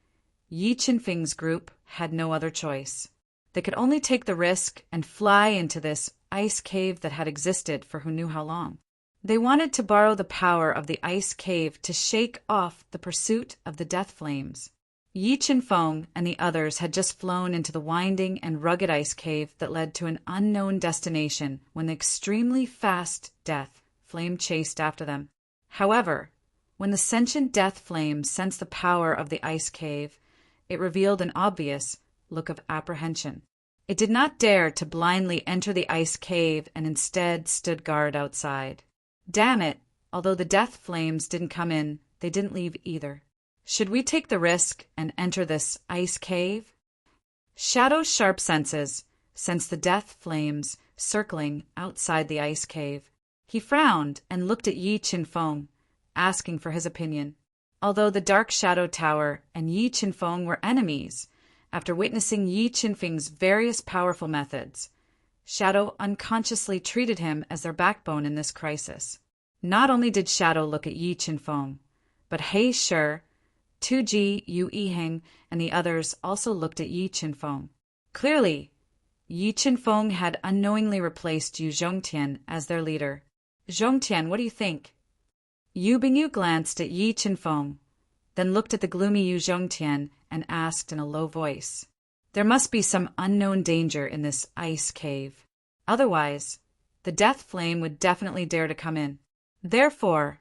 Yi Qinfeng's group had no other choice. They could only take the risk and fly into this ice cave that had existed for who knew how long. They wanted to borrow the power of the ice cave to shake off the pursuit of the death flames. Yi Qinfeng and the others had just flown into the winding and rugged ice cave that led to an unknown destination when the extremely fast death flame chased after them. However, when the sentient death flame sensed the power of the ice cave, it revealed an obvious look of apprehension. It did not dare to blindly enter the ice cave and instead stood guard outside. Damn it, although the death flames didn't come in, they didn't leave either. Should we take the risk and enter this ice cave? Shadow's sharp senses sensed the death flames circling outside the ice cave. He frowned and looked at Yi Qinfeng, asking for his opinion. Although the Dark Shadow Tower and Yi Qinfeng were enemies, after witnessing Yi Qinfeng's various powerful methods, Shadow unconsciously treated him as their backbone in this crisis. Not only did Shadow look at Yi Qinfeng, but He Shi, Tuji, Yu Yiheng, and the others also looked at Yi Qinfeng. Clearly, Yi Qinfeng had unknowingly replaced Yu Zhongtian as their leader. Zhongtian, what do you think? Yu Bingyu glanced at Yi Qinfeng, then looked at the gloomy Yu Zhongtian and asked in a low voice. There must be some unknown danger in this ice cave. Otherwise, the death flame would definitely dare to come in. Therefore,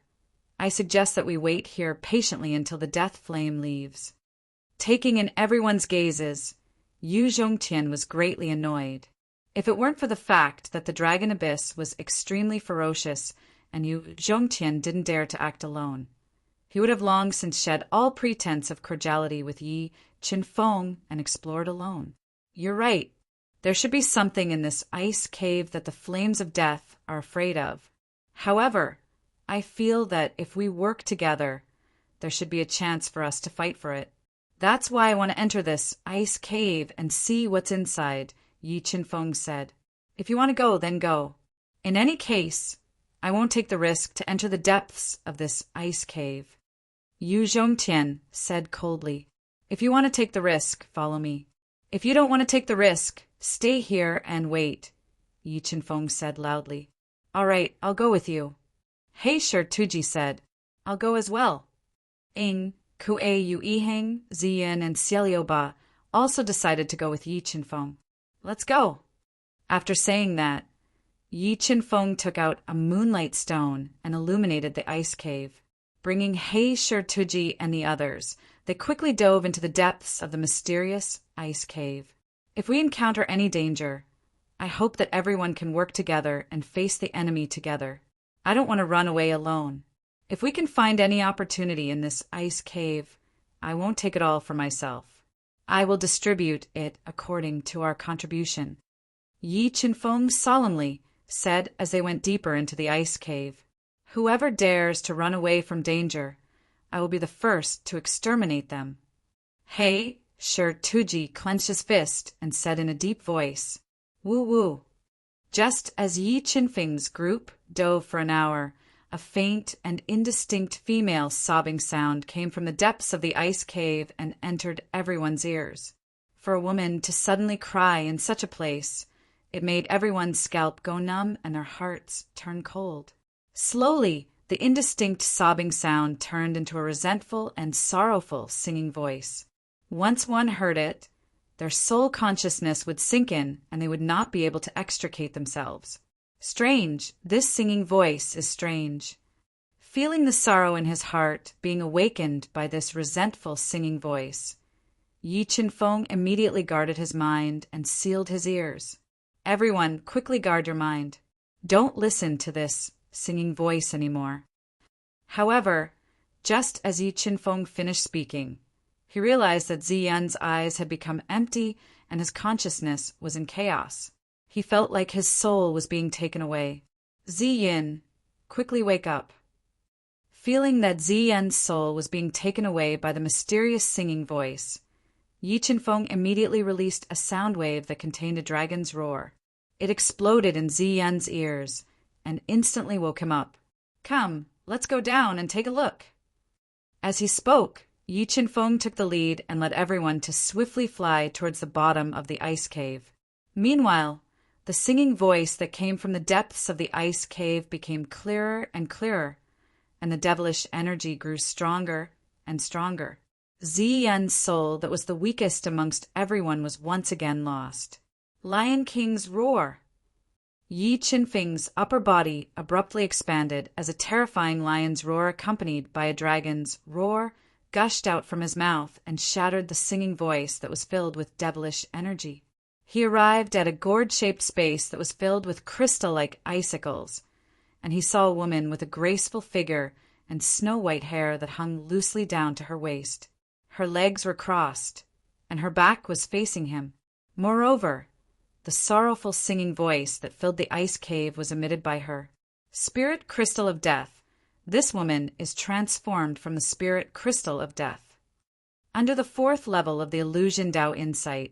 I suggest that we wait here patiently until the death flame leaves. Taking in everyone's gazes, Yu Zhongtian was greatly annoyed. If it weren't for the fact that the dragon abyss was extremely ferocious and Yu Zhongtian didn't dare to act alone, he would have long since shed all pretense of cordiality with Yi Qinfeng and explored alone. You're right. There should be something in this ice cave that the flames of death are afraid of. However, I feel that if we work together, there should be a chance for us to fight for it. That's why I want to enter this ice cave and see what's inside, Yi Qinfeng said. If you want to go, then go. In any case, I won't take the risk to enter the depths of this ice cave. Yu Zhongtian said coldly. If you want to take the risk, follow me. If you don't want to take the risk, stay here and wait, Yi Qinfeng said loudly. All right, I'll go with you. He Shi Tuji said, I'll go as well. Ing, Kue Yu Yiheng, Ziyin, and Xiaoliuba also decided to go with Yi Qinfeng. Let's go. After saying that, Yi Qinfeng took out a moonlight stone and illuminated the ice cave. Bringing He Shi Tuji and the others, they quickly dove into the depths of the mysterious ice cave. If we encounter any danger, I hope that everyone can work together and face the enemy together. I don't want to run away alone. If we can find any opportunity in this ice cave, I won't take it all for myself. I will distribute it according to our contribution, Yi Qinfeng solemnly said as they went deeper into the ice cave. Whoever dares to run away from danger, I will be the first to exterminate them. He Shi Tuji clenched his fist and said in a deep voice, Woo woo. Just as Yi Qinfeng's group dove for an hour, a faint and indistinct female sobbing sound came from the depths of the ice cave and entered everyone's ears. For a woman to suddenly cry in such a place, it made everyone's scalp go numb and their hearts turn cold. Slowly, the indistinct sobbing sound turned into a resentful and sorrowful singing voice. Once one heard it, their soul consciousness would sink in and they would not be able to extricate themselves. Strange, this singing voice is strange. Feeling the sorrow in his heart being awakened by this resentful singing voice, Yi Qinfeng immediately guarded his mind and sealed his ears. Everyone, quickly guard your mind. Don't listen to this singing voice anymore. However, just as Yi Qinfeng finished speaking, he realized that Ziyan's eyes had become empty and his consciousness was in chaos. He felt like his soul was being taken away. Ziyin, quickly wake up. Feeling that Ziyin's soul was being taken away by the mysterious singing voice, Yi Qinfeng immediately released a sound wave that contained a dragon's roar. It exploded in Ziyin's ears and instantly woke him up. Come, let's go down and take a look. As he spoke, Yi Qinfeng took the lead and led everyone to swiftly fly towards the bottom of the ice cave. Meanwhile, the singing voice that came from the depths of the ice cave became clearer and clearer, and the devilish energy grew stronger and stronger. Ziyin's soul that was the weakest amongst everyone was once again lost. Lion King's roar! Yi Qinfeng's upper body abruptly expanded as a terrifying lion's roar accompanied by a dragon's roar gushed out from his mouth and shattered the singing voice that was filled with devilish energy. He arrived at a gourd-shaped space that was filled with crystal-like icicles, and he saw a woman with a graceful figure and snow-white hair that hung loosely down to her waist. Her legs were crossed, and her back was facing him. Moreover, the sorrowful singing voice that filled the ice cave was emitted by her. Spirit Crystal of Death. This woman is transformed from the Spirit Crystal of Death. Under the fourth level of the Illusion Dao Insight,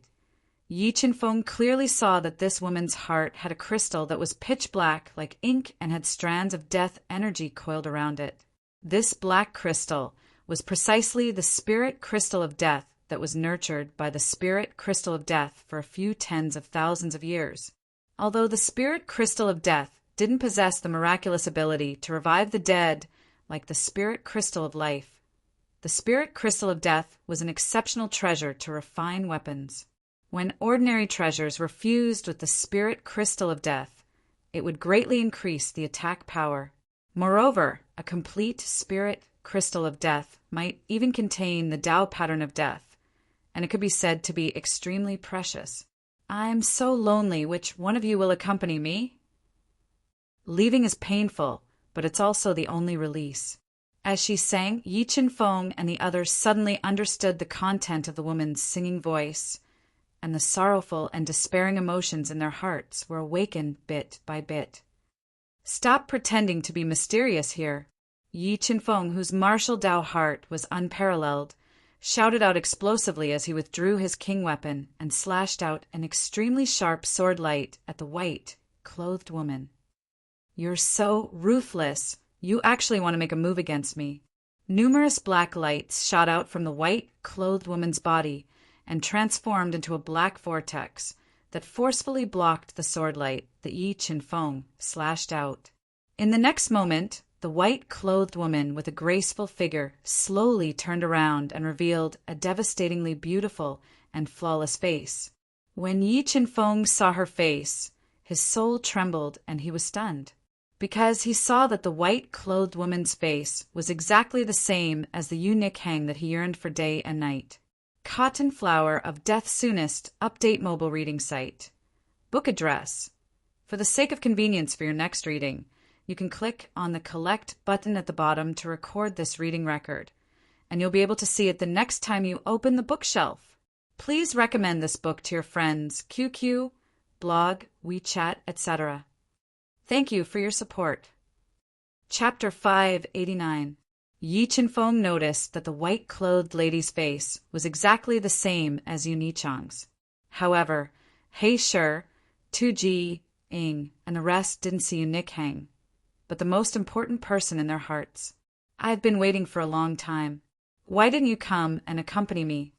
Yi Qinfeng clearly saw that this woman's heart had a crystal that was pitch black like ink and had strands of death energy coiled around it. This black crystal was precisely the Spirit Crystal of Death that was nurtured by the Spirit Crystal of Death for a few tens of thousands of years. Although the Spirit Crystal of Death didn't possess the miraculous ability to revive the dead like the Spirit Crystal of Life, the Spirit Crystal of Death was an exceptional treasure to refine weapons. When ordinary treasures were fused with the Spirit Crystal of Death, it would greatly increase the attack power. Moreover, a complete Spirit Crystal of Death might even contain the Tao pattern of death, and it could be said to be extremely precious. I'm so lonely, which one of you will accompany me? Leaving is painful, but it's also the only release. As she sang, Yi Qinfeng and the others suddenly understood the content of the woman's singing voice, and the sorrowful and despairing emotions in their hearts were awakened bit by bit. Stop pretending to be mysterious here. Yi Qinfeng, whose martial Tao heart was unparalleled, shouted out explosively as he withdrew his king weapon and slashed out an extremely sharp sword light at the white, clothed woman. You're so ruthless. You actually want to make a move against me. Numerous black lights shot out from the white, clothed woman's body and transformed into a black vortex that forcefully blocked the sword light that Yi Qinfeng slashed out. In the next moment, the white-clothed woman with a graceful figure slowly turned around and revealed a devastatingly beautiful and flawless face. When Yi Qinfeng saw her face, his soul trembled and he was stunned, because he saw that the white-clothed woman's face was exactly the same as the Yu Nikhang that he yearned for day and night. Cotton Flower of Death Soonest Update Mobile Reading Site. Book address. For the sake of convenience for your next reading, you can click on the Collect button at the bottom to record this reading record, and you'll be able to see it the next time you open the bookshelf. Please recommend this book to your friends, QQ, blog, WeChat, etc. Thank you for your support. Chapter 589. Yi Qinfeng noticed that the white-clothed lady's face was exactly the same as Yu Nichang's. However, He Shi, Tu Ji, Ying, and the rest didn't see Yu Nikhang, but the most important person in their hearts. I've been waiting for a long time. Why didn't you come and accompany me?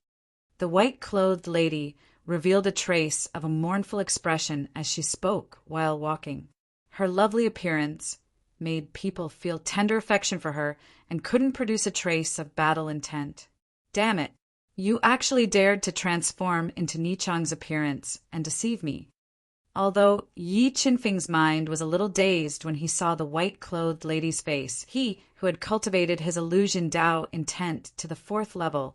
The white-clothed lady revealed a trace of a mournful expression as she spoke while walking. Her lovely appearance made people feel tender affection for her and couldn't produce a trace of battle intent. Damn it, you actually dared to transform into Nichang's appearance and deceive me. Although Yi Qinfeng's mind was a little dazed when he saw the white-clothed lady's face, he, who had cultivated his illusion Dao intent to the fourth level,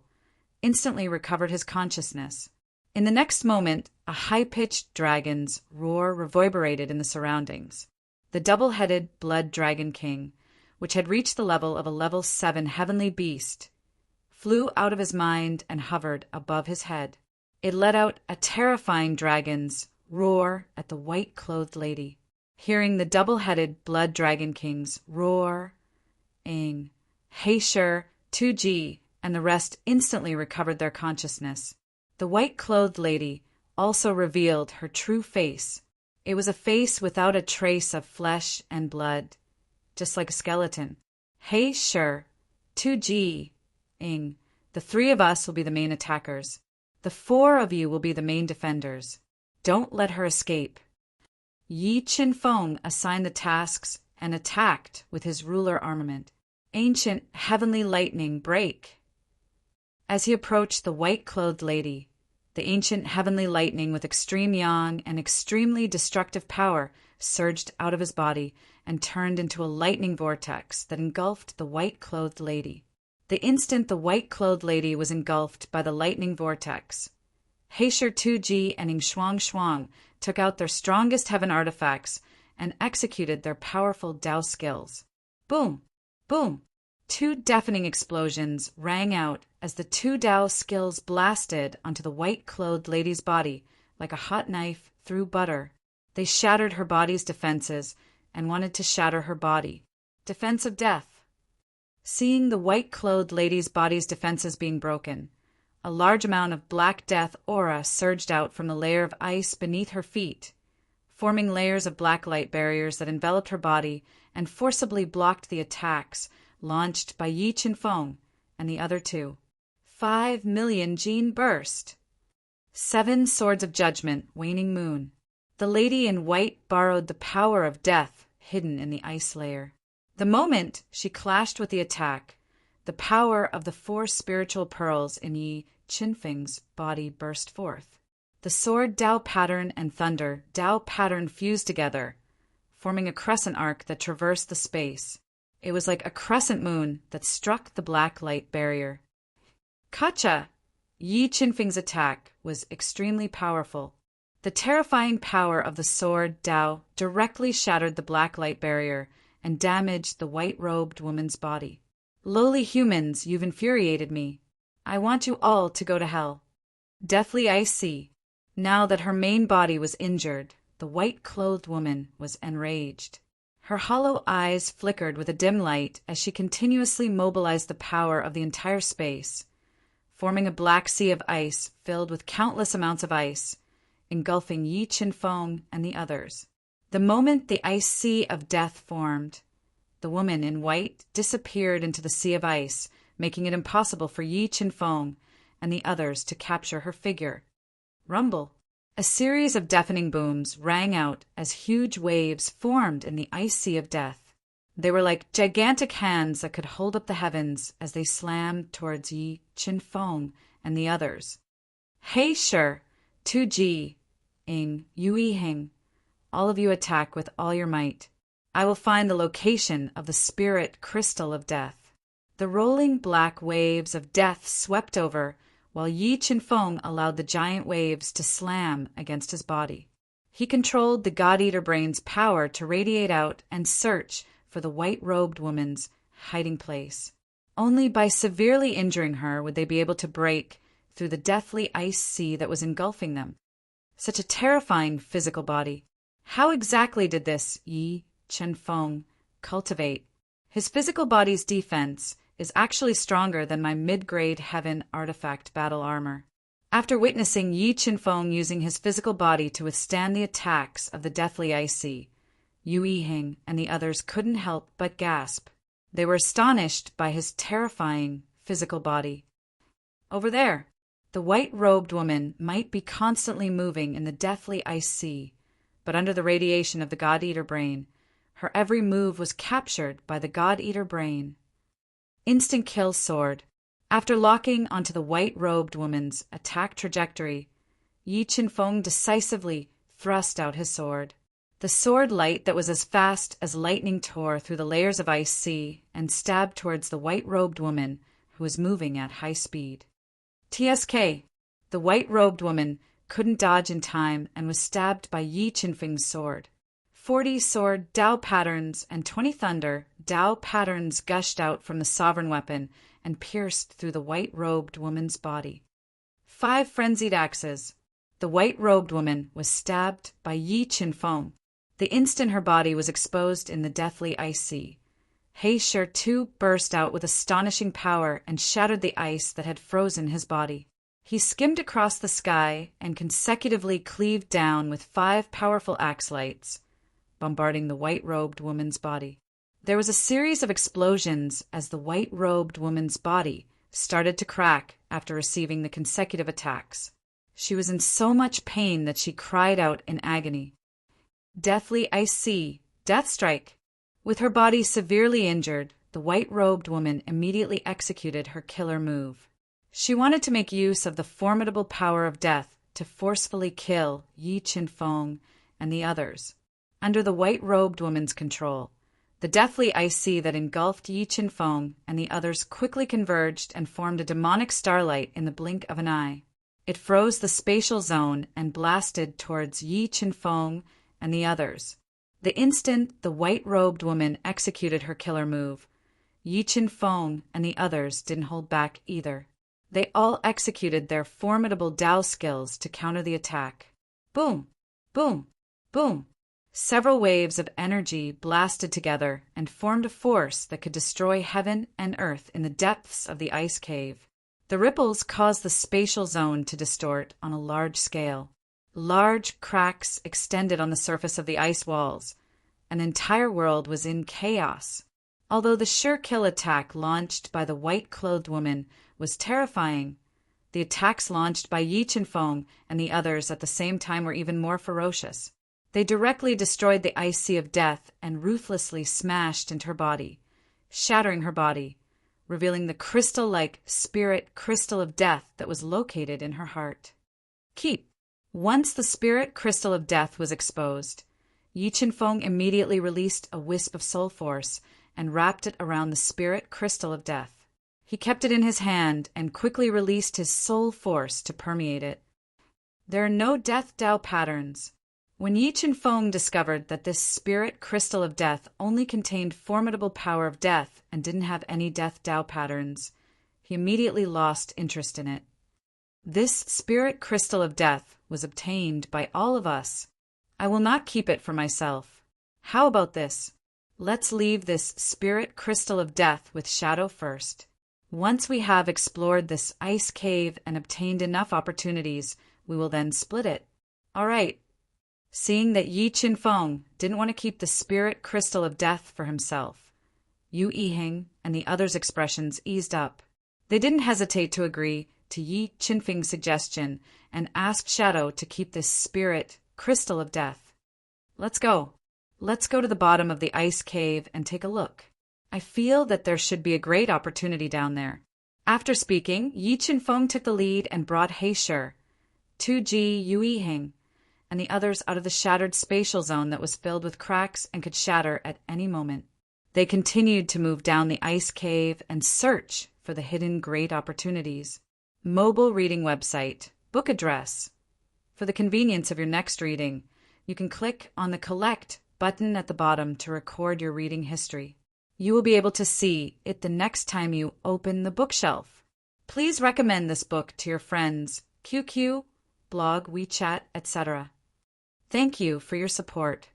instantly recovered his consciousness. In the next moment, a high-pitched dragon's roar reverberated in the surroundings. The double-headed Blood Dragon King, which had reached the level of a level 7 heavenly beast, flew out of his mind and hovered above his head. It let out a terrifying dragon's roar at the white-clothed lady. Hearing the double-headed blood dragon kings roar, Ing, Heisher, 2G, and the rest instantly recovered their consciousness. The white-clothed lady also revealed her true face. It was a face without a trace of flesh and blood, just like a skeleton. Heisher, 2G, Ing, the three of us will be the main attackers. The four of you will be the main defenders. Don't let her escape. Yi Qinfeng assigned the tasks and attacked with his ruler armament. Ancient heavenly lightning break. As he approached the white-clothed lady, the ancient heavenly lightning with extreme yang and extremely destructive power surged out of his body and turned into a lightning vortex that engulfed the white-clothed lady. The instant the white-clothed lady was engulfed by the lightning vortex, Heisher 2G and Ing Shuang took out their strongest heaven artifacts and executed their powerful Dao skills. Boom! Boom! Two deafening explosions rang out as the two Dao skills blasted onto the white-clothed lady's body like a hot knife through butter. They shattered her body's defenses and wanted to shatter her body. Defense of death. Seeing the white-clothed lady's body's defenses being broken, a large amount of Black Death aura surged out from the layer of ice beneath her feet, forming layers of black light barriers that enveloped her body and forcibly blocked the attacks launched by Yi Qinfeng and the other two. 5 million gene burst. 7 swords of judgment, waning moon. The lady in white borrowed the power of death hidden in the ice layer. The moment she clashed with the attack, the power of the 4 spiritual pearls in Yi Qinfeng's body burst forth. The sword Dao pattern and thunder Dao pattern fused together, forming a crescent arc that traversed the space. It was like a crescent moon that struck the black light barrier. Kacha! Yi Qinfeng's attack was extremely powerful. The terrifying power of the sword Dao directly shattered the black light barrier and damaged the white-robed woman's body. Lowly humans, you've infuriated me. I want you all to go to hell. Deathly I see. Now that her main body was injured, the white-clothed woman was enraged. Her hollow eyes flickered with a dim light as she continuously mobilized the power of the entire space, forming a black sea of ice filled with countless amounts of ice, engulfing Yi Qinfeng and the others. The moment the ice sea of death formed, the woman in white disappeared into the sea of ice, making it impossible for Yi Qinfeng and the others to capture her figure. Rumble. A series of deafening booms rang out as huge waves formed in the ice sea of death. They were like gigantic hands that could hold up the heavens as they slammed towards Yi Qinfeng and the others. Heisher, 2G, Ing, Yuiheng, all of you attack with all your might. I will find the location of the spirit crystal of death. The rolling black waves of death swept over, while Yi Qinfeng allowed the giant waves to slam against his body. He controlled the God-Eater brain's power to radiate out and search for the white-robed woman's hiding place. Only by severely injuring her would they be able to break through the deathly ice sea that was engulfing them. Such a terrifying physical body. How exactly did this Yi Qinfeng cultivate? His physical body's defense is actually stronger than my mid-grade heaven artifact battle armor. After witnessing Yi Qinfeng using his physical body to withstand the attacks of the deathly ice sea, Yu Yiheng and the others couldn't help but gasp. They were astonished by his terrifying physical body. Over there, the white-robed woman might be constantly moving in the deathly ice sea, but under the radiation of the God-Eater brain, her every move was captured by the God-Eater brain. Instant kill sword. After locking onto the white-robed woman's attack trajectory, Yi Qinfeng decisively thrust out his sword. The sword light that was as fast as lightning tore through the layers of ice sea and stabbed towards the white-robed woman who was moving at high speed. TSK. The white-robed woman couldn't dodge in time and was stabbed by Yi Qinfeng's sword. 40 sword Dao patterns and 20 thunder Dao patterns gushed out from the sovereign weapon and pierced through the white-robed woman's body. 5 frenzied axes. the white-robed woman was stabbed by Yi Qinfeng. The instant her body was exposed in the deathly ice sea, He Shi too burst out with astonishing power and shattered the ice that had frozen his body. He skimmed across the sky and consecutively cleaved down with 5 powerful axe lights, bombarding the white-robed woman's body. There was a series of explosions as the white-robed woman's body started to crack after receiving the consecutive attacks. She was in so much pain that she cried out in agony. Deathly ice sea, death strike! With her body severely injured, the white-robed woman immediately executed her killer move. She wanted to make use of the formidable power of death to forcefully kill Yi Qinfeng and the others. Under the white-robed woman's control, the deathly ice sea that engulfed Yi Qinfeng and the others quickly converged and formed a demonic starlight in the blink of an eye. It froze the spatial zone and blasted towards Yi Qinfeng and the others. The instant the white-robed woman executed her killer move, Yi Qinfeng and the others didn't hold back either. They all executed their formidable Dao skills to counter the attack. Boom! Boom! Boom! Several waves of energy blasted together and formed a force that could destroy heaven and earth in the depths of the ice cave. The ripples caused the spatial zone to distort on a large scale. Large cracks extended on the surface of the ice walls. An entire world was in chaos. Although the sure-kill attack launched by the white-clothed woman was terrifying, the attacks launched by Yi Qinfeng and the others at the same time were even more ferocious. They directly destroyed the ice sea of death and ruthlessly smashed into her body, shattering her body, revealing the crystal-like spirit crystal of death that was located in her heart. Once the spirit crystal of death was exposed, Yi Qinfeng immediately released a wisp of soul force and wrapped it around the spirit crystal of death. He kept it in his hand and quickly released his soul force to permeate it. There are no death Dao patterns. When Yi Qinfeng discovered that this spirit crystal of death only contained formidable power of death and didn't have any death Dao patterns, he immediately lost interest in it. This spirit crystal of death was obtained by all of us. I will not keep it for myself. How about this? Let's leave this spirit crystal of death with Shadow first. Once we have explored this ice cave and obtained enough opportunities, we will then split it. All right. Seeing that Yi Qinfeng didn't want to keep the spirit crystal of death for himself, Yu Yiheng and the others' expressions eased up. They didn't hesitate to agree to Yi Qinfeng's suggestion and asked Shadow to keep this spirit crystal of death. Let's go. Let's go to the bottom of the ice cave and take a look. I feel that there should be a great opportunity down there. After speaking, Yi Qinfeng took the lead and brought He Shi, 2G, Yu Yiheng, and the others out of the shattered spatial zone that was filled with cracks and could shatter at any moment. They continued to move down the ice cave and search for the hidden great opportunities. Mobile reading website, book address. For the convenience of your next reading, you can click on the Collect button at the bottom to record your reading history. You will be able to see it the next time you open the bookshelf. Please recommend this book to your friends, QQ, blog, WeChat, etc. Thank you for your support.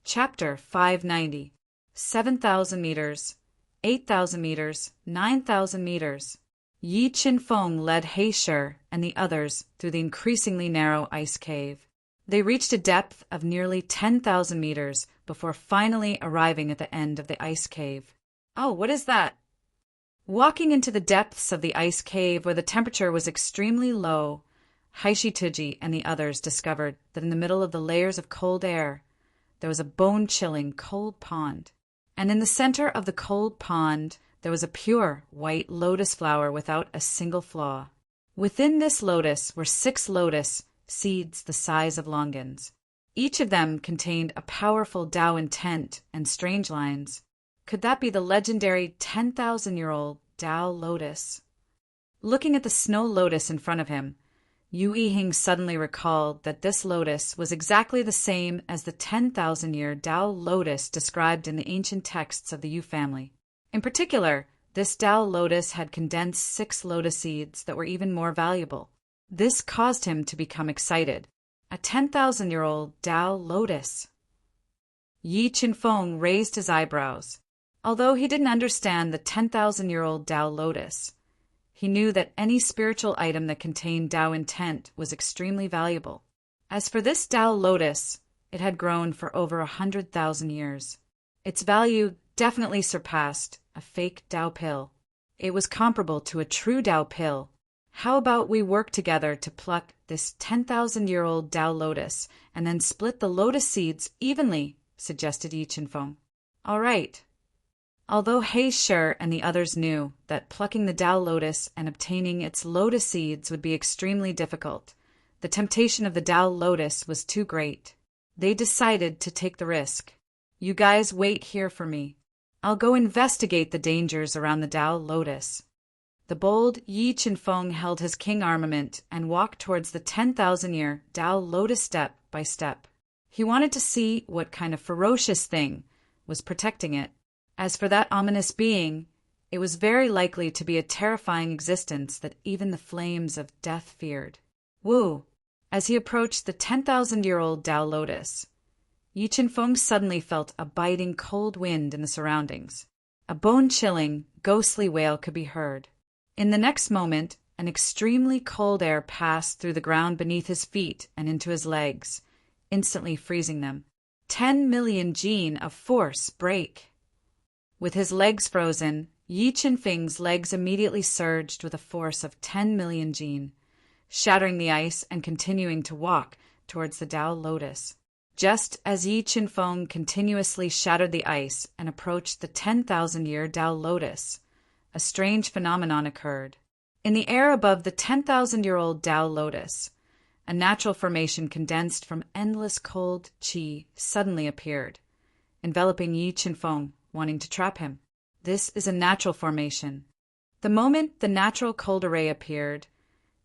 Chapter 590. 7,000 meters, 8,000 meters, 9,000 meters. Yi Qinfeng led He Shi and the others through the increasingly narrow ice cave. They reached a depth of nearly 10,000 meters before finally arriving at the end of the ice cave. Oh, what is that? Walking into the depths of the ice cave where the temperature was extremely low, Haishituji and the others discovered that in the middle of the layers of cold air, there was a bone-chilling cold pond. And in the center of the cold pond, there was a pure white lotus flower without a single flaw. Within this lotus were 6 lotus seeds the size of longans. Each of them contained a powerful Tao intent and strange lines. Could that be the legendary 10,000-year-old Tao lotus? Looking at the snow lotus in front of him, Yu Yiheng suddenly recalled that this lotus was exactly the same as the 10,000-year Tao lotus described in the ancient texts of the Yu family. In particular, this Tao lotus had condensed 6 lotus seeds that were even more valuable. This caused him to become excited. A 10,000-year-old Tao lotus. Yi Qinfeng raised his eyebrows. Although he didn't understand the 10,000-year-old Tao lotus, he knew that any spiritual item that contained Tao intent was extremely valuable. As for this Tao lotus, it had grown for over 100,000 years. Its value definitely surpassed a fake Tao pill. It was comparable to a true Tao pill. How about we work together to pluck this 10,000-year-old Tao lotus and then split the lotus seeds evenly, suggested Yi Qinfeng. All right. Although He Shi and the others knew that plucking the Tao lotus and obtaining its lotus seeds would be extremely difficult, the temptation of the Tao lotus was too great. They decided to take the risk. You guys wait here for me. I'll go investigate the dangers around the Tao lotus. The bold Yi Qinfeng held his king armament and walked towards the 10,000-year Tao lotus step by step. He wanted to see what kind of ferocious thing was protecting it. As for that ominous being, it was very likely to be a terrifying existence that even the flames of death feared. Woo! As he approached the 10,000-year-old Tao lotus, Yi Qinfeng suddenly felt a biting cold wind in the surroundings. A bone-chilling, ghostly wail could be heard. In the next moment, an extremely cold air passed through the ground beneath his feet and into his legs, instantly freezing them. 10 million jin of force break. With his legs frozen, Yi Qinfeng's legs immediately surged with a force of 10 million jin, shattering the ice and continuing to walk towards the Tao lotus. Just as Yi Qinfeng continuously shattered the ice and approached the 10,000-year Tao lotus, a strange phenomenon occurred. In the air above the 10,000-year-old Tao lotus, a natural formation condensed from endless cold qi suddenly appeared, enveloping Yi Qinfeng, wanting to trap him. This is a natural formation. The moment the natural cold array appeared,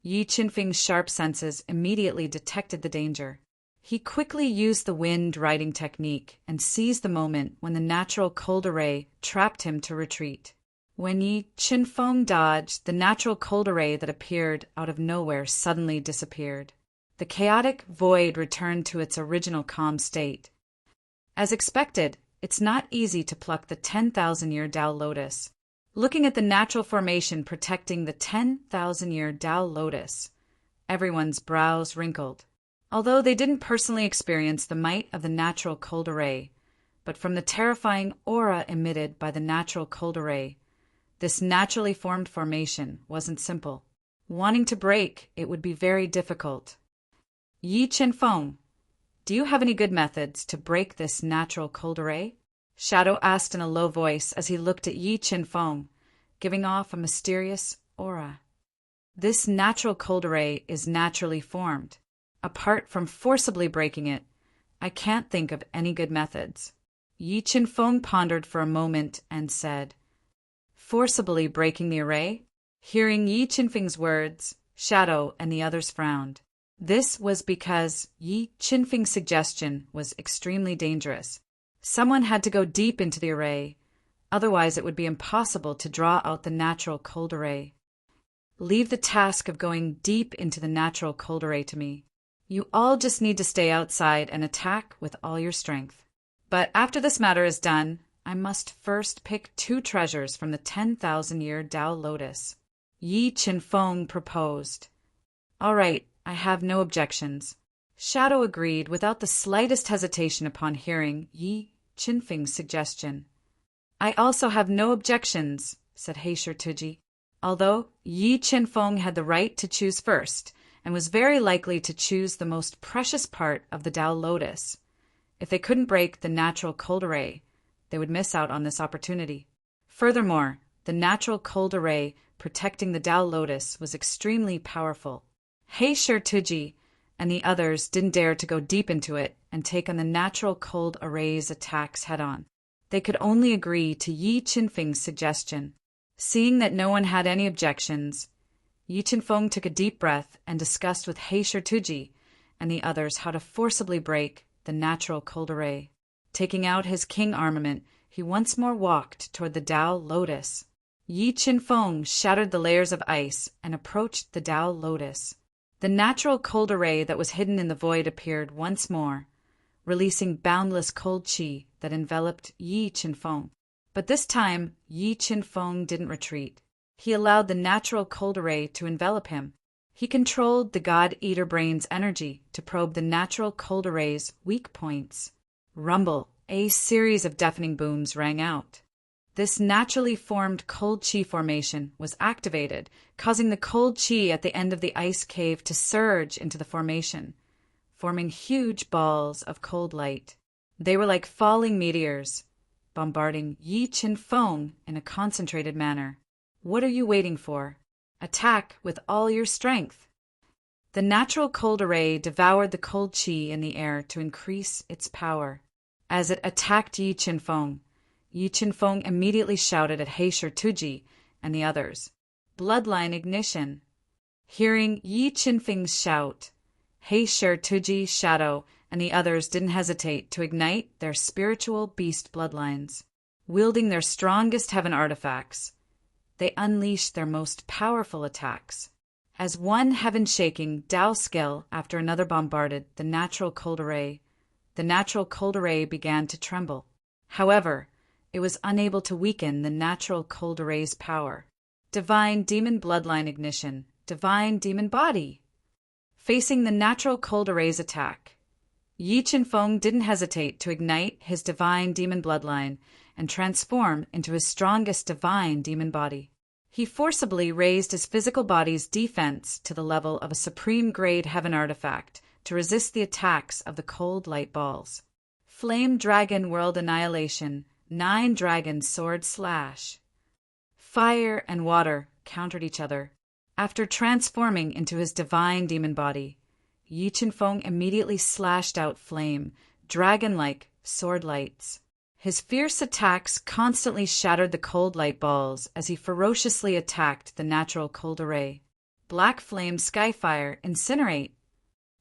Yi Qinfeng's sharp senses immediately detected the danger. He quickly used the wind-riding technique and seized the moment when the natural cold array trapped him to retreat. When Yi Qinfeng dodged, the natural cold array that appeared out of nowhere suddenly disappeared. The chaotic void returned to its original calm state. As expected, it's not easy to pluck the 10,000-year Tao lotus. Looking at the natural formation protecting the 10,000-year Tao lotus, everyone's brows wrinkled. Although they didn't personally experience the might of the natural cold array, but from the terrifying aura emitted by the natural cold array, this naturally formed formation wasn't simple. Wanting to break, it would be very difficult. Yi Qinfeng, do you have any good methods to break this natural cold array? Shadow asked in a low voice as he looked at Yi Qinfeng, giving off a mysterious aura. This natural cold array is naturally formed. Apart from forcibly breaking it, I can't think of any good methods. Yi Qinfeng pondered for a moment and said, forcibly breaking the array? Hearing Yi Qinfeng's words, Shadow and the others frowned. This was because Yi Qinfeng's suggestion was extremely dangerous. Someone had to go deep into the array, otherwise it would be impossible to draw out the natural cold array. Leave the task of going deep into the natural cold array to me. You all just need to stay outside and attack with all your strength. But after this matter is done, I must first pick 2 treasures from the 10,000-year Tao lotus. Yi Qinfeng proposed. All right, I have no objections. Shadow agreed without the slightest hesitation upon hearing Yi Qinfeng's suggestion. I also have no objections, said He Shi. Although Yi Qinfeng had the right to choose first, and was very likely to choose the most precious part of the Tao lotus, if they couldn't break the natural cold array, they would miss out on this opportunity. Furthermore, the natural cold array protecting the Tao lotus was extremely powerful. He Shi and the others didn't dare to go deep into it and take on the natural cold array's attacks head-on. They could only agree to Yi Qinfeng's suggestion. Seeing that no one had any objections, Yi Qinfeng took a deep breath and discussed with He Shi and the others how to forcibly break the natural cold array. Taking out his king armament, he once more walked toward the Tao lotus. Yi Qinfeng shattered the layers of ice and approached the Tao lotus. The natural cold array that was hidden in the void appeared once more, releasing boundless cold qi that enveloped Yi Qinfeng. But this time, Yi Qinfeng didn't retreat. He allowed the natural cold array to envelop him. He controlled the God-Eater brain's energy to probe the natural cold array's weak points. Rumble, a series of deafening booms rang out. This naturally formed cold qi formation was activated, causing the cold qi at the end of the ice cave to surge into the formation, forming huge balls of cold light. They were like falling meteors, bombarding Yi Qinfeng in a concentrated manner. What are you waiting for? Attack with all your strength. The natural cold array devoured the cold qi in the air to increase its power. As it attacked Yi Qinfeng immediately shouted at He Shituji and the others, "Bloodline ignition!" Hearing Yi Qinfeng's shout, He Shituji, Shadow, and the others didn't hesitate to ignite their spiritual beast bloodlines. Wielding their strongest heaven artifacts, they unleashed their most powerful attacks. As one heaven-shaking Tao skill after another bombarded the natural cold array began to tremble. However, it was unable to weaken the natural cold array's power. Divine demon bloodline ignition, divine demon body. Facing the natural cold array's attack, Yi Qinfeng didn't hesitate to ignite his divine demon bloodline and transform into his strongest divine demon body. He forcibly raised his physical body's defense to the level of a supreme-grade heaven artifact to resist the attacks of the cold light balls. Flame Dragon World Annihilation, 9 Dragon Sword Slash. Fire and water countered each other. After transforming into his divine demon body, Yi Qinfeng immediately slashed out flame, dragon-like sword lights. His fierce attacks constantly shattered the cold light balls as he ferociously attacked the natural cold array. Black Flame Skyfire Incinerate.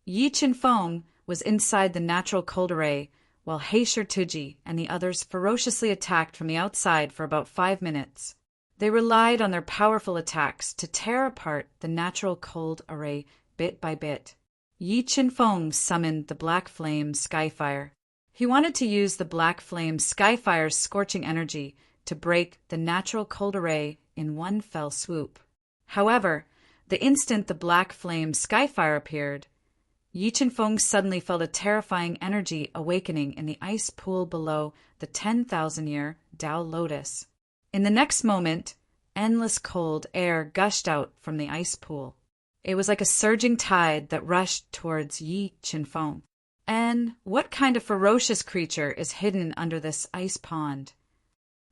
Yi Qinfeng was inside the natural cold array, while He Shituji and the others ferociously attacked from the outside for about 5 minutes. They relied on their powerful attacks to tear apart the natural cold array bit by bit. Yi Qinfeng summoned the Black Flame Skyfire. He wanted to use the Black Flame Skyfire's scorching energy to break the natural cold array in one fell swoop. However, the instant the Black Flame Skyfire appeared, Yi Qinfeng suddenly felt a terrifying energy awakening in the ice pool below the 10,000-year Tao Lotus. In the next moment, endless cold air gushed out from the ice pool. It was like a surging tide that rushed towards Yi Qinfeng. And what kind of ferocious creature is hidden under this ice pond?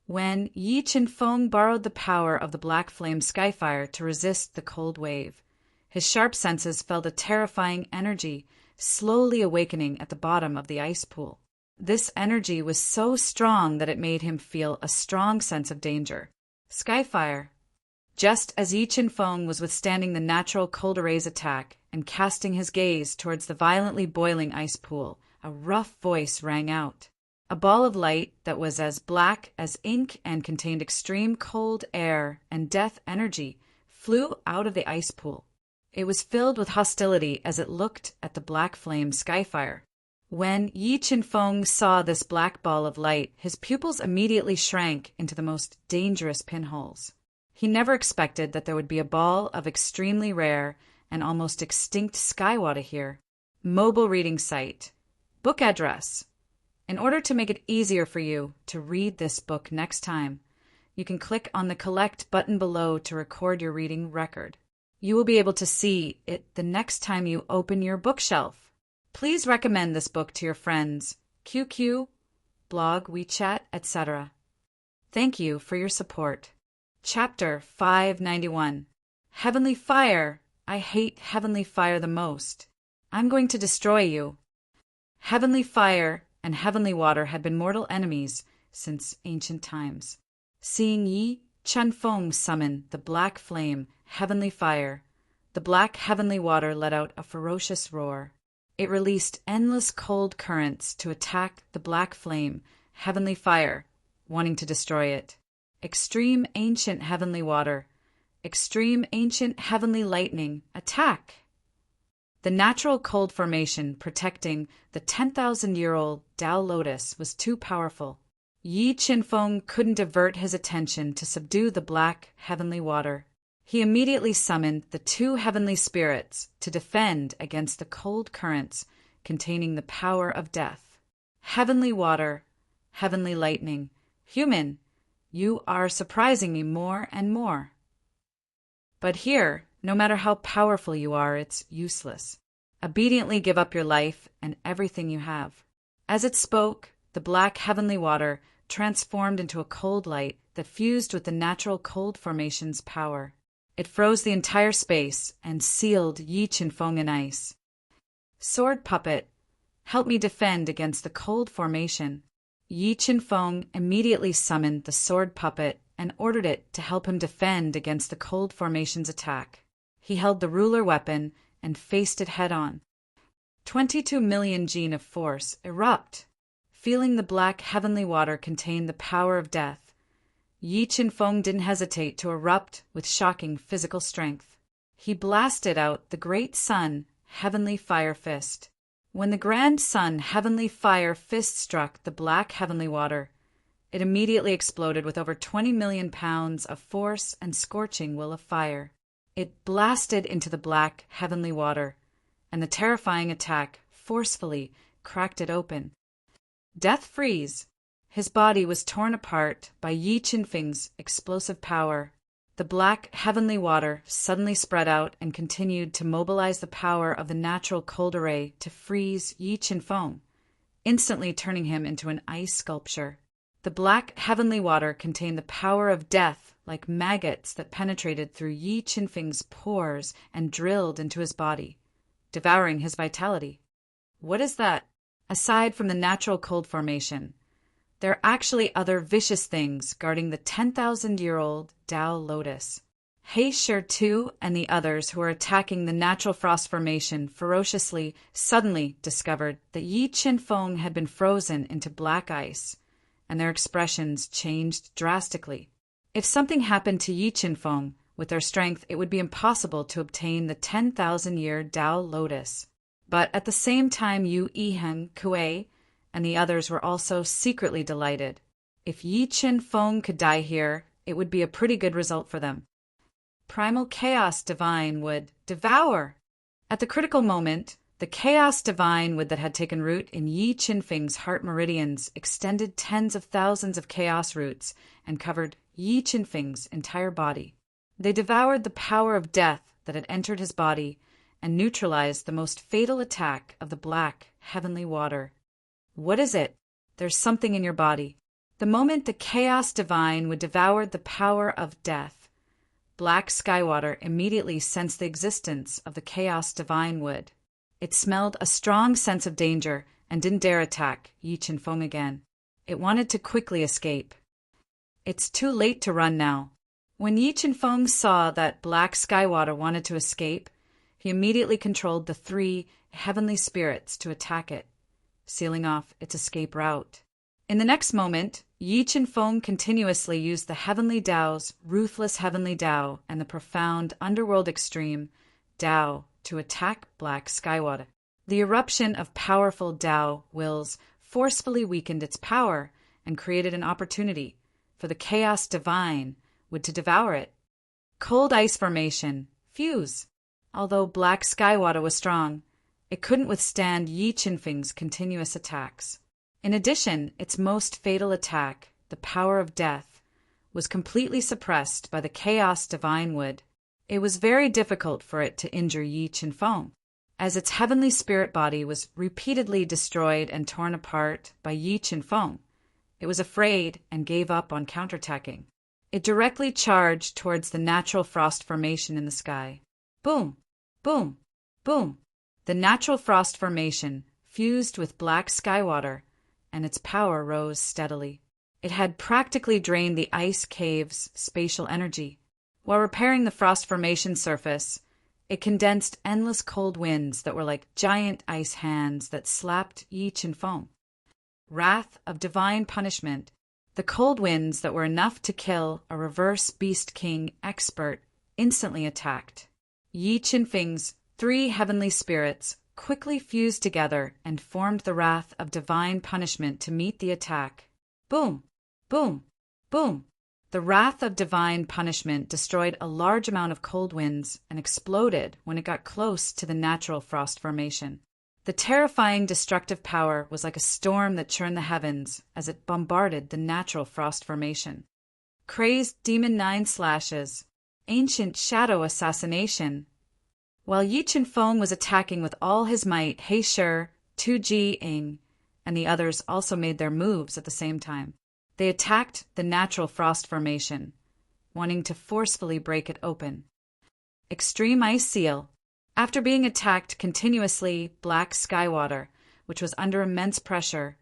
When Yi Qinfeng borrowed the power of the Black Flame Skyfire to resist the cold wave, his sharp senses felt a terrifying energy slowly awakening at the bottom of the ice pool. This energy was so strong that it made him feel a strong sense of danger. Skyfire. Just as Yi Qinfeng was withstanding the natural cold array's attack and casting his gaze towards the violently boiling ice pool, a rough voice rang out. A ball of light that was as black as ink and contained extreme cold air and death energy flew out of the ice pool. It was filled with hostility as it looked at the Black Flame Skyfire. When Yi Qinfeng saw this black ball of light, his pupils immediately shrank into the most dangerous pinholes. He never expected that there would be a ball of extremely rare and almost extinct skywater here. Mobile reading site. Book address. In order to make it easier for you to read this book next time, you can click on the Collect button below to record your reading record. You will be able to see it the next time you open your bookshelf. Please recommend this book to your friends, QQ, blog, WeChat, etc. Thank you for your support. Chapter 591. Heavenly Fire. I hate heavenly fire the most. I'm going to destroy you. Heavenly fire and heavenly water had been mortal enemies since ancient times. Seeing Yi Qinfeng summon the black flame, heavenly fire, the black heavenly water let out a ferocious roar. It released endless cold currents to attack the black flame, heavenly fire, wanting to destroy it. Extreme ancient heavenly water, extreme ancient heavenly lightning, attack! The natural cold formation protecting the 10,000-year-old Tao lotus was too powerful. Yi Qinfeng couldn't divert his attention to subdue the black heavenly water. He immediately summoned the two heavenly spirits to defend against the cold currents containing the power of death. Heavenly water, heavenly lightning, human, you are surprising me more and more. But here, no matter how powerful you are, it's useless. Obediently give up your life and everything you have. As it spoke, the black heavenly water transformed into a cold light that fused with the natural cold formation's power. It froze the entire space and sealed Yi Qinfeng in ice. Sword puppet, help me defend against the cold formation. Yi Qinfeng immediately summoned the sword puppet and ordered it to help him defend against the cold formation's attack. He held the ruler weapon and faced it head-on. 22 million gene of force erupt. Feeling the black heavenly water contain the power of death, Yi Qinfeng didn't hesitate to erupt with shocking physical strength. He blasted out the great sun, heavenly fire fist. When the grand sun, heavenly fire fist struck the black heavenly water, it immediately exploded with over 20 million pounds of force and scorching will of fire. It blasted into the black heavenly water, and the terrifying attack forcefully cracked it open. Death freeze. His body was torn apart by Yi Qinfeng's explosive power. The black heavenly water suddenly spread out and continued to mobilize the power of the natural cold array to freeze Yi Qinfeng, instantly turning him into an ice sculpture. The black heavenly water contained the power of death like maggots that penetrated through Yi Qinfeng's pores and drilled into his body, devouring his vitality. What is that? Aside from the natural cold formation, there are actually other vicious things guarding the 10,000-year-old Tao lotus. He Shi Tu and the others who are attacking the natural frost formation ferociously suddenly discovered that Yi Qinfeng had been frozen into black ice, and their expressions changed drastically. If something happened to Yi Qinfeng, with their strength, it would be impossible to obtain the 10,000-year Tao lotus. But at the same time, Yu Yiheng, Kuei, and the others were also secretly delighted. If Yi Qinfeng could die here, it would be a pretty good result for them. Primal chaos divine would devour. At the critical moment, the chaos divine would that had taken root in Yi Qinfeng's heart meridians extended tens of thousands of chaos roots and covered Yi Qinfeng's entire body. They devoured the power of death that had entered his body and neutralized the most fatal attack of the black heavenly water. What is it? There's something in your body. The moment the chaos divine would devour the power of death, black skywater immediately sensed the existence of the chaos divine wood. It smelled a strong sense of danger and didn't dare attack Yi Qinfeng again. It wanted to quickly escape. It's too late to run now. When Yi Qinfeng saw that black skywater wanted to escape, he immediately controlled the 3 heavenly spirits to attack it, sealing off its escape route. In the next moment, Yi Qinfeng continuously used the heavenly Tao's ruthless heavenly Tao and the profound underworld extreme Tao to attack black skywater. The eruption of powerful Tao wills forcefully weakened its power and created an opportunity for the chaos divine would to devour it. Cold ice formation, fuse. Although black skywater was strong, it couldn't withstand Yi Qinfeng's continuous attacks. In addition, its most fatal attack, the power of death, was completely suppressed by the chaos divine wood. It was very difficult for it to injure Yi Qinfeng, as its heavenly spirit body was repeatedly destroyed and torn apart by Yi Qinfeng. It was afraid and gave up on counterattacking. It directly charged towards the natural frost formation in the sky. Boom! Boom! Boom! The natural frost formation fused with black skywater, and its power rose steadily. It had practically drained the ice cave's spatial energy. While repairing the frost formation surface, it condensed endless cold winds that were like giant ice hands that slapped Yi Qinfeng. Wrath of divine punishment, the cold winds that were enough to kill a reverse Beast King expert instantly attacked. Yi Qinfeng's Three heavenly spirits quickly fused together and formed the wrath of divine punishment to meet the attack. Boom! Boom! Boom! The wrath of divine punishment destroyed a large amount of cold winds and exploded when it got close to the natural frost formation. The terrifying destructive power was like a storm that churned the heavens as it bombarded the natural frost formation. Crazed Demon 9 slashes. Ancient shadow assassination. While Yi Chen-feng was attacking with all his might, He Shi, Tu Ji Ing, and the others also made their moves at the same time. They attacked the natural frost formation, wanting to forcefully break it open. Extreme Ice Seal. After being attacked continuously, Black Skywater, which was under immense pressure,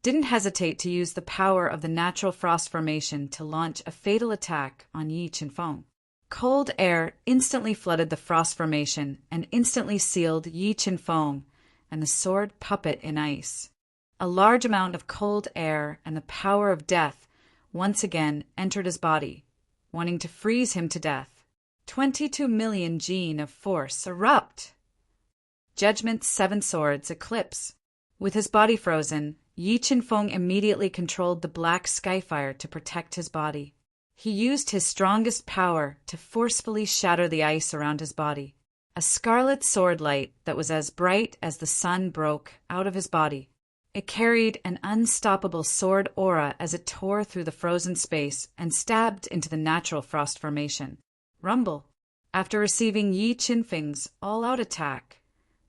didn't hesitate to use the power of the natural frost formation to launch a fatal attack on Yi Chen-feng. Cold air instantly flooded the frost formation and instantly sealed Yi Chen-feng and the sword puppet in ice. A large amount of cold air and the power of death once again entered his body, wanting to freeze him to death. 22 million gene of force erupt. Judgment's 7 swords eclipse. With his body frozen, Yi Chen-feng immediately controlled the black skyfire to protect his body. He used his strongest power to forcefully shatter the ice around his body. A scarlet sword light that was as bright as the sun broke out of his body. It carried an unstoppable sword aura as it tore through the frozen space and stabbed into the natural frost formation. Rumble. After receiving Yi Chen-feng's all-out attack,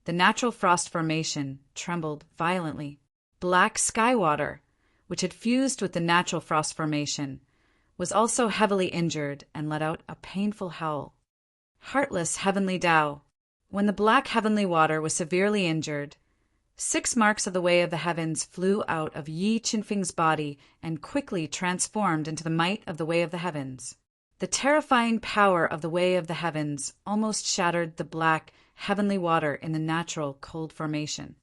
the natural frost formation trembled violently. Black Skywater, which had fused with the natural frost formation, was also heavily injured and let out a painful howl. Heartless Heavenly Tao. When the black heavenly water was severely injured, 6 marks of the Way of the Heavens flew out of Yi Chen-feng's body and quickly transformed into the might of the Way of the Heavens. The terrifying power of the Way of the Heavens almost shattered the black, heavenly water in the natural cold formation.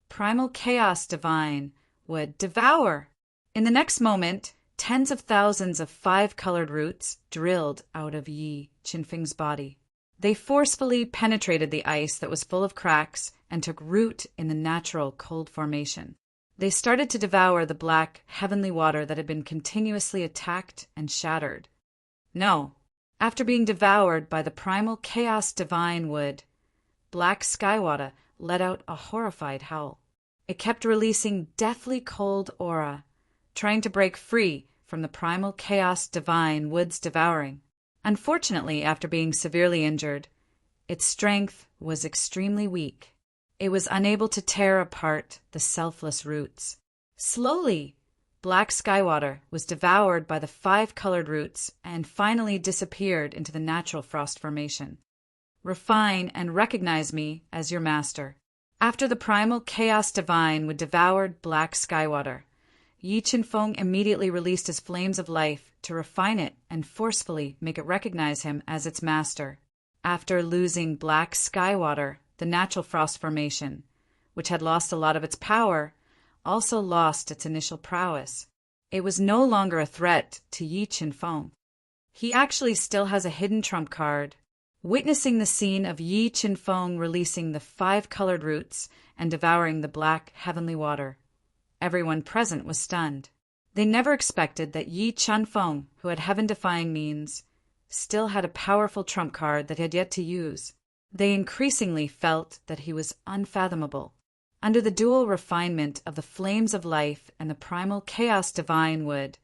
Primal Chaos Divine would devour. In the next moment, tens of thousands of 5-colored roots drilled out of Yi Chen-feng's body. They forcefully penetrated the ice that was full of cracks and took root in the natural cold formation. They started to devour the black, heavenly water that had been continuously attacked and shattered. No. After being devoured by the primal chaos divine wood, Black Skywater let out a horrified howl. It kept releasing deathly cold aura, trying to break free from the primal chaos divine wood's devouring. Unfortunately, after being severely injured, its strength was extremely weak. It was unable to tear apart the selfless roots. Slowly, Black Skywater was devoured by the 5-colored roots and finally disappeared into the natural frost formation. Refine and recognize me as your master. After the primal chaos divine would devoured Black Skywater, Yi Chen-feng immediately released his flames of life to refine it and forcefully make it recognize him as its master. After losing Black Skywater, the natural frost formation, which had lost a lot of its power, also lost its initial prowess. It was no longer a threat to Yi Chen-feng. He actually still has a hidden trump card. Witnessing the scene of Yi Chen-feng releasing the 5-colored roots and devouring the black heavenly water, everyone present was stunned. They never expected that Yi Chen-feng, who had heaven-defying means, still had a powerful trump card that he had yet to use. They increasingly felt that he was unfathomable. Under the dual refinement of the flames of life and the primal chaos divine wood,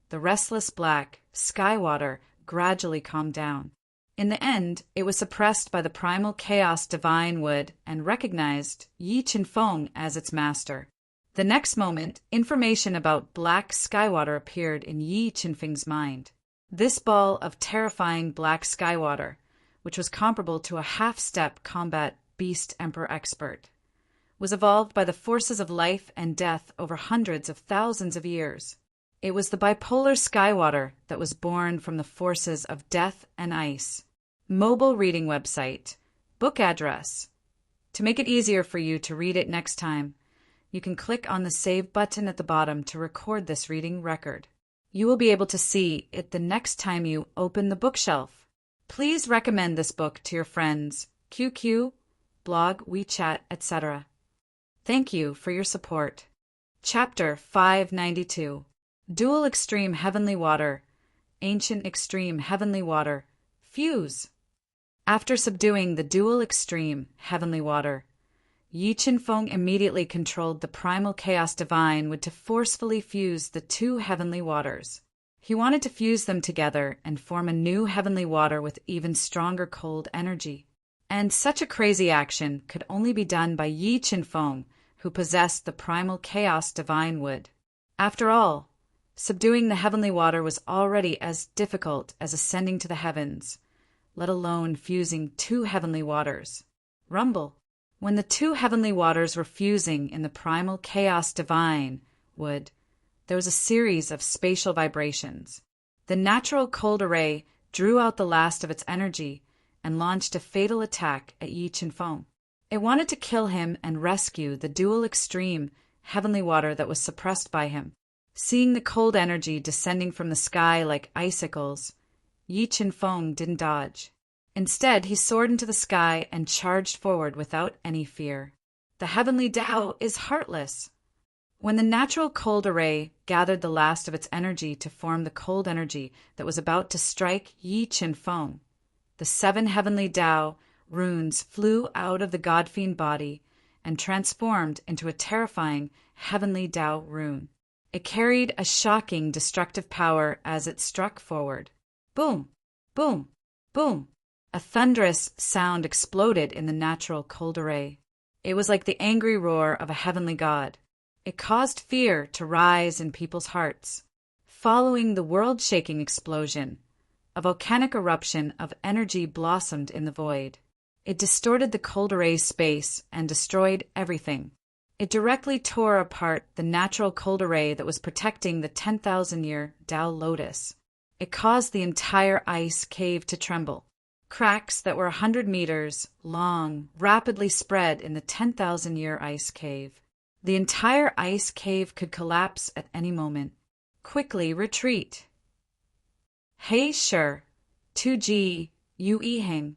the restless black Skywater gradually calmed down. In the end, it was suppressed by the primal chaos divine wood and recognized Yi Chen-feng as its master. The next moment, information about Black Skywater appeared in Yi Chen-feng's mind. This ball of terrifying Black Skywater, which was comparable to a half-step combat beast emperor expert, was evolved by the forces of life and death over hundreds of thousands of years. It was the bipolar Skywater that was born from the forces of death and ice. Mobile reading website. Book address. To make it easier for you to read it next time, you can click on the Save button at the bottom to record this reading record. You will be able to see it the next time you open the bookshelf. Please recommend this book to your friends, QQ, blog, WeChat, etc. Thank you for your support. Chapter 592. Dual Extreme Heavenly Water. Ancient Extreme Heavenly Water. Fuse. After subduing the dual extreme heavenly water, Yi Qinfeng immediately controlled the primal chaos divine to forcefully fuse the two heavenly waters. He wanted to fuse them together and form a new heavenly water with even stronger cold energy. And such a crazy action could only be done by Yi Qinfeng, who possessed the primal chaos divine wood. After all, subduing the heavenly water was already as difficult as ascending to the heavens, let alone fusing two heavenly waters. Rumble. When the two heavenly waters were fusing in the primal chaos divine wood, there was a series of spatial vibrations. The natural cold array drew out the last of its energy and launched a fatal attack at Yi Qinfeng. It wanted to kill him and rescue the dual extreme heavenly water that was suppressed by him. Seeing the cold energy descending from the sky like icicles, Yi Qinfeng didn't dodge. Instead, he soared into the sky and charged forward without any fear. The heavenly Tao is heartless. When the natural cold array gathered the last of its energy to form the cold energy that was about to strike Yi Qinfeng, the 7 heavenly Tao runes flew out of the God-fiend body and transformed into a terrifying heavenly Tao rune. It carried a shocking destructive power as it struck forward. Boom! Boom! Boom! A thunderous sound exploded in the natural cold array. It was like the angry roar of a heavenly god. It caused fear to rise in people's hearts. Following the world-shaking explosion, a volcanic eruption of energy blossomed in the void. It distorted the cold array's space and destroyed everything. It directly tore apart the natural cold array that was protecting the 10,000-year Tao Lotus. It caused the entire ice cave to tremble. Cracks that were 100 meters long rapidly spread in the 10,000-year ice cave. The entire ice cave could collapse at any moment. Quickly retreat. He Shi, 2G, Yu Yiheng,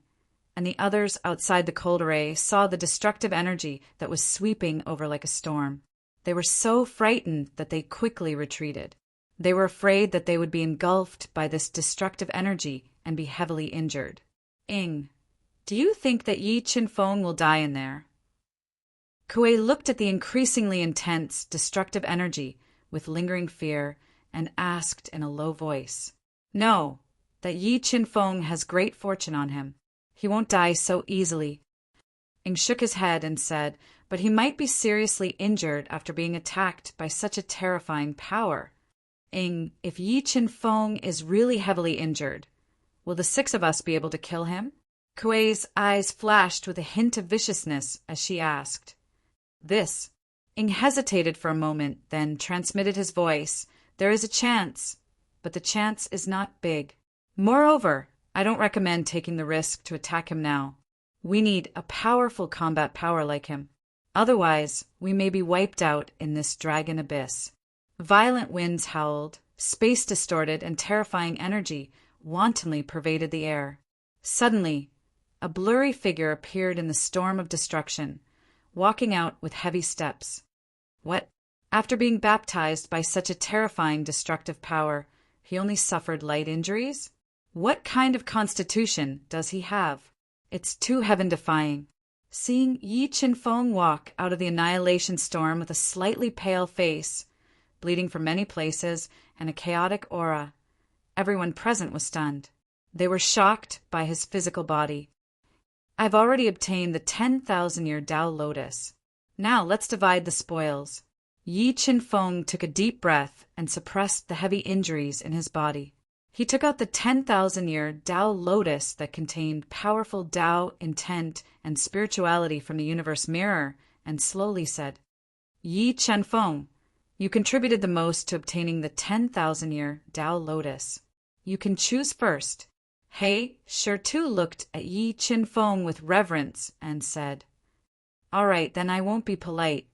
and the others outside the cold array saw the destructive energy that was sweeping over like a storm. They were so frightened that they quickly retreated. They were afraid that they would be engulfed by this destructive energy and be heavily injured. Ing, do you think that Yi Qinfeng will die in there? Kuei looked at the increasingly intense, destructive energy with lingering fear and asked in a low voice, No, that Yi Qinfeng has great fortune on him. He won't die so easily. Ing shook his head and said, But he might be seriously injured after being attacked by such a terrifying power. Ing, if Yi Qinfeng is really heavily injured, will the 6 of us be able to kill him? Kuei's eyes flashed with a hint of viciousness as she asked. This. Ing hesitated for a moment, then transmitted his voice. There is a chance, but the chance is not big. Moreover, I don't recommend taking the risk to attack him now. We need a powerful combat power like him. Otherwise, we may be wiped out in this dragon abyss. Violent winds howled, space distorted, and terrifying energy wantonly pervaded the air. Suddenly, a blurry figure appeared in the storm of destruction, walking out with heavy steps. What? After being baptized by such a terrifying destructive power, he only suffered light injuries? What kind of constitution does he have? It's too heaven-defying. Seeing Yi Qinfeng walk out of the annihilation storm with a slightly pale face, bleeding from many places, and a chaotic aura, everyone present was stunned. They were shocked by his physical body. I've already obtained the 10,000-year Tao Lotus. Now let's divide the spoils. Yi Qinfeng took a deep breath and suppressed the heavy injuries in his body. He took out the 10,000-year Tao Lotus that contained powerful Tao intent and spirituality from the universe mirror and slowly said, Yi Qinfeng, you contributed the most to obtaining the 10,000-year Tao Lotus. You can choose first. He Shi too looked at Yi Qinfeng with reverence and said, All right, then I won't be polite.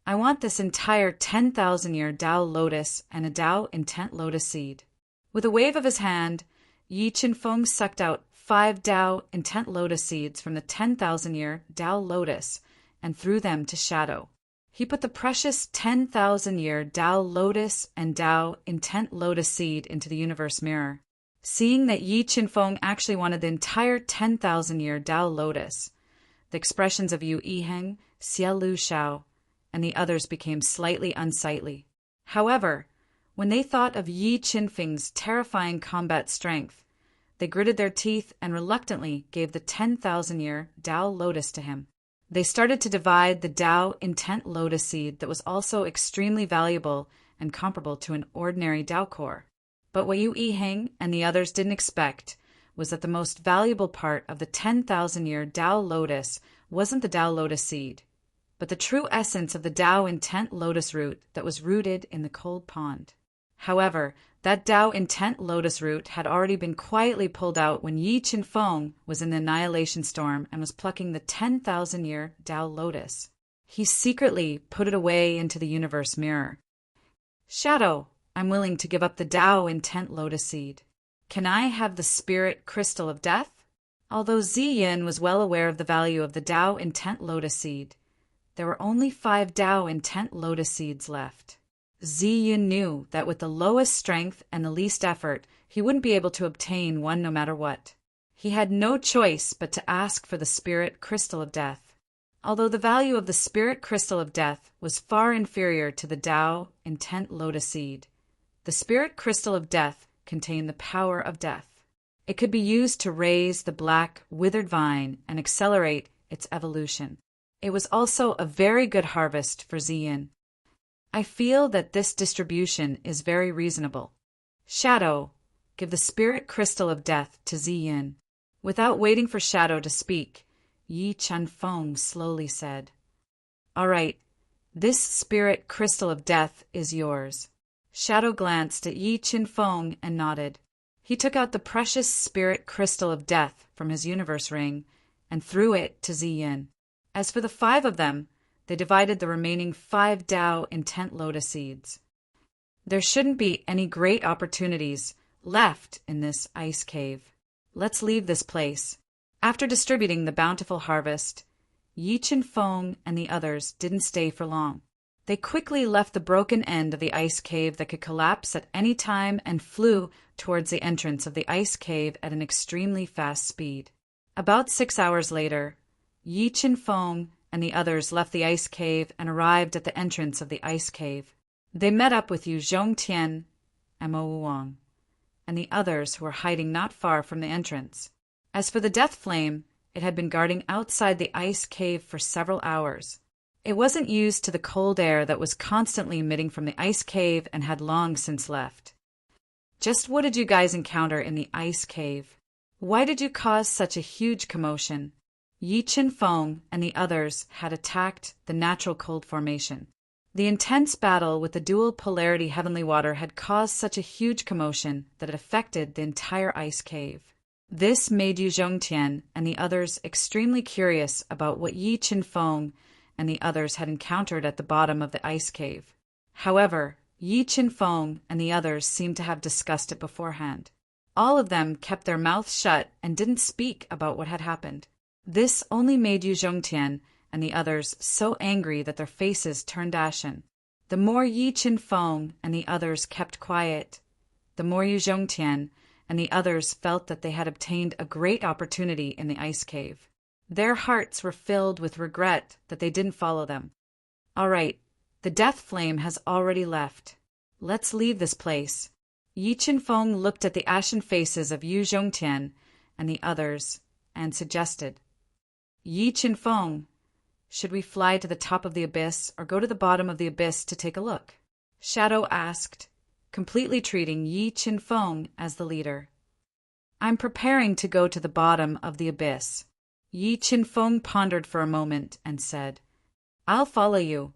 I want this entire 10,000-year Tao Lotus and a Tao intent lotus seed. With a wave of his hand, Yi Qinfeng sucked out 5 Tao intent lotus seeds from the 10,000-year Tao lotus and threw them to Shadow. He put the precious 10,000-year Tao lotus and Tao intent lotus seed into the universe mirror. Seeing that Yi Qinfeng actually wanted the entire 10,000-year Tao lotus, the expressions of Yu Yiheng, Xia Lu Shao, and the others became slightly unsightly. However, when they thought of Yi Qinfeng's terrifying combat strength, they gritted their teeth and reluctantly gave the 10,000-year Tao lotus to him. They started to divide the Tao intent lotus seed that was also extremely valuable and comparable to an ordinary Tao core. But what Yu Yiheng and the others didn't expect was that the most valuable part of the 10,000-year Tao lotus wasn't the Tao lotus seed, but the true essence of the Tao intent lotus root that was rooted in the cold pond. However, that Tao intent lotus root had already been quietly pulled out when Yi Qinfeng was in the annihilation storm and was plucking the 10,000-year Tao lotus. He secretly put it away into the universe mirror. Shadow, I'm willing to give up the Tao intent lotus seed. Can I have the spirit crystal of death? Although Ziyin was well aware of the value of the Tao intent lotus seed, there were only 5 Tao intent lotus seeds left. Ziyin knew that with the lowest strength and the least effort, he wouldn't be able to obtain one no matter what. He had no choice but to ask for the spirit crystal of death. Although the value of the spirit crystal of death was far inferior to the Tao intent lotus seed, the spirit crystal of death contained the power of death. It could be used to raise the black, withered vine and accelerate its evolution. It was also a very good harvest for Ziyin. I feel that this distribution is very reasonable. Shadow, give the spirit crystal of death to Ziyin. Without waiting for Shadow to speak, Yi Qinfeng slowly said, "All right, this spirit crystal of death is yours." Shadow glanced at Yi Qinfeng and nodded. He took out the precious spirit crystal of death from his universe ring and threw it to Ziyin. As for the 5 of them, they divided the remaining 5 Tao intent lotus seeds. There shouldn't be any great opportunities left in this ice cave. Let's leave this place. After distributing the bountiful harvest, Yi Qinfeng and the others didn't stay for long. They quickly left the broken end of the ice cave that could collapse at any time and flew towards the entrance of the ice cave at an extremely fast speed. About 6 hours later, Yi Qinfeng and the others left the ice cave and arrived at the entrance of the ice cave. They met up with Yu Zhongtian and Mo Wuang, and the others who were hiding not far from the entrance. As for the death flame, it had been guarding outside the ice cave for several hours. It wasn't used to the cold air that was constantly emitting from the ice cave and had long since left. Just what did you guys encounter in the ice cave? Why did you cause such a huge commotion? Yi Qinfeng and the others had attacked the natural cold formation. The intense battle with the dual polarity heavenly water had caused such a huge commotion that it affected the entire ice cave. This made Yu Zhongtian and the others extremely curious about what Yi Qinfeng and the others had encountered at the bottom of the ice cave. However, Yi Qinfeng and the others seemed to have discussed it beforehand. All of them kept their mouths shut and didn't speak about what had happened. This only made Yu Zhongtian and the others so angry that their faces turned ashen. The more Yi Qinfeng and the others kept quiet, the more Yu Zhongtian and the others felt that they had obtained a great opportunity in the ice cave. Their hearts were filled with regret that they didn't follow them. All right, the death flame has already left. Let's leave this place. Yi Qinfeng looked at the ashen faces of Yu Zhongtian and the others and suggested, "Yi Qinfeng, should we fly to the top of the abyss or go to the bottom of the abyss to take a look?" Shadow asked, completely treating Yi Qinfeng as the leader. "I'm preparing to go to the bottom of the abyss." Yi Qinfeng pondered for a moment and said, "I'll follow you."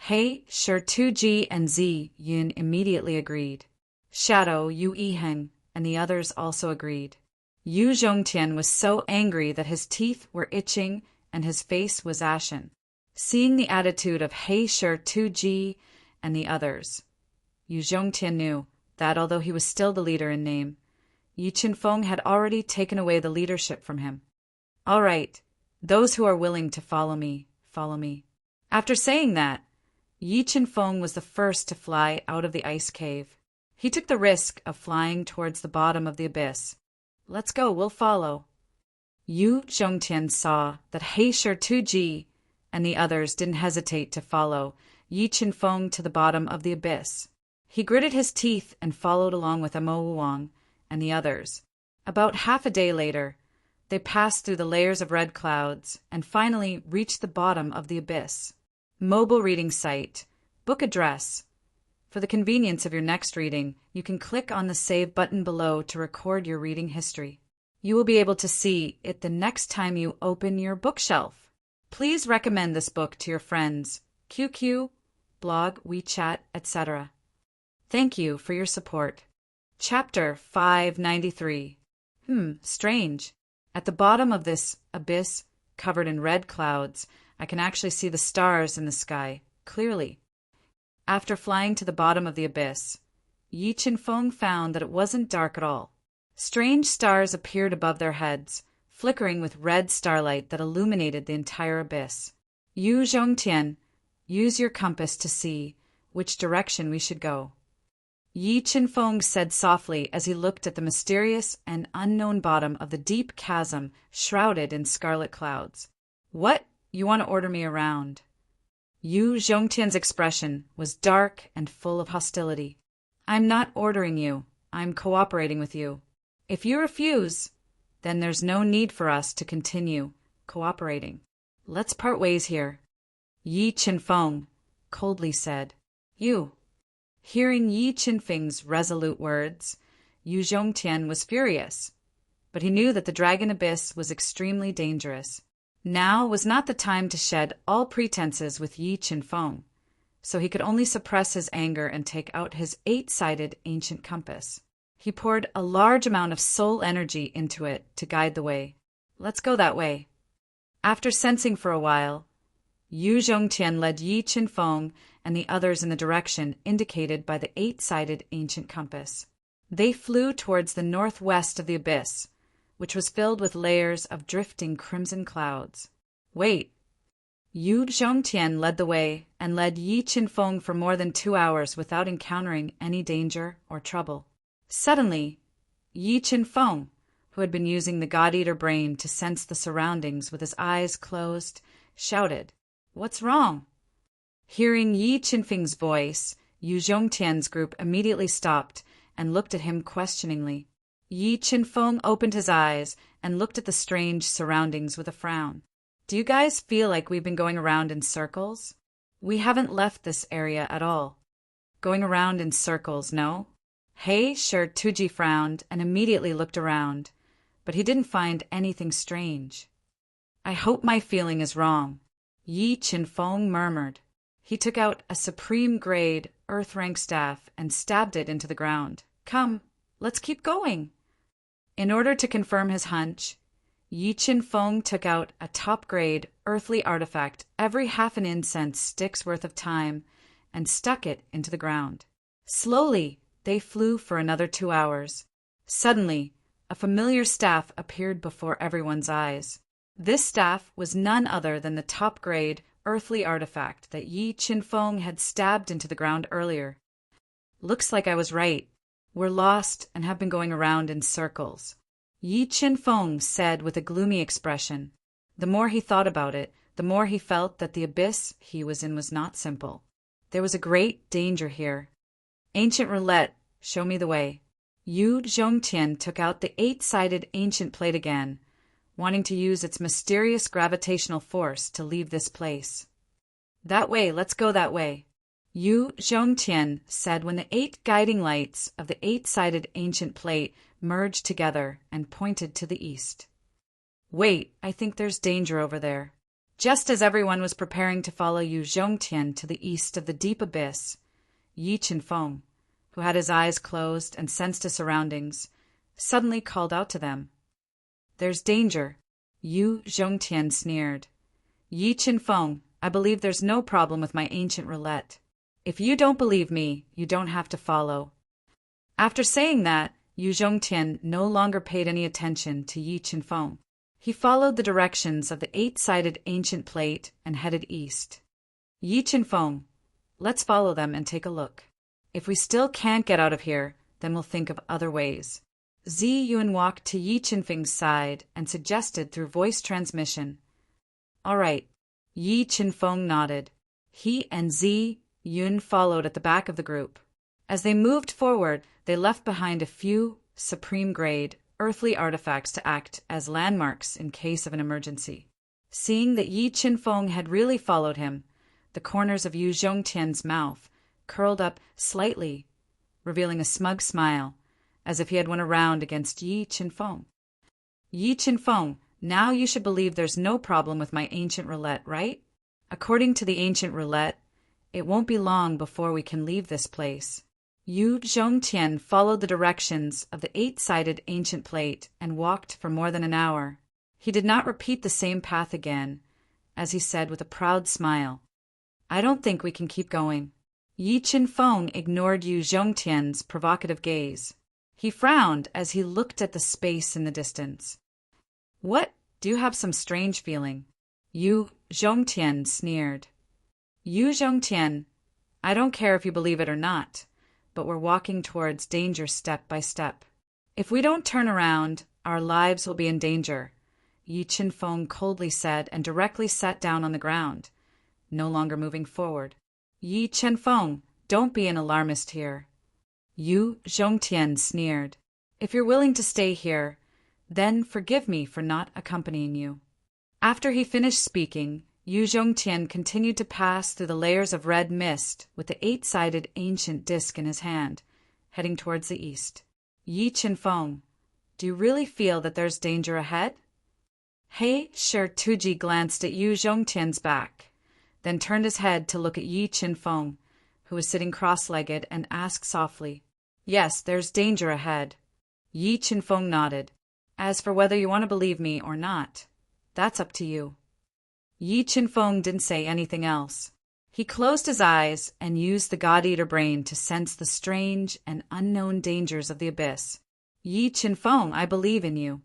He, Shi Tuji, and Zi Yun immediately agreed. Shadow, Yu Yiheng, and the others also agreed. Yu Zhongtian was so angry that his teeth were itching and his face was ashen. Seeing the attitude of He, Shi Tuji, and the others, Yu Zhongtian knew that although he was still the leader in name, Yi Qinfeng had already taken away the leadership from him. All right, those who are willing to follow me, follow me. After saying that, Yi Qinfeng was the first to fly out of the ice cave. He took the risk of flying towards the bottom of the abyss. Let's go, we'll follow. Yu Zhongtian saw that He Tuji and the others didn't hesitate to follow Yi Qinfeng to the bottom of the abyss. He gritted his teeth and followed along with Amo Wang and the others. About half a day later, they passed through the layers of red clouds and finally reached the bottom of the abyss. Mobile reading site. Book address. For the convenience of your next reading, you can click on the Save button below to record your reading history. You will be able to see it the next time you open your bookshelf. Please recommend this book to your friends, QQ, blog, WeChat, etc. Thank you for your support. Chapter 593. Strange. At the bottom of this abyss, covered in red clouds, I can actually see the stars in the sky, clearly. After flying to the bottom of the abyss, Yi Qinfeng found that it wasn't dark at all. Strange stars appeared above their heads, flickering with red starlight that illuminated the entire abyss. Yu Zhongtian, use your compass to see which direction we should go. Yi Qinfeng said softly as he looked at the mysterious and unknown bottom of the deep chasm shrouded in scarlet clouds. What? You want to order me around? Yu Zhongtian's expression was dark and full of hostility. I'm not ordering you. I'm cooperating with you. If you refuse, then there's no need for us to continue cooperating. Let's part ways here. Yi Qinfeng coldly said. You. Hearing Yi Qinfeng's resolute words, Yu Zhongtian was furious, but he knew that the dragon abyss was extremely dangerous. Now was not the time to shed all pretenses with Yi Qinfeng, so he could only suppress his anger and take out his 8-sided ancient compass. He poured a large amount of soul energy into it to guide the way. Let's go that way. After sensing for a while, Yu Zhongtian led Yi Qinfeng and the others in the direction indicated by the 8-sided ancient compass. They flew towards the northwest of the abyss, which was filled with layers of drifting crimson clouds. Wait. Yu Zhongtian led the way and led Yi Qinfeng for more than 2 hours without encountering any danger or trouble. Suddenly, Yi Qinfeng, who had been using the God-Eater brain to sense the surroundings with his eyes closed, shouted, "What's wrong?" Hearing Yi Qinfeng's voice, Yu Zhongtian's group immediately stopped and looked at him questioningly. Yi Qinfeng opened his eyes and looked at the strange surroundings with a frown. Do you guys feel like we've been going around in circles? We haven't left this area at all. Going around in circles, no? He Tuji frowned and immediately looked around, but he didn't find anything strange. I hope my feeling is wrong, Yi Qinfeng murmured. He took out a supreme-grade earth-rank staff and stabbed it into the ground. Come, let's keep going. In order to confirm his hunch, Yi Qinfeng took out a top-grade earthly artifact every half an incense stick's worth of time and stuck it into the ground. Slowly, they flew for another 2 hours. Suddenly, a familiar staff appeared before everyone's eyes. This staff was none other than the top-grade earthly artifact that Yi Qinfeng had stabbed into the ground earlier. Looks like I was right. We're lost and have been going around in circles, Yi Qinfeng said with a gloomy expression. The more he thought about it, the more he felt that the abyss he was in was not simple. There was a great danger here. Ancient roulette, show me the way. Yu Zhongtian took out the 8-sided ancient plate again, wanting to use its mysterious gravitational force to leave this place. That way, let's go that way, Yu Zhongtian said when the 8 guiding lights of the 8-sided ancient plate merged together and pointed to the east. Wait, I think there's danger over there. Just as everyone was preparing to follow Yu Zhongtian to the east of the deep abyss, Yi Qinfeng, who had his eyes closed and sensed his surroundings, suddenly called out to them. There's danger, Yu Zhongtian sneered. Yi Qinfeng, I believe there's no problem with my ancient roulette. If you don't believe me, you don't have to follow. After saying that, Yu Zhongtian no longer paid any attention to Yi Qinfeng. He followed the directions of the 8-sided ancient plate and headed east. Yi Qinfeng, let's follow them and take a look. If we still can't get out of here, then we'll think of other ways. Zi Yun walked to Yi Qinfeng's side and suggested through voice transmission. All right. Yi Qinfeng nodded. He and Zi Yun followed at the back of the group. As they moved forward, they left behind a few supreme-grade, earthly artifacts to act as landmarks in case of an emergency. Seeing that Yi Qinfeng had really followed him, the corners of Yu Zhongtian's mouth curled up slightly, revealing a smug smile, as if he had won a round against Yi Qinfeng. Yi Qinfeng, now you should believe there's no problem with my ancient roulette, right? According to the ancient roulette, it won't be long before we can leave this place. Yu Zhongtian followed the directions of the 8-sided ancient plate and walked for more than an hour. He did not repeat the same path again, as he said with a proud smile, I don't think we can keep going. Yi Qinfeng ignored Yu Zhongtian's provocative gaze. He frowned as he looked at the space in the distance. What? Do you have some strange feeling? Yu Zhongtian sneered. Yu Zhongtian, I don't care if you believe it or not, but we're walking towards danger step by step. If we don't turn around, our lives will be in danger, Yi Qinfeng coldly said and directly sat down on the ground, no longer moving forward. Yi Qinfeng, don't be an alarmist here. Yu Zhongtian sneered. If you're willing to stay here, then forgive me for not accompanying you. After he finished speaking, Yu Zhongtian continued to pass through the layers of red mist with the 8-sided ancient disc in his hand, heading towards the east. Yi Qinfeng, do you really feel that there's danger ahead? He Tuji glanced at Yu Zhongtian's back, then turned his head to look at Yi Qinfeng, who was sitting cross-legged, and asked softly, Yes, there's danger ahead. Yi Qinfeng nodded. As for whether you want to believe me or not, that's up to you. Yi Qinfeng didn't say anything else. He closed his eyes and used the God-Eater brain to sense the strange and unknown dangers of the abyss. Yi Qinfeng, I believe in you.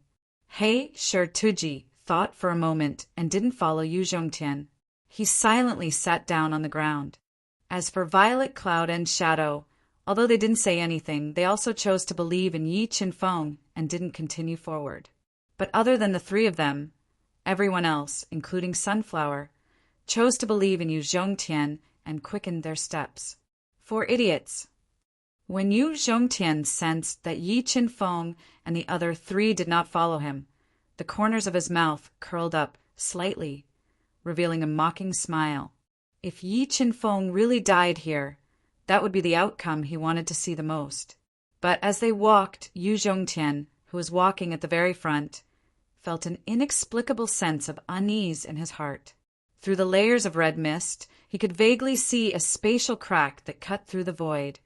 He Tuji thought for a moment and didn't follow Yu Zhongtian. He silently sat down on the ground. As for Violet, Cloud, and Shadow, although they didn't say anything, they also chose to believe in Yi Qinfeng and didn't continue forward. But other than the three of them, everyone else, including Sunflower, chose to believe in Yu Zhongtian and quickened their steps. For idiots. When Yu Zhongtian sensed that Yi Qinfeng and the other three did not follow him, the corners of his mouth curled up slightly, revealing a mocking smile. If Yi Qinfeng really died here, that would be the outcome he wanted to see the most. But as they walked, Yu Zhongtian, who was walking at the very front, felt an inexplicable sense of unease in his heart. Through the layers of red mist, he could vaguely see a spatial crack that cut through the void,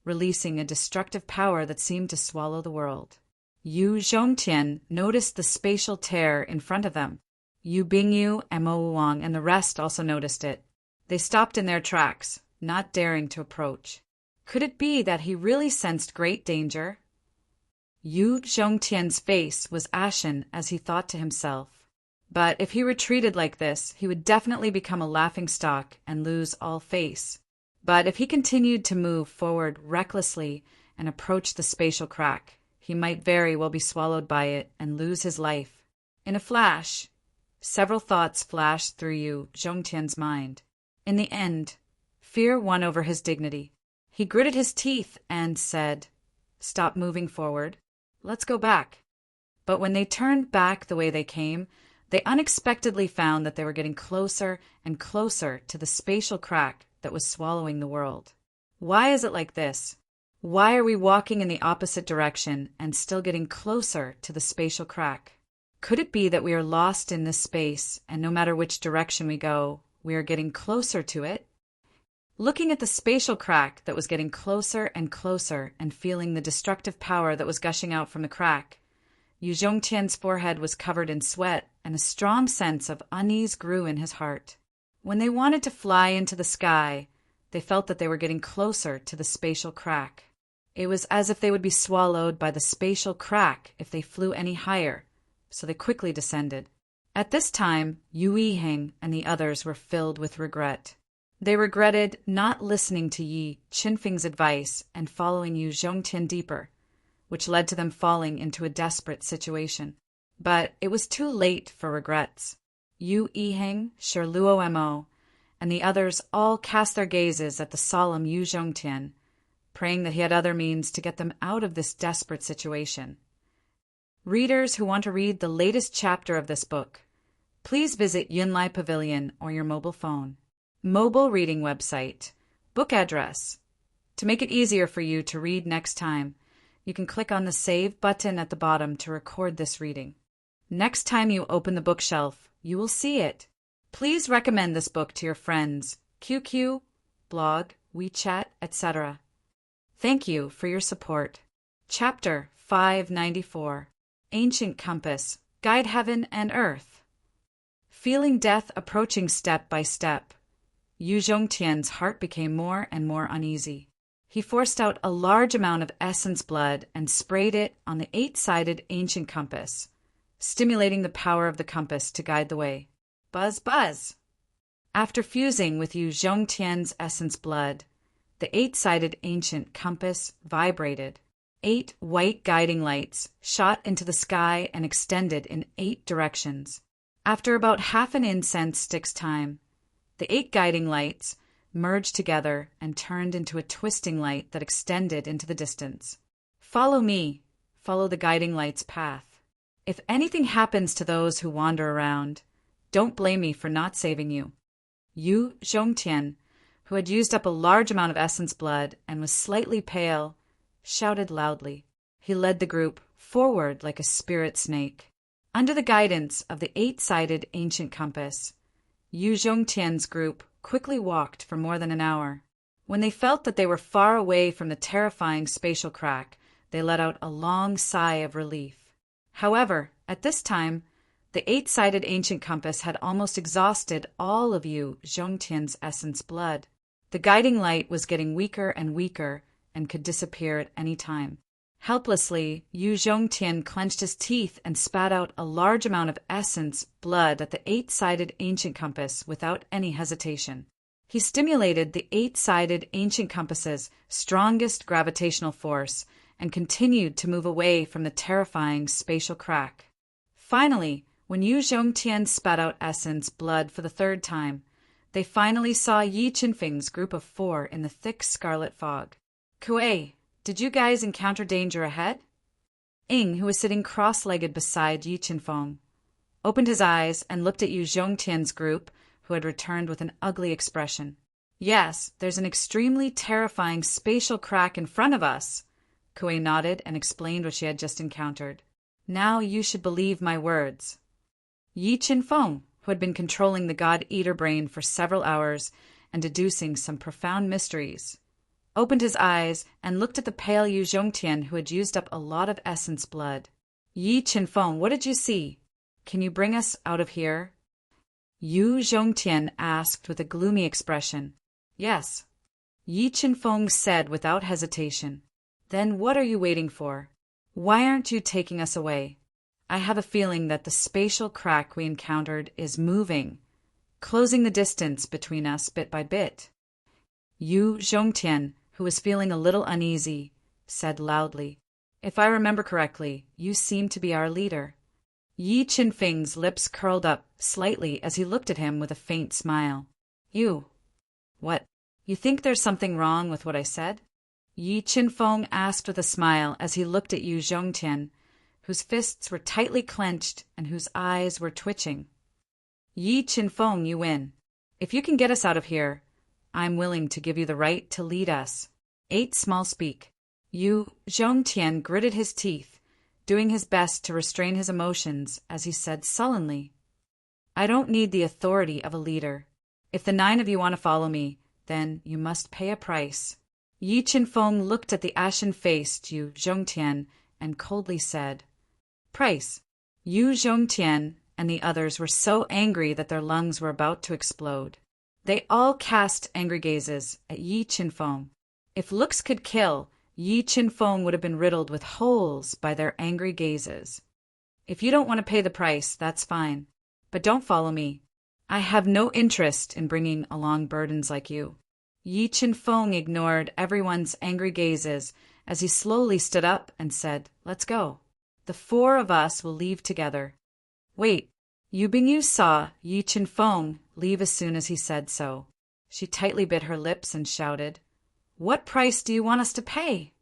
releasing a destructive power that seemed to swallow the world. Yu Zhongtian noticed the spatial tear in front of them. Yu Bingyu and Mo Wuang and the rest also noticed it. They stopped in their tracks, not daring to approach. Could it be that he really sensed great danger? Yu Zhongtian's face was ashen as he thought to himself. But if he retreated like this, he would definitely become a laughingstock and lose all face. But if he continued to move forward recklessly and approach the spatial crack, he might very well be swallowed by it and lose his life. In a flash, several thoughts flashed through Yu Zhongtian's mind. In the end, fear won over his dignity. He gritted his teeth and said, Stop moving forward. Let's go back. But when they turned back the way they came, they unexpectedly found that they were getting closer and closer to the spatial crack that was swallowing the world. Why is it like this? Why are we walking in the opposite direction and still getting closer to the spatial crack? Could it be that we are lost in this space, and no matter which direction we go, we are getting closer to it? Looking at the spatial crack that was getting closer and closer and feeling the destructive power that was gushing out from the crack, Yu Zhongtian's forehead was covered in sweat and a strong sense of unease grew in his heart. When they wanted to fly into the sky, they felt that they were getting closer to the spatial crack. It was as if they would be swallowed by the spatial crack if they flew any higher, so they quickly descended. At this time, Yu Yiheng and the others were filled with regret. They regretted not listening to Yi Qinfeng's advice and following Yu Zhongtian deeper, which led to them falling into a desperate situation. But it was too late for regrets. Yu Yiheng, Shirluo Mo, and the others all cast their gazes at the solemn Yu Zhongtian, praying that he had other means to get them out of this desperate situation. Readers who want to read the latest chapter of this book, please visit Yunlai Pavilion or your mobile phone. Mobile reading website. Book address. To make it easier for you to read next time, you can click on the Save button at the bottom to record this reading. Next time you open the bookshelf, you will see it. Please recommend this book to your friends, QQ, blog, WeChat, etc. Thank you for your support. Chapter 594. Ancient Compass, Guide Heaven and Earth. Feeling death approaching step by step, Yu Zhongtian's heart became more and more uneasy. He forced out a large amount of essence blood and sprayed it on the 8-sided ancient compass, stimulating the power of the compass to guide the way. Buzz, buzz! After fusing with Yu Zhongtian's essence blood, the 8-sided ancient compass vibrated. 8 white guiding lights shot into the sky and extended in 8 directions. After about half an incense stick's time, the 8 guiding lights merged together and turned into a twisting light that extended into the distance. Follow me, follow the guiding light's path. If anything happens to those who wander around, don't blame me for not saving you. Yu Zhongtian, who had used up a large amount of essence blood and was slightly pale, shouted loudly. He led the group forward like a spirit snake. Under the guidance of the 8-sided ancient compass, Yu Zhongtian's group quickly walked for more than an hour. When they felt that they were far away from the terrifying spatial crack, they let out a long sigh of relief. However, at this time, the 8-sided ancient compass had almost exhausted all of Yu Zhongtian's essence blood. The guiding light was getting weaker and weaker and could disappear at any time. Helplessly, Yu Zhongtian clenched his teeth and spat out a large amount of essence blood at the 8-sided ancient compass without any hesitation. He stimulated the 8-sided ancient compass's strongest gravitational force and continued to move away from the terrifying spatial crack. Finally, when Yu Zhongtian spat out essence blood for the 3rd time, they finally saw Yi Qinfeng's group of 4 in the thick scarlet fog. Kuei, did you guys encounter danger ahead? Ing, who was sitting cross-legged beside Yi Qinfeng, opened his eyes and looked at Yu Zhongtian's group, who had returned with an ugly expression. Yes, there's an extremely terrifying spatial crack in front of us. Kuei nodded and explained what she had just encountered. Now you should believe my words. Yi Qinfeng, who had been controlling the God-Eater brain for several hours and deducing some profound mysteries, opened his eyes and looked at the pale Yu Zhongtian, who had used up a lot of essence blood. Yi Qinfeng, what did you see? Can you bring us out of here? Yu Zhongtian asked with a gloomy expression. Yes, Yi Qinfeng said without hesitation. Then what are you waiting for? Why aren't you taking us away? I have a feeling that the spatial crack we encountered is moving, closing the distance between us bit by bit. Yu Zhongtian, who was feeling a little uneasy, said loudly, If I remember correctly, you seem to be our leader. Yi Qinfeng's lips curled up slightly as he looked at him with a faint smile. You. What? You think there's something wrong with what I said? Yi Qinfeng asked with a smile as he looked at Yu Zhongtian, whose fists were tightly clenched and whose eyes were twitching. Yi Qinfeng, you win. If you can get us out of here, I'm willing to give you the right to lead us. 8 small speak. Yu Zhongtian gritted his teeth, doing his best to restrain his emotions as he said sullenly, I don't need the authority of a leader. If the 9 of you want to follow me, then you must pay a price. Yi Qinfeng looked at the ashen-faced Yu Zhongtian and coldly said, Price. Yu Zhongtian and the others were so angry that their lungs were about to explode. They all cast angry gazes at Yi Qinfeng. If looks could kill, Yi Qinfeng would have been riddled with holes by their angry gazes. If you don't want to pay the price, that's fine. But don't follow me. I have no interest in bringing along burdens like you. Yi Qinfeng ignored everyone's angry gazes as he slowly stood up and said, "Let's go. The four of us will leave together." Wait, Yu Bingyu saw Yi Qinfeng leave as soon as he said so. She tightly bit her lips and shouted, "What price do you want us to pay?"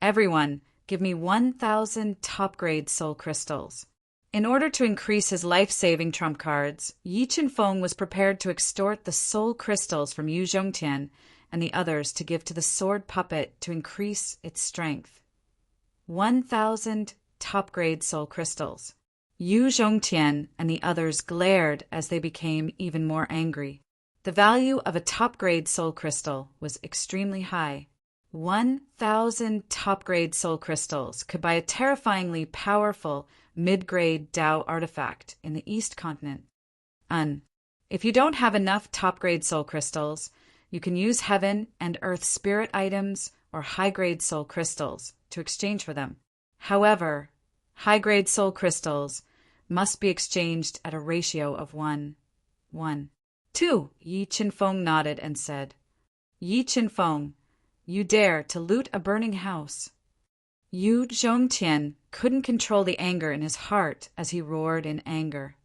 "Everyone, give me 1,000 top-grade soul crystals." In order to increase his life-saving trump cards, Yi Qinfeng was prepared to extort the soul crystals from Yu Zhongtian and the others to give to the sword puppet to increase its strength. 1,000 top-grade soul crystals. Yu Zhongtian and the others glared as they became even more angry. The value of a top-grade soul crystal was extremely high. 1,000 top-grade soul crystals could buy a terrifyingly powerful mid-grade Dao artifact in the East continent. If you don't have enough top-grade soul crystals, you can use heaven and earth spirit items or high-grade soul crystals to exchange for them. However, high-grade soul crystals must be exchanged at a ratio of 1:1. 2. Yi Qinfeng nodded and said, "Yi Qinfeng, you dare to loot a burning house." Yu Zhongtian couldn't control the anger in his heart as he roared in anger.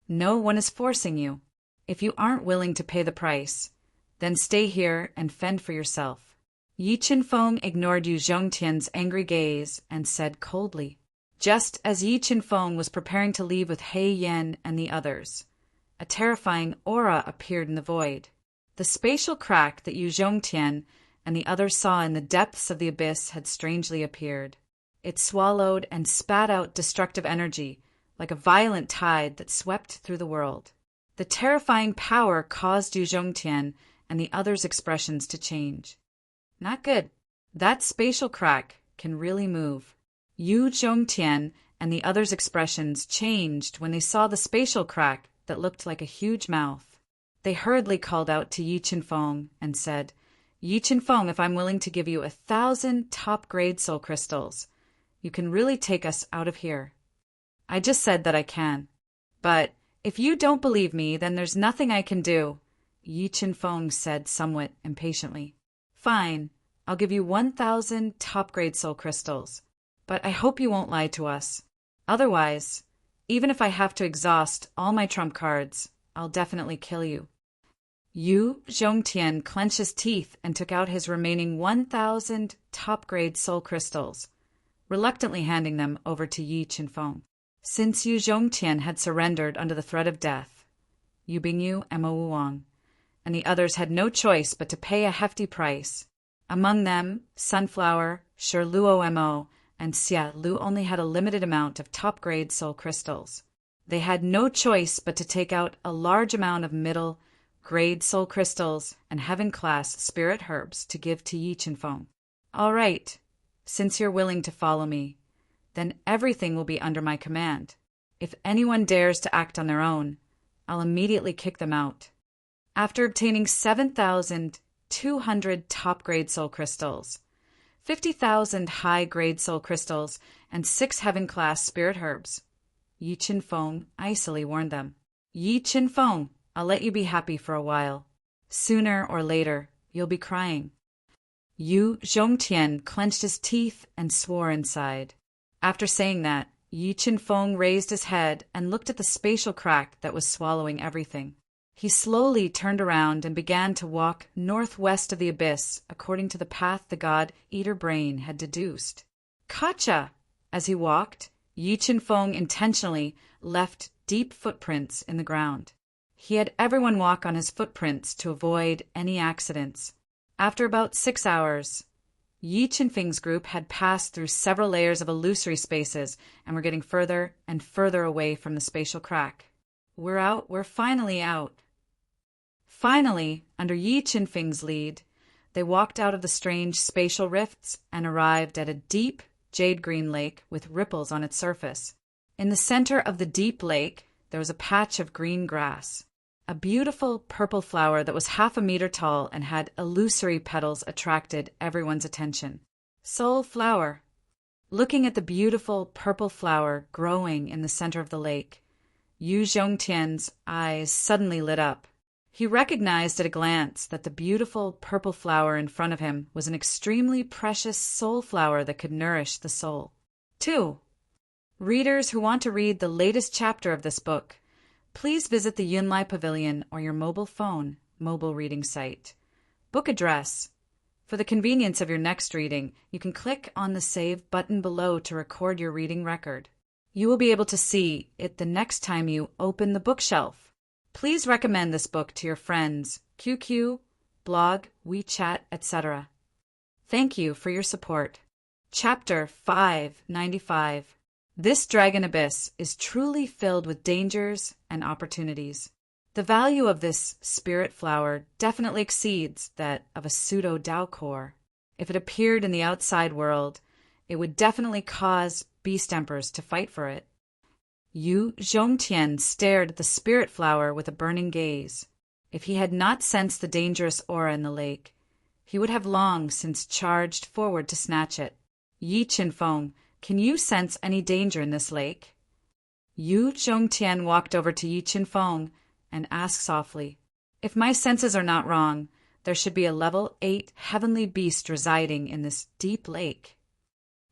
"No one is forcing you. If you aren't willing to pay the price, then stay here and fend for yourself." Yi Qinfeng ignored Yu Zhongtian's angry gaze and said coldly. Just as Yi Qinfeng was preparing to leave with He Yan and the others, a terrifying aura appeared in the void. The spatial crack that Yu Zhongtian and the others saw in the depths of the abyss had strangely appeared. It swallowed and spat out destructive energy, like a violent tide that swept through the world. The terrifying power caused Yu Zhongtian and the others' expressions to change. Not good. That spatial crack can really move. Yu Zhongtian and the others' expressions changed when they saw the spatial crack that looked like a huge mouth. They hurriedly called out to Yi Qinfeng and said, "Yi Qinfeng, if I'm willing to give you 1,000 top-grade soul crystals, you can really take us out of here." "I just said that I can. But if you don't believe me, then there's nothing I can do," Yi Qinfeng said somewhat impatiently. "Fine, I'll give you 1,000 top-grade soul crystals. But I hope you won't lie to us. Otherwise, even if I have to exhaust all my trump cards, I'll definitely kill you." Yu Zhongtian clenched his teeth and took out his remaining 1,000 top-grade soul crystals, reluctantly handing them over to Yi Qinfeng. Since Yu Zhongtian had surrendered under the threat of death, Yu Bingyu and Mo Wuang, and the others had no choice but to pay a hefty price. Among them, Sunflower, Shirluo Mo, and Xia Lu only had a limited amount of top-grade soul crystals. They had no choice but to take out a large amount of middle-grade soul crystals and heaven-class spirit herbs to give to Yi Qinfeng. "All right, since you're willing to follow me, then everything will be under my command. If anyone dares to act on their own, I'll immediately kick them out." After obtaining 7,200 top-grade soul crystals, 50,000 high-grade soul crystals, and 6 heaven-class spirit herbs, Yi Qinfeng icily warned them. "Yi Qinfeng, I'll let you be happy for a while. Sooner or later, you'll be crying." Yu Zhongtian clenched his teeth and swore inside. After saying that, Yi Qinfeng raised his head and looked at the spatial crack that was swallowing everything. He slowly turned around and began to walk northwest of the abyss according to the path the God-Eater brain had deduced. "Gotcha!" As he walked, Yi Qinfeng intentionally left deep footprints in the ground. He had everyone walk on his footprints to avoid any accidents. After about 6 hours, Yi Qinfeng's group had passed through several layers of illusory spaces and were getting further and further away from the spatial crack. "We're out. We're finally out." Finally, under Yi Qinfeng's lead, they walked out of the strange spatial rifts and arrived at a deep jade-green lake with ripples on its surface. In the center of the deep lake, there was a patch of green grass. A beautiful purple flower that was half a meter tall and had illusory petals attracted everyone's attention. Soul flower. Looking at the beautiful purple flower growing in the center of the lake, Yu Zhongtian's eyes suddenly lit up. He recognized at a glance that the beautiful purple flower in front of him was an extremely precious soul flower that could nourish the soul. 2. Readers who want to read the latest chapter of this book, please visit the Yunlai Pavilion or your mobile phone mobile reading site. Book address. For the convenience of your next reading, you can click on the Save button below to record your reading record. You will be able to see it the next time you open the bookshelf. Please recommend this book to your friends, QQ, blog, WeChat, etc. Thank you for your support. Chapter 595. This dragon abyss is truly filled with dangers and opportunities. The value of this spirit flower definitely exceeds that of a pseudo-Dao core. If it appeared in the outside world, it would definitely cause beast emperors to fight for it. Yu Zhongtian stared at the spirit flower with a burning gaze. If he had not sensed the dangerous aura in the lake, he would have long since charged forward to snatch it. Yi Qinfeng, can you sense any danger in this lake? Yu Zhongtian walked over to Yi Qinfeng and asked softly, if my senses are not wrong, there should be a level 8 heavenly beast residing in this deep lake.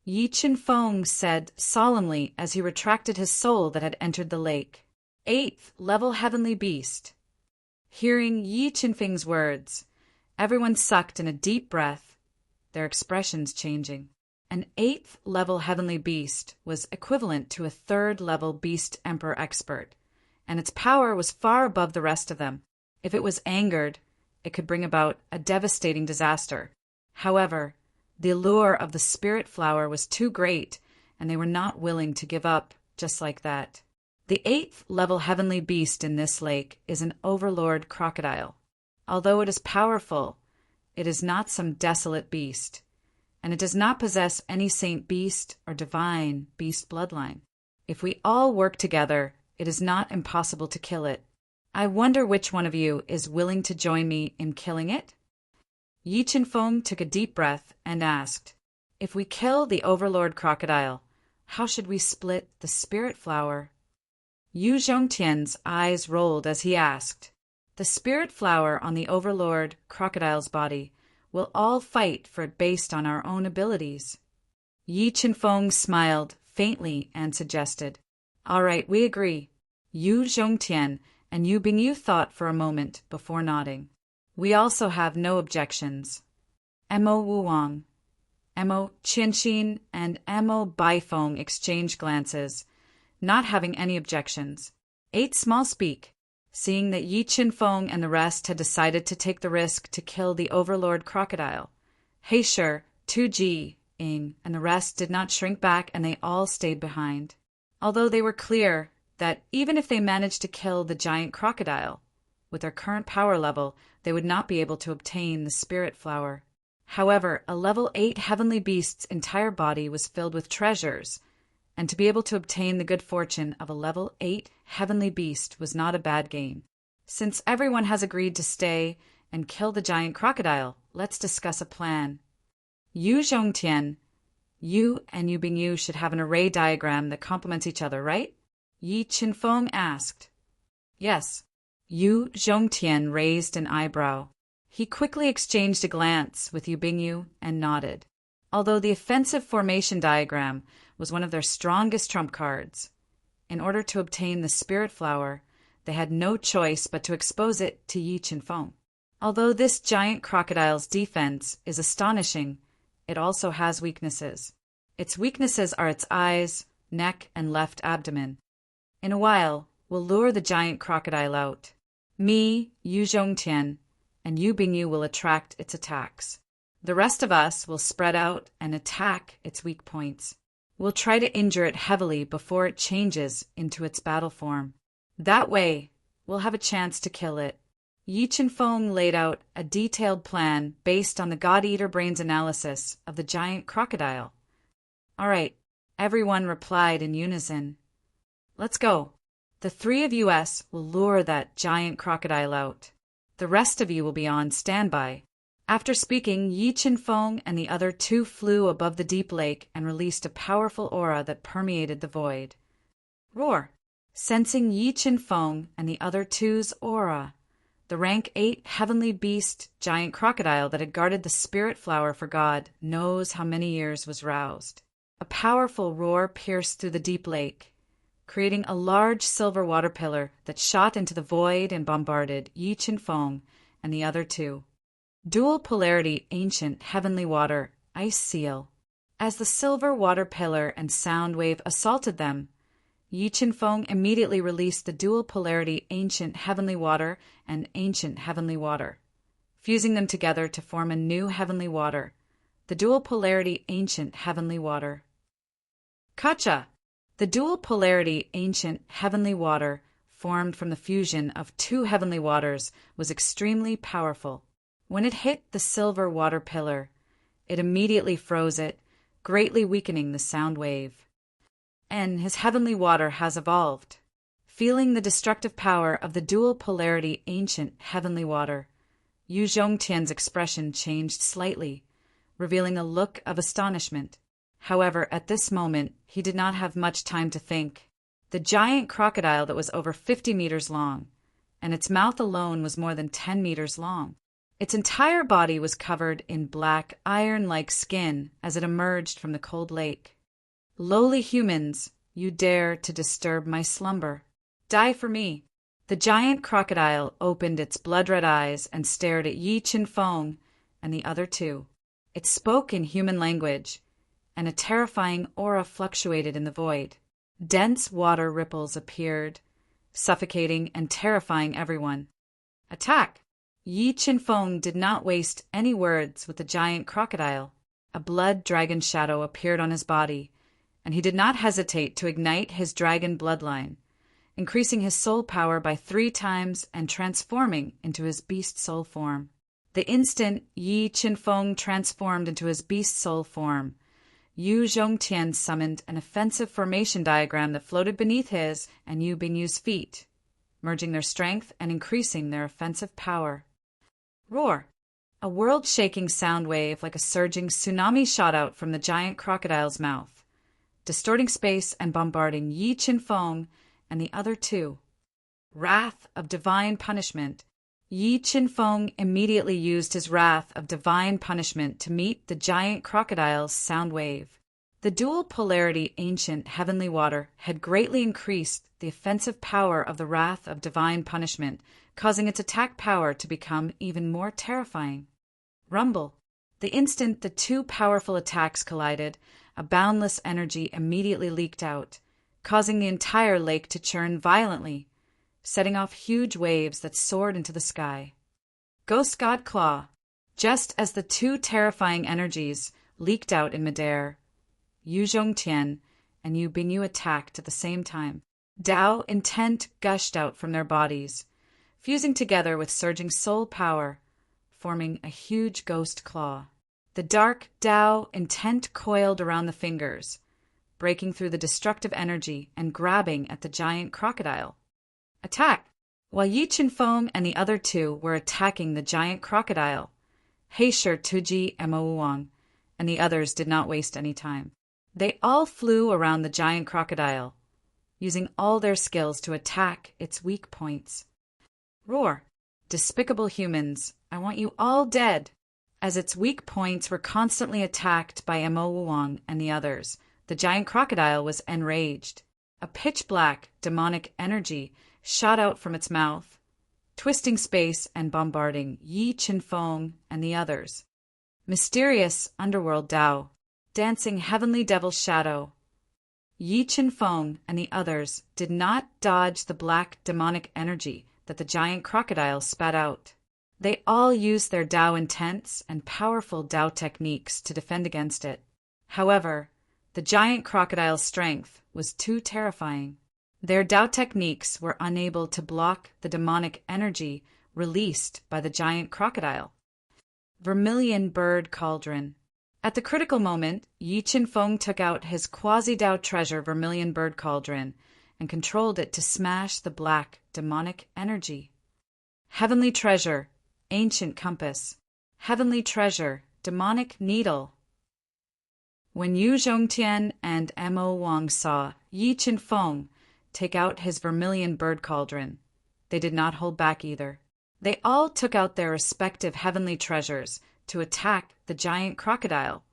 Yi Qinfeng said solemnly as he retracted his soul that had entered the lake. 8th level heavenly beast. Hearing Yi Qinfeng's words, everyone sucked in a deep breath, their expressions changing. An 8th level heavenly beast was equivalent to a 3rd level beast emperor expert, and its power was far above the rest of them. If it was angered, it could bring about a devastating disaster. However, the allure of the spirit flower was too great, and they were not willing to give up just like that. The 8th level heavenly beast in this lake is an overlord crocodile. Although it is powerful, it is not some desolate beast, and it does not possess any saint beast or divine beast bloodline. If we all work together, it is not impossible to kill it. I wonder which one of you is willing to join me in killing it? Yi Qinfeng took a deep breath and asked, if we kill the overlord crocodile, how should we split the spirit flower? Yu Zhongtian's eyes rolled as he asked, the spirit flower on the overlord crocodile's body will all fight for it based on our own abilities. Yi Qinfeng smiled faintly and suggested, all right, we agree. Yu Zhongtian and Yu Bingyu thought for a moment before nodding. We also have no objections. Mo Wuwang, Mo Qianxin, and Mo Baifeng exchanged glances, not having any objections. 8 small speak, seeing that Yi Qinfeng and the rest had decided to take the risk to kill the overlord crocodile. Heisher, 2G, Ing, and the rest did not shrink back, and they all stayed behind. Although they were clear that even if they managed to kill the giant crocodile, with their current power level, they would not be able to obtain the spirit flower. However, a level 8 heavenly beast's entire body was filled with treasures, and to be able to obtain the good fortune of a level 8 heavenly beast was not a bad gain. Since everyone has agreed to stay and kill the giant crocodile, let's discuss a plan. Yu Zhongtian, you and Yu Bingyu should have an array diagram that complements each other, right? Yi Qinfeng asked. Yes. Yu Zhongtian raised an eyebrow. He quickly exchanged a glance with Yu Bingyu and nodded. Although the offensive formation diagram was one of their strongest trump cards, in order to obtain the spirit flower, they had no choice but to expose it to Yi Qinfeng. Although this giant crocodile's defense is astonishing, it also has weaknesses. Its weaknesses are its eyes, neck, and left abdomen. In a while, we'll lure the giant crocodile out. Me, Yu Zhongtian, and Yu Bingyu will attract its attacks. The rest of us will spread out and attack its weak points. We'll try to injure it heavily before it changes into its battle form. That way, we'll have a chance to kill it. Yi Qinfeng laid out a detailed plan based on the God-Eater Brain's analysis of the giant crocodile. All right, everyone replied in unison. Let's go. The three of us will lure that giant crocodile out. The rest of you will be on standby." After speaking, Yi Qinfeng and the other two flew above the deep lake and released a powerful aura that permeated the void. Roar! Sensing Yi Qinfeng and the other two's aura, the rank 8 heavenly beast giant crocodile that had guarded the spirit flower for God knows how many years was roused. A powerful roar pierced through the deep lake, creating a large silver water pillar that shot into the void and bombarded Yi Qinfeng and the other two. Dual polarity ancient heavenly water, ice seal. As the silver water pillar and sound wave assaulted them, Yi Qinfeng immediately released the dual polarity ancient heavenly water and ancient heavenly water, fusing them together to form a new heavenly water, the dual polarity ancient heavenly water. Kacha! The dual polarity ancient heavenly water, formed from the fusion of two heavenly waters, was extremely powerful. When it hit the silver water pillar, it immediately froze it, greatly weakening the sound wave. And his heavenly water has evolved. Feeling the destructive power of the dual polarity ancient heavenly water, Yu Zhongtian's expression changed slightly, revealing a look of astonishment. However, at this moment, he did not have much time to think. The giant crocodile that was over 50 meters long, and its mouth alone was more than 10 meters long. Its entire body was covered in black, iron-like skin as it emerged from the cold lake. "Lowly humans, you dare to disturb my slumber. Die for me." The giant crocodile opened its blood-red eyes and stared at Yi Qinfeng and the other two. It spoke in human language, and a terrifying aura fluctuated in the void. Dense water ripples appeared, suffocating and terrifying everyone. "Attack!" Yi Qinfeng did not waste any words with the giant crocodile. A blood dragon shadow appeared on his body, and he did not hesitate to ignite his dragon bloodline, increasing his soul power by 3 times and transforming into his beast soul form. The instant Yi Qinfeng transformed into his beast soul form, Yu Zhongtian summoned an offensive formation diagram that floated beneath his and Yu Bingyu's feet, merging their strength and increasing their offensive power. Roar! A world-shaking sound wave like a surging tsunami shot out from the giant crocodile's mouth, distorting space and bombarding Yi Qinfeng and the other two. Wrath of divine punishment. Yi Qinfeng immediately used his wrath of divine punishment to meet the giant crocodile's sound wave. The dual polarity ancient heavenly water had greatly increased the offensive power of the wrath of divine punishment, causing its attack power to become even more terrifying. Rumble. The instant the two powerful attacks collided, a boundless energy immediately leaked out, causing the entire lake to churn violently, setting off huge waves that soared into the sky. Ghost God Claw. Just as the two terrifying energies leaked out in midair, Yu Zhongtian and Yu Bingyu attacked at the same time. Tao intent gushed out from their bodies, fusing together with surging soul power, forming a huge ghost claw. The dark Tao intent coiled around the fingers, breaking through the destructive energy and grabbing at the giant crocodile. Attack! While Yi Qinfeng and the other two were attacking the giant crocodile, Heisher, Tuji, and Mouwang and the others did not waste any time. They all flew around the giant crocodile, using all their skills to attack its weak points. Roar! Despicable humans, I want you all dead! As its weak points were constantly attacked by Mo Wuang and the others, the giant crocodile was enraged. A pitch-black, demonic energy shot out from its mouth, twisting space and bombarding Yi Qinfeng and the others. Mysterious underworld Tao, dancing heavenly devil shadow. Yi Qinfeng and the others did not dodge the black demonic energy that the giant crocodile spat out. They all used their Tao intents and powerful Tao techniques to defend against it. However, the giant crocodile's strength was too terrifying. Their Tao techniques were unable to block the demonic energy released by the giant crocodile. Vermilion Bird Cauldron. At the critical moment, Yi Qinfeng took out his quasi-Tao treasure Vermilion Bird Cauldron and controlled it to smash the black, demonic energy. Heavenly treasure, ancient compass. Heavenly treasure, demonic needle. When Yu Zhongtian and Mo Wang saw Yi Qinfeng take out his vermilion bird cauldron, they did not hold back either. They all took out their respective heavenly treasures to attack the giant crocodile,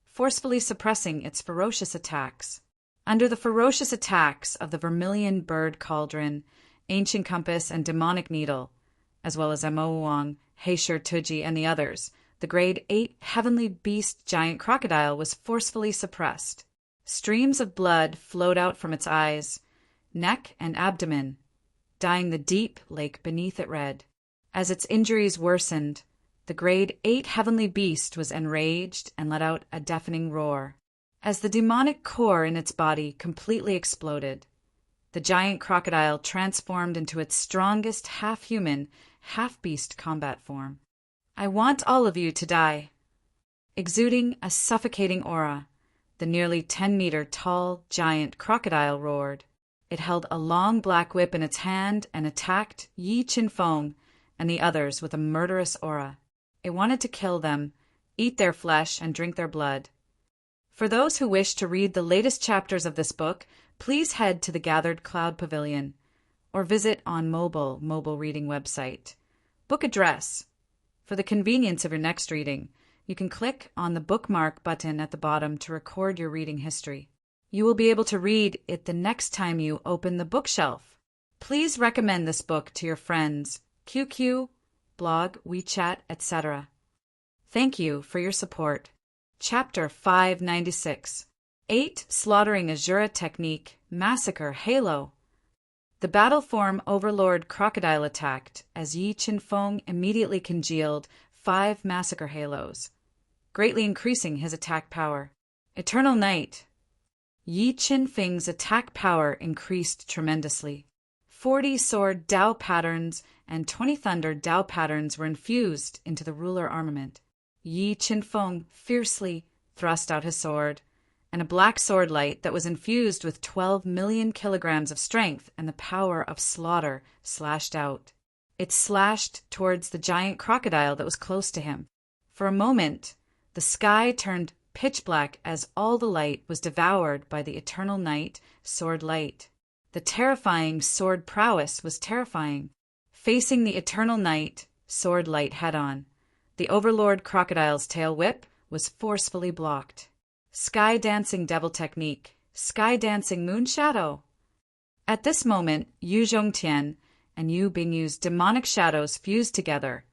forcefully suppressing its ferocious attacks. Under the ferocious attacks of the vermilion bird cauldron, ancient compass, and demonic needle, as well as Mo Wang, Heisher Tuji, and the others, the grade 8 heavenly beast giant crocodile was forcefully suppressed. Streams of blood flowed out from its eyes, neck, and abdomen, dyeing the deep lake beneath it red. As its injuries worsened, the grade 8 heavenly beast was enraged and let out a deafening roar. As the demonic core in its body completely exploded, the giant crocodile transformed into its strongest half-human, half-beast combat form. I want all of you to die. Exuding a suffocating aura, the nearly 10-meter tall giant crocodile roared. It held a long black whip in its hand and attacked Yi Qinfeng and the others with a murderous aura. It wanted to kill them, eat their flesh, and drink their blood. For those who wish to read the latest chapters of this book, please head to the Gathered Cloud Pavilion or visit on mobile reading website. Book address. For the convenience of your next reading, you can click on the bookmark button at the bottom to record your reading history. You will be able to read it the next time you open the bookshelf. Please recommend this book to your friends, QQ, blog, WeChat, etc. Thank you for your support. Chapter 596. 8. Slaughtering Azura Technique, Massacre Halo. The battle form Overlord Crocodile attacked as Yi Qinfeng immediately congealed 5 Massacre Halos, greatly increasing his attack power. Eternal Night. Yi Qinfeng's attack power increased tremendously. 40 sword Dao patterns and 20 thunder Dao patterns were infused into the ruler armament. Yi Qinfeng fiercely thrust out his sword, and a black sword light that was infused with 12 million kilograms of strength and the power of slaughter slashed out. It slashed towards the giant crocodile that was close to him. For a moment, the sky turned pitch black as all the light was devoured by the eternal night sword light. The terrifying sword prowess was terrifying. Facing the eternal night sword light head-on, the Overlord Crocodile's tail whip was forcefully blocked. Sky Dancing Devil Technique, Sky Dancing Moon Shadow. At this moment, Yu Zhongtian and Yu Bingyu's demonic shadows fused together,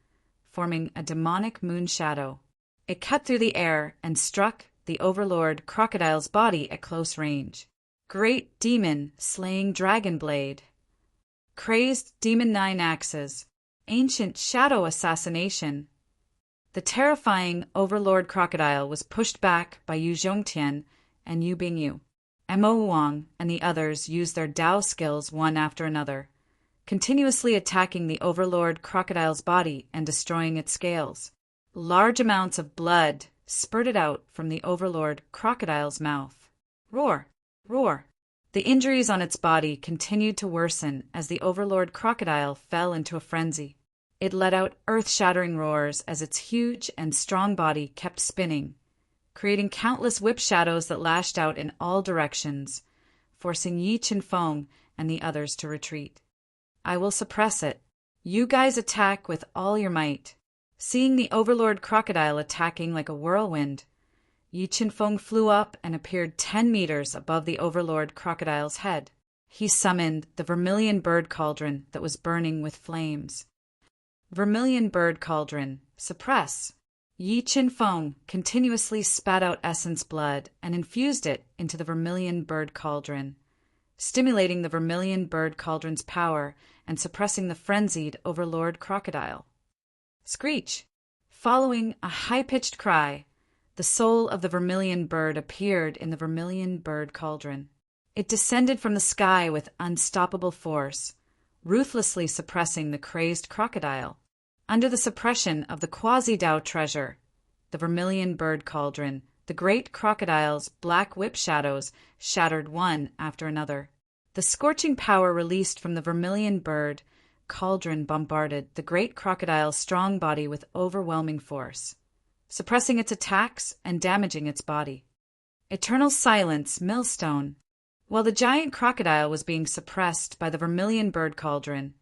forming a demonic moon shadow. It cut through the air and struck the Overlord Crocodile's body at close range. Great Demon Slaying Dragon Blade. Crazed Demon 9 Axes. Ancient Shadow Assassination. The terrifying Overlord Crocodile was pushed back by Yu Zhongtian and Yu Bingyu. Mo Wang and the others used their Dao skills one after another, continuously attacking the Overlord Crocodile's body and destroying its scales. Large amounts of blood spurted out from the Overlord Crocodile's mouth. Roar! Roar! The injuries on its body continued to worsen as the Overlord Crocodile fell into a frenzy. It let out earth-shattering roars as its huge and strong body kept spinning, creating countless whip shadows that lashed out in all directions, forcing Yi Qinfeng and the others to retreat. I will suppress it. You guys attack with all your might. Seeing the Overlord Crocodile attacking like a whirlwind, Yi Qinfeng flew up and appeared 10 meters above the Overlord Crocodile's head. He summoned the vermilion bird cauldron that was burning with flames. Vermilion bird cauldron, suppress. Yi Qinfeng continuously spat out essence blood and infused it into the vermilion bird cauldron, stimulating the vermilion bird cauldron's power and suppressing the frenzied Overlord Crocodile. Screech! Following a high-pitched cry, the soul of the vermilion bird appeared in the vermilion bird cauldron. It descended from the sky with unstoppable force, ruthlessly suppressing the crazed crocodile. Under the suppression of the quasi-Dao treasure, the vermilion bird cauldron, the great crocodile's black whip shadows shattered one after another. The scorching power released from the vermilion bird cauldron bombarded the great crocodile's strong body with overwhelming force, suppressing its attacks and damaging its body. Eternal silence, millstone. While the giant crocodile was being suppressed by the vermilion bird cauldron,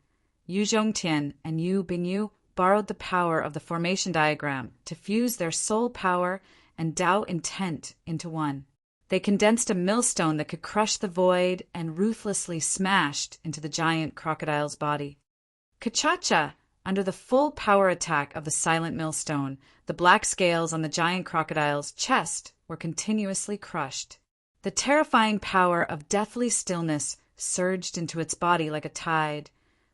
Yu Zhongtian and Yu Bingyu borrowed the power of the formation diagram to fuse their soul power and Tao intent into one. They condensed a millstone that could crush the void and ruthlessly smashed into the giant crocodile's body. Ka-cha-cha! Under the full power attack of the silent millstone, the black scales on the giant crocodile's chest were continuously crushed. The terrifying power of deathly stillness surged into its body like a tide,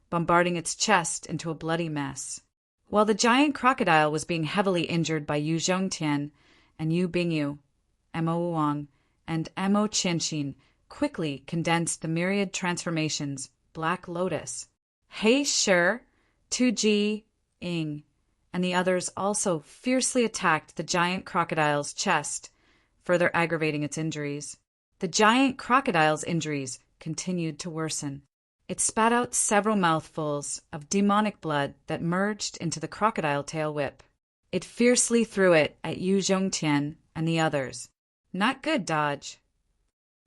bombarding its chest into a bloody mess. While the giant crocodile was being heavily injured by Yu Zhongtian and Yu Bingyu, Mo Wang, and Mo Qianxin quickly condensed the myriad transformations Black Lotus, Hei Shi, Tu Ji, Ying, and the others also fiercely attacked the giant crocodile's chest, further aggravating its injuries. The giant crocodile's injuries continued to worsen. It spat out several mouthfuls of demonic blood that merged into the crocodile tail whip. It fiercely threw it at Yu Zhongtian and the others. Not good dodge.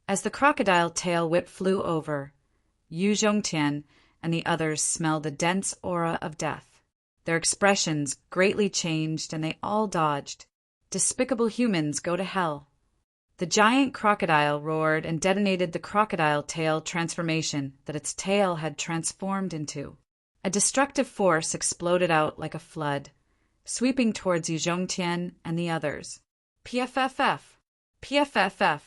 As the crocodile tail whip flew over, Yu Zhongtian and the others smelled the dense aura of death. Their expressions greatly changed and they all dodged. Despicable humans go to hell. The giant crocodile roared and detonated the crocodile tail transformation that its tail had transformed into. A destructive force exploded out like a flood, sweeping towards Yu Zhongtian and the others. PFFF. PFFF.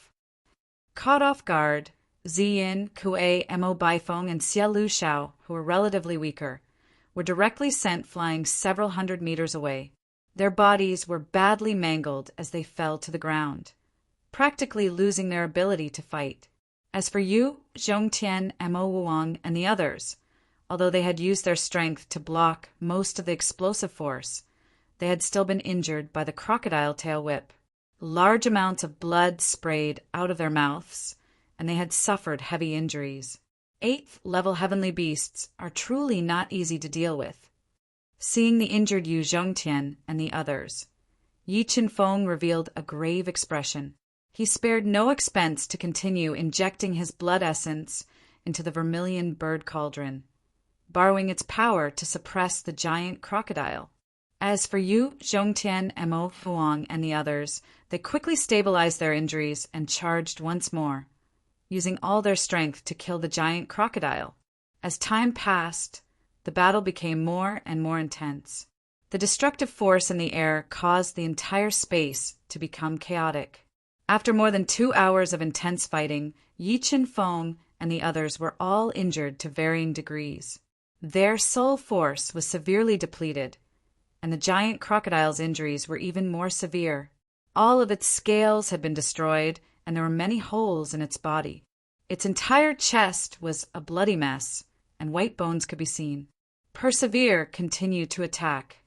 Caught off guard, Ziyin, Kuei, Mo Baifeng, and Xie Lu Shao, who were relatively weaker, were directly sent flying several hundred meters away. Their bodies were badly mangled as they fell to the ground, practically losing their ability to fight. As for Yu, Zhongtian, Mo Wang, and the others, although they had used their strength to block most of the explosive force, they had still been injured by the crocodile tail whip. Large amounts of blood sprayed out of their mouths, and they had suffered heavy injuries. 8th-level heavenly beasts are truly not easy to deal with. Seeing the injured Yu Zhongtian and the others, Yi Qinfeng revealed a grave expression. He spared no expense to continue injecting his blood essence into the vermilion bird cauldron, borrowing its power to suppress the giant crocodile. As for Yu, Zhongtian, Mo Wang, and the others, they quickly stabilized their injuries and charged once more, using all their strength to kill the giant crocodile. As time passed, the battle became more and more intense. The destructive force in the air caused the entire space to become chaotic. After more than 2 hours of intense fighting, Yi Qinfeng and the others were all injured to varying degrees. Their soul force was severely depleted, and the giant crocodile's injuries were even more severe. All of its scales had been destroyed, and there were many holes in its body. Its entire chest was a bloody mess, and white bones could be seen. Persevere continued to attack.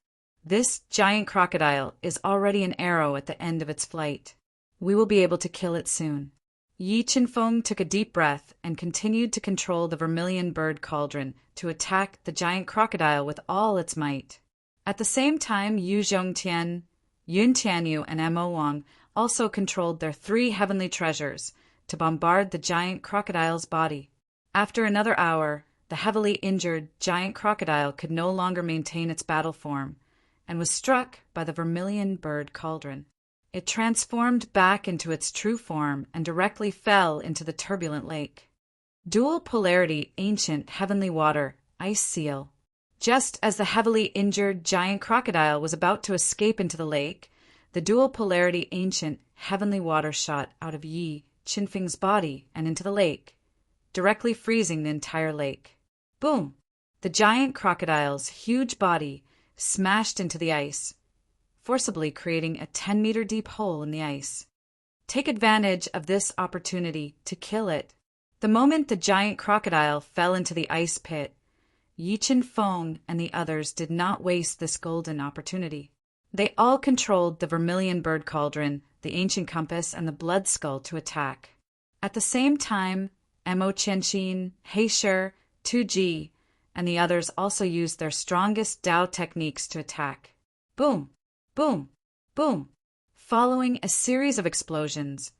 This giant crocodile is already an arrow at the end of its flight. We will be able to kill it soon. Yi Qinfeng took a deep breath and continued to control the vermilion bird cauldron to attack the giant crocodile with all its might. At the same time, Yu Zhongtian, Yun Tianyu, and Mo Wang also controlled their 3 heavenly treasures to bombard the giant crocodile's body. After another hour, the heavily injured giant crocodile could no longer maintain its battle form and was struck by the vermilion bird cauldron. It transformed back into its true form and directly fell into the turbulent lake. Dual polarity ancient heavenly water, ice seal. Just as the heavily injured giant crocodile was about to escape into the lake, the dual polarity ancient heavenly water shot out of Yi Qinfeng's body and into the lake, directly freezing the entire lake. Boom! The giant crocodile's huge body smashed into the ice, forcibly creating a 10-meter deep hole in the ice. Take advantage of this opportunity to kill it. The moment the giant crocodile fell into the ice pit, Yi Qinfeng and the others did not waste this golden opportunity. They all controlled the vermilion bird cauldron, the ancient compass, and the blood skull to attack. At the same time, Mo Qianxin, Heisher, 2G, and the others also used their strongest Dao techniques to attack. Boom! Boom! Boom! Following a series of explosions,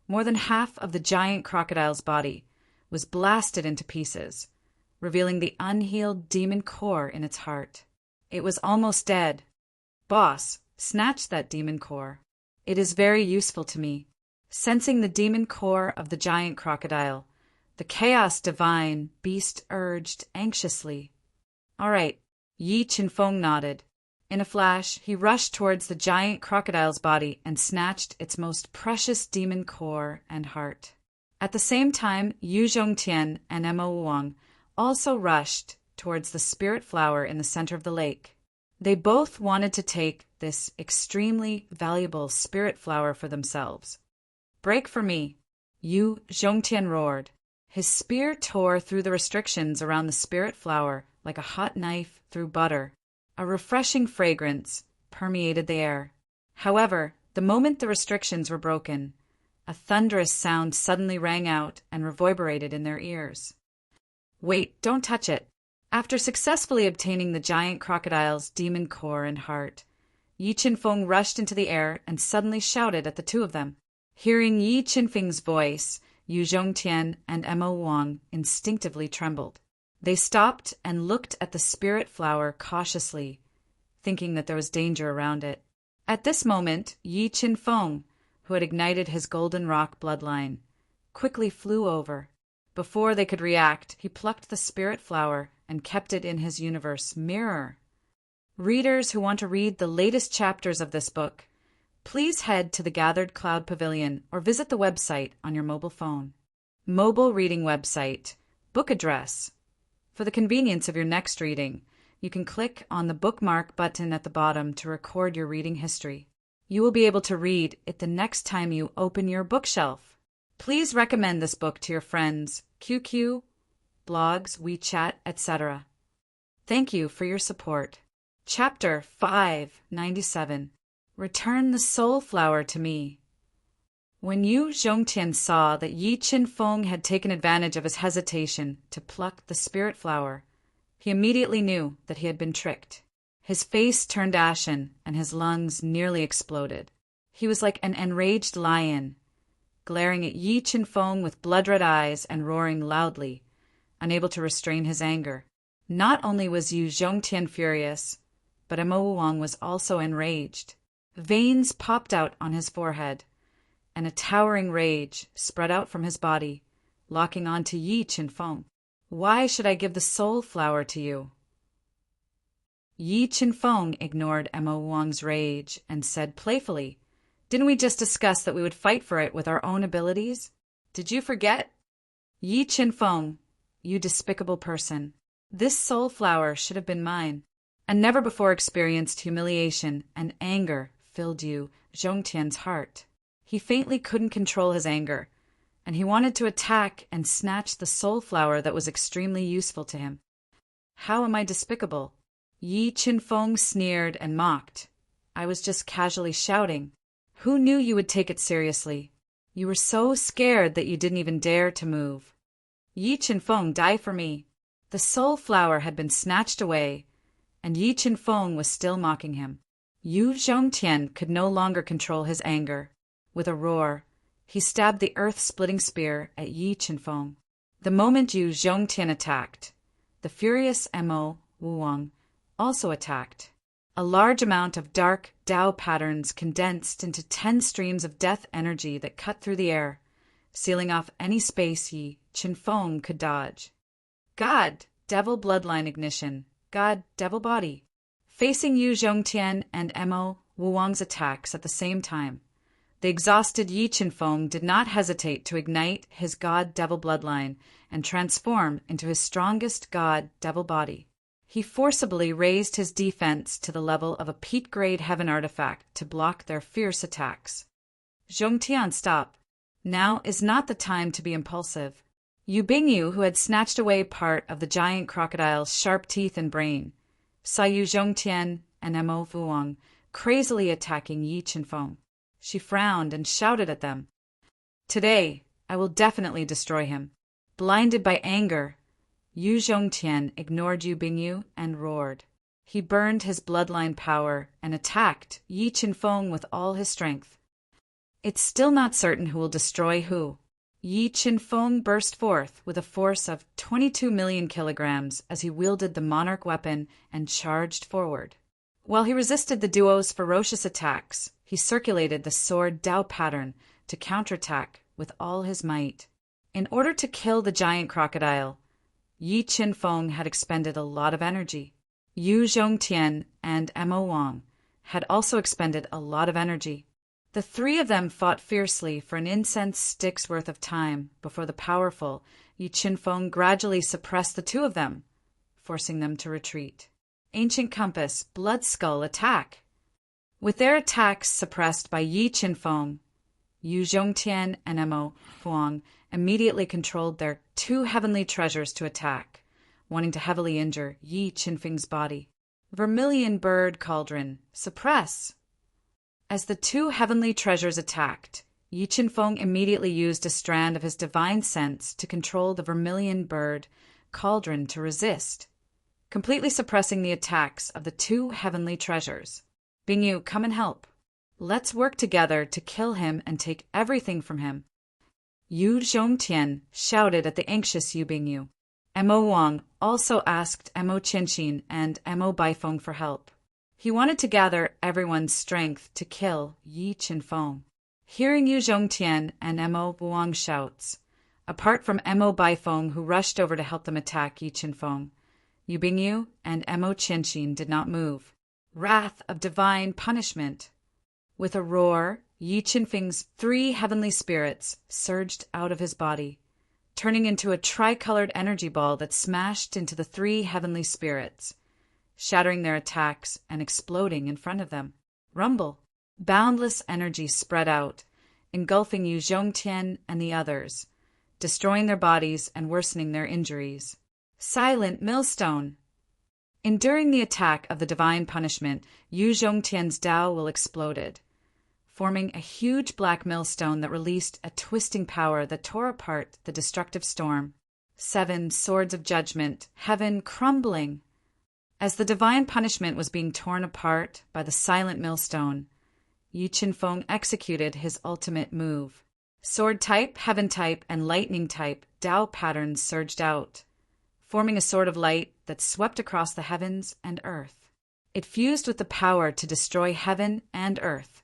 more than half of the giant crocodile's body was blasted into pieces, revealing the unhealed demon core in its heart. It was almost dead. Boss, snatch that demon core. It is very useful to me. Sensing the demon core of the giant crocodile, the chaos divine beast urged anxiously. All right, Yi Qinfeng nodded. In a flash, he rushed towards the giant crocodile's body and snatched its most precious demon core and heart. At the same time, Yu Zhongtian and Mo Wang also rushed towards the spirit flower in the center of the lake. They both wanted to take this extremely valuable spirit flower for themselves. Break for me, Yu Zhongtian roared. His spear tore through the restrictions around the spirit flower like a hot knife through butter. A refreshing fragrance permeated the air. However, the moment the restrictions were broken, a thunderous sound suddenly rang out and reverberated in their ears. Wait, don't touch it. After successfully obtaining the giant crocodile's demon core and heart, Yi Qinfeng rushed into the air and suddenly shouted at the two of them. Hearing Yi Qinfeng's voice, Yu Zhongtian and Mo Wang instinctively trembled. They stopped and looked at the spirit flower cautiously, thinking that there was danger around it. At this moment, Yi Qinfeng, who had ignited his golden rock bloodline, quickly flew over. Before they could react, he plucked the spirit flower and kept it in his universe mirror. Readers who want to read the latest chapters of this book, please head to the Gathered Cloud Pavilion or visit the website on your mobile phone. Mobile reading website, book address. For the convenience of your next reading, you can click on the bookmark button at the bottom to record your reading history. You will be able to read it the next time you open your bookshelf. Please recommend this book to your friends, QQ, blogs, WeChat, etc. Thank you for your support. Chapter 597. Return the soul flower to me. When Yu Zhongtian saw that Yi Qinfeng had taken advantage of his hesitation to pluck the spirit flower, he immediately knew that he had been tricked. His face turned ashen and his lungs nearly exploded. He was like an enraged lion, glaring at Yi Qinfeng with blood-red eyes and roaring loudly, unable to restrain his anger. Not only was Yu Zhongtian furious, but Mo Wang was also enraged. Veins popped out on his forehead, and a towering rage spread out from his body, locking on to Yi Qinfeng. Why should I give the soul flower to you? Yi Qinfeng ignored Mo Wang's rage and said playfully, Didn't we just discuss that we would fight for it with our own abilities? Did you forget? Yi Qinfeng, you despicable person. This soul flower should have been mine. A never before experienced humiliation and anger filled Yu Zhongtian's heart. He faintly couldn't control his anger, and he wanted to attack and snatch the soul flower that was extremely useful to him. How am I despicable? Yi Qinfeng sneered and mocked. I was just casually shouting. Who knew you would take it seriously? You were so scared that you didn't even dare to move. Yi Qinfeng, die for me. The soul flower had been snatched away, and Yi Qinfeng was still mocking him. Yu Zhongtian could no longer control his anger. With a roar, he stabbed the earth-splitting spear at Yi Qinfeng. The moment Yu Zhongtian attacked, the furious Mo Wang also attacked. A large amount of dark Dao patterns condensed into 10 streams of death energy that cut through the air, sealing off any space Yi Qinfeng could dodge. God, devil bloodline ignition. God, devil body. Facing Yu Zhongtian and Mo Wang's attacks at the same time, the exhausted Yi Qinfeng did not hesitate to ignite his god-devil bloodline and transform into his strongest god-devil body. He forcibly raised his defense to the level of a Pete-grade heaven artifact to block their fierce attacks. Zhongtian, stop. Now is not the time to be impulsive. Yu Bingyu, who had snatched away part of the giant crocodile's sharp teeth and brain, saw Yu Zhongtian and Mo Wang crazily attacking Yi Qinfeng. She frowned and shouted at them. Today, I will definitely destroy him. Blinded by anger, Yu Zhongtian ignored Yu Bingyu and roared. He burned his bloodline power and attacked Yi Qinfeng with all his strength. It's still not certain who will destroy who. Yi Qinfeng burst forth with a force of 22 million kilograms as he wielded the monarch weapon and charged forward. While he resisted the duo's ferocious attacks, he circulated the sword Dao pattern to counterattack with all his might. In order to kill the giant crocodile, Yi Qinfeng had expended a lot of energy. Yu Zhongtian and Mo Wang had also expended a lot of energy. The three of them fought fiercely for an incense stick's worth of time before the powerful Yi Qinfeng gradually suppressed the two of them, forcing them to retreat. Ancient Compass, Blood Skull, attack! With their attacks suppressed by Yi Qinfeng, Yu Zhongtian and Mo Wang immediately controlled their two heavenly treasures to attack, wanting to heavily injure Yi Qinfeng's body. Vermilion Bird Cauldron, suppress! As the two heavenly treasures attacked, Yi Qinfeng immediately used a strand of his divine sense to control the Vermilion Bird Cauldron to resist, completely suppressing the attacks of the two heavenly treasures. Bingyu, come and help. Let's work together to kill him and take everything from him. Yu Zhongtian shouted at the anxious Yu Bingyu. Mo Wang also asked Mo Qianxin and Mo Baifeng for help. He wanted to gather everyone's strength to kill Yi Qinfeng. Hearing Yu Zhongtian and Mo Wang's shouts, apart from Mo Baifeng who rushed over to help them attack Yi Qinfeng, Yu Bingyu and Mo Qianxin did not move. Wrath of divine punishment. With a roar, Yi Qinfeng's three heavenly spirits surged out of his body, turning into a tricolored energy ball that smashed into the three heavenly spirits, shattering their attacks and exploding in front of them. Rumble. Boundless energy spread out, engulfing Yu Zhongtian and the others, destroying their bodies and worsening their injuries. Silent Millstone. Enduring the attack of the divine punishment, Yu Zhongtian's Dao will exploded, forming a huge black millstone that released a twisting power that tore apart the destructive storm. 7 Swords of Judgment, heaven crumbling. As the divine punishment was being torn apart by the silent millstone, Yi Qinfeng executed his ultimate move. Sword type, heaven type, and lightning type Dao patterns surged out, forming a sword of light that swept across the heavens and earth. It fused with the power to destroy heaven and earth,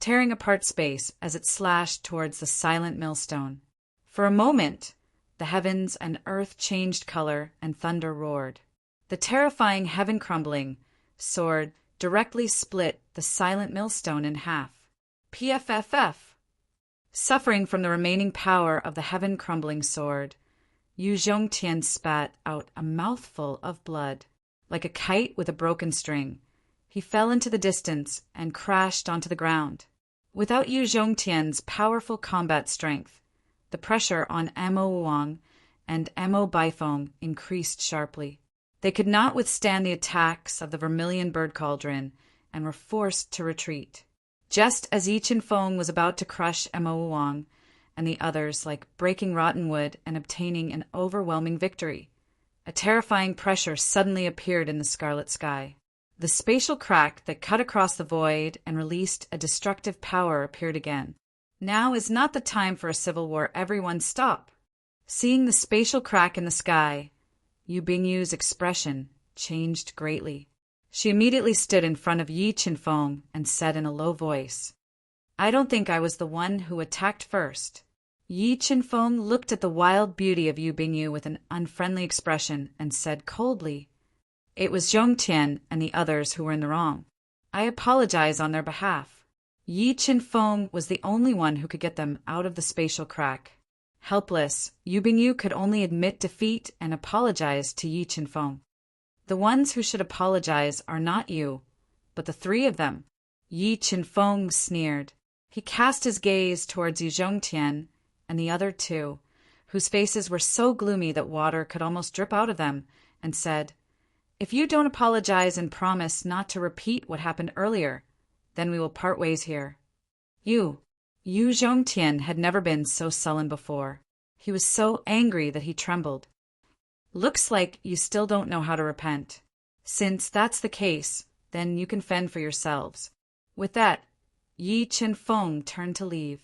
tearing apart space as it slashed towards the silent millstone. For a moment, the heavens and earth changed color and thunder roared. The terrifying heaven-crumbling sword directly split the silent millstone in half. PFFF. Suffering from the remaining power of the heaven-crumbling sword, Yu Zhongtian spat out a mouthful of blood. Like a kite with a broken string, he fell into the distance and crashed onto the ground. Without Yu Zhongtian's powerful combat strength, the pressure on Mo Wang and Mo Baifeng increased sharply. They could not withstand the attacks of the Vermilion Bird Cauldron and were forced to retreat. Just as Yi Qinfeng was about to crush Mo Wang and the others like breaking rotten wood and obtaining an overwhelming victory, a terrifying pressure suddenly appeared in the scarlet sky. The spatial crack that cut across the void and released a destructive power appeared again. Now is not the time for a civil war. Everyone stop. Seeing the spatial crack in the sky, Yu Bingyu's expression changed greatly. She immediately stood in front of Yi Qinfeng and said in a low voice, "I don't think I was the one who attacked first." Yi Qinfeng looked at the wild beauty of Yu Bingyu with an unfriendly expression and said coldly, "It was Zhongtian and the others who were in the wrong. I apologize on their behalf." Yi Qinfeng was the only one who could get them out of the spatial crack. Helpless, Yu Bingyu could only admit defeat and apologize to Yi Qinfeng. The ones who should apologize are not you, but the three of them. Yi Qinfeng sneered. He cast his gaze towards Yu Zhongtian and the other two, whose faces were so gloomy that water could almost drip out of them, and said, "If you don't apologize and promise not to repeat what happened earlier, then we will part ways here." Yu Zhongtian had never been so sullen before. He was so angry that he trembled. Looks like you still don't know how to repent. Since that's the case, then you can fend for yourselves. With that, Yi Chen-feng turned to leave.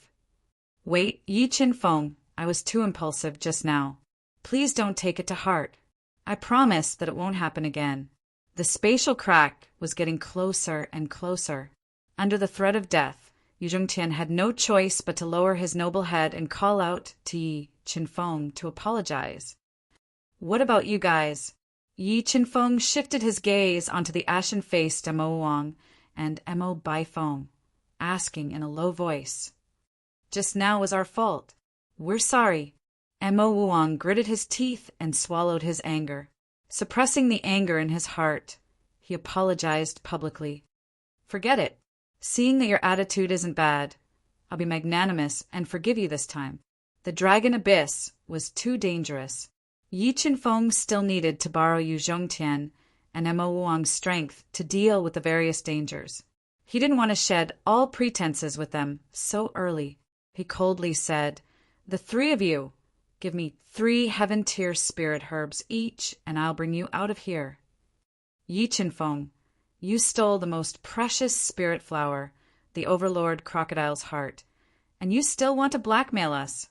Wait, Yi Chen-feng, I was too impulsive just now. Please don't take it to heart. I promise that it won't happen again. The spatial crack was getting closer and closer. Under the threat of death, Yu Zhongtian had no choice but to lower his noble head and call out to Yi Chen-feng to apologize. What about you guys? Yi Chen-feng shifted his gaze onto the ashen-faced Mo Wang and Mo Baifeng, asking in a low voice. Just now was our fault. We're sorry. Mo Wang gritted his teeth and swallowed his anger. Suppressing the anger in his heart, he apologized publicly. Forget it. Seeing that your attitude isn't bad, I'll be magnanimous and forgive you this time. The dragon abyss was too dangerous. Yi Chen-feng still needed to borrow Yu Zhongtian and Mo Wang's strength to deal with the various dangers. He didn't want to shed all pretenses with them so early. He coldly said, "The three of you, give me 3 heaven-tier spirit herbs each, and I'll bring you out of here." Yi Chen-feng, you stole the most precious spirit flower, the Overlord Crocodile's heart, and you still want to blackmail us.